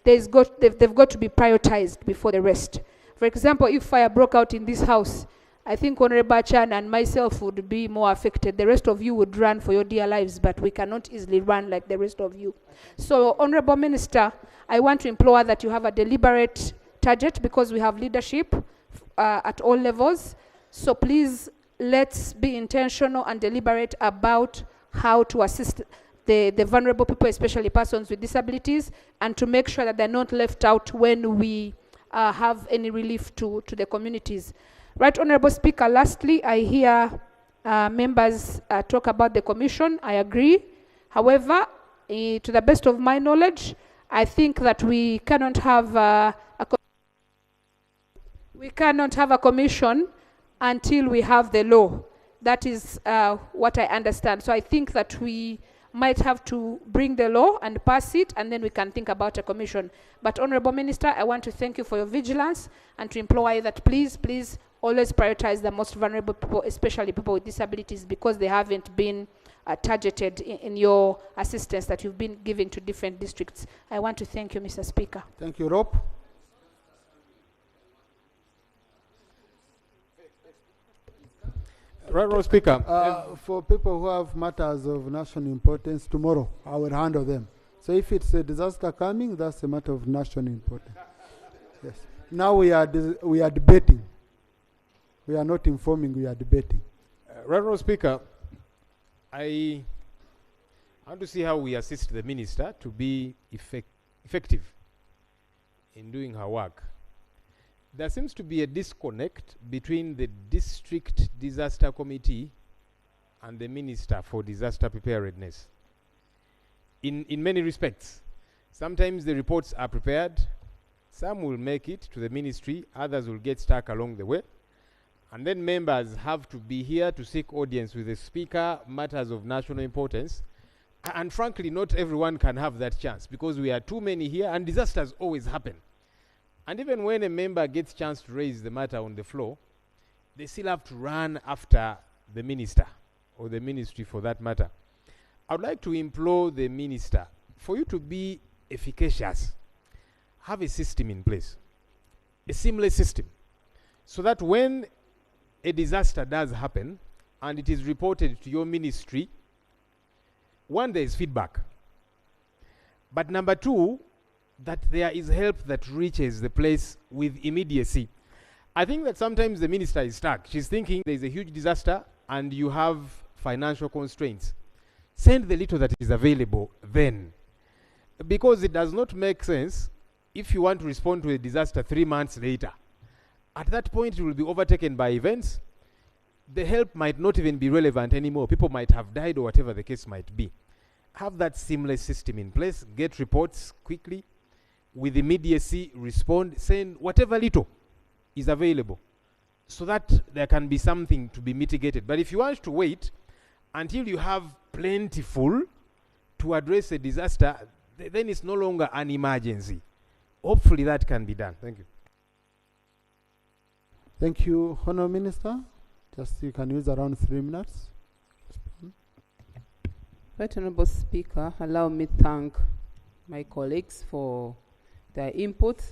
they've got to be prioritized before the rest. For example, if fire broke out in this house, I think Honorable Chan and myself would be more affected. The rest of you would run for your dear lives, but we cannot easily run like the rest of you. So, Honorable Minister, I want to implore that you have a deliberate target because we have leadership at all levels. So please, let's be intentional and deliberate about how to assist the vulnerable people, especially persons with disabilities, and to make sure that they're not left out when we have any relief to the communities. Right, Honorable Speaker, lastly, I hear members talk about the commission. I agree. However, to the best of my knowledge, I think that we cannot have a commission until we have the law. That is what I understand. So I think that we might have to bring the law and pass it, and then we can think about a commission. But Honorable Minister, I want to thank you for your vigilance and to implore you that please always prioritize the most vulnerable people, especially people with disabilities, because they haven't been targeted in your assistance that you've been giving to different districts. I want to thank you, Mr. Speaker. Thank you, Rob. Right, Speaker. For people who have matters of national importance, tomorrow I will handle them. So if it's a disaster coming, that's a matter of national importance. Yes. Now we are debating. We are not informing, we are debating. Right, Speaker, I want to see how we assist the minister to be effective in doing her work. There seems to be a disconnect between the district disaster committee and the minister for disaster preparedness. In many respects, sometimes the reports are prepared, some will make it to the ministry, others will get stuck along the way, and then members have to be here to seek audience with the speaker, matters of national importance, and frankly, not everyone can have that chance because we are too many here and disasters always happen. And even when a member gets a chance to raise the matter on the floor, they still have to run after the minister or the ministry for that matter. I would like to implore the minister, for you to be efficacious, have a system in place, a seamless system, so that when a disaster does happen and it is reported to your ministry, one, there is feedback. But number two, that there is help that reaches the place with immediacy. I think that sometimes the minister is stuck. She's thinking there is a huge disaster and you have financial constraints. Send the little that is available then. Because it does not make sense if you want to respond to a disaster 3 months later. At that point, you will be overtaken by events. The help might not even be relevant anymore. People might have died or whatever the case might be. Have that seamless system in place. Get reports quickly. With immediacy, respond, send whatever little is available so that there can be something to be mitigated. But if you want to wait until you have plentiful to address a disaster, then it's no longer an emergency. Hopefully that can be done. Thank you. Thank you, Honourable Minister. Just you can use around 3 minutes. Right, Honourable Speaker, allow me to thank my colleagues for their input,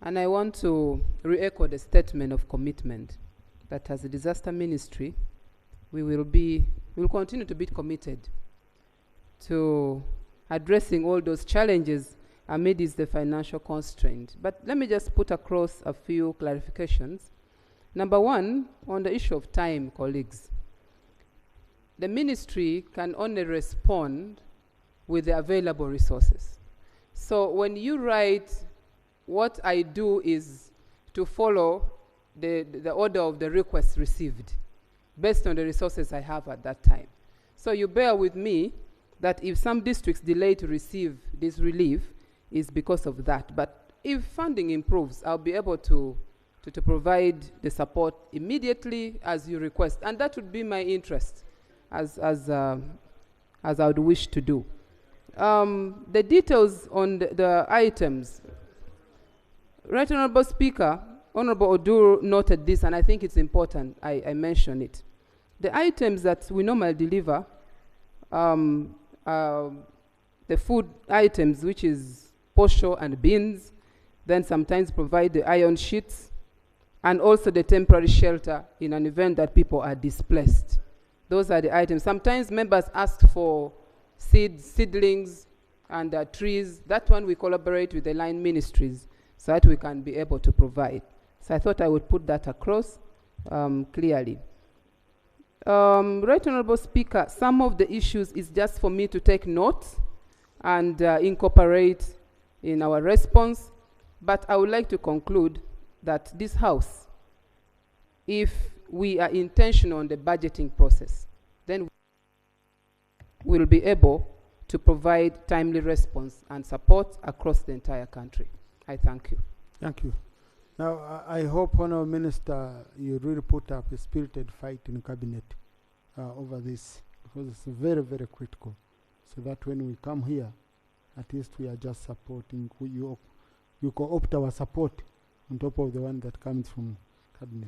and I want to re-echo the statement of commitment that as a disaster ministry, we will continue to be committed to addressing all those challenges amidst the financial constraint. But let me just put across a few clarifications. Number one, on the issue of time, colleagues, the ministry can only respond with the available resources. So when you write, what I do is to follow the order of the requests received based on the resources I have at that time. So you bear with me that if some districts delay to receive this relief, is because of that. But if funding improves, I'll be able to provide the support immediately as you request. And that would be my interest as I would wish to do. The details on the items. Right Honorable Speaker, Honorable Oduro noted this, and I think it's important I mention it. The items that we normally deliver, the food items, which is posho and beans, then sometimes provide the iron sheets, and also the temporary shelter in an event that people are displaced. Those are the items. Sometimes members ask for seedlings, and trees. That one we collaborate with the line ministries so that we can be able to provide. So I thought I would put that across clearly. Right Honorable Speaker, some of the issues is just for me to take note and incorporate in our response, but I would like to conclude that this House, if we are intentional on the budgeting process, then we'll be able to provide timely response and support across the entire country. I thank you. Thank you. Now, I hope, Honourable Minister, you really put up a spirited fight in Cabinet over this, because it's very, very critical, so that when we come here, at least we are just supporting. You co-opt our support on top of the one that comes from Cabinet.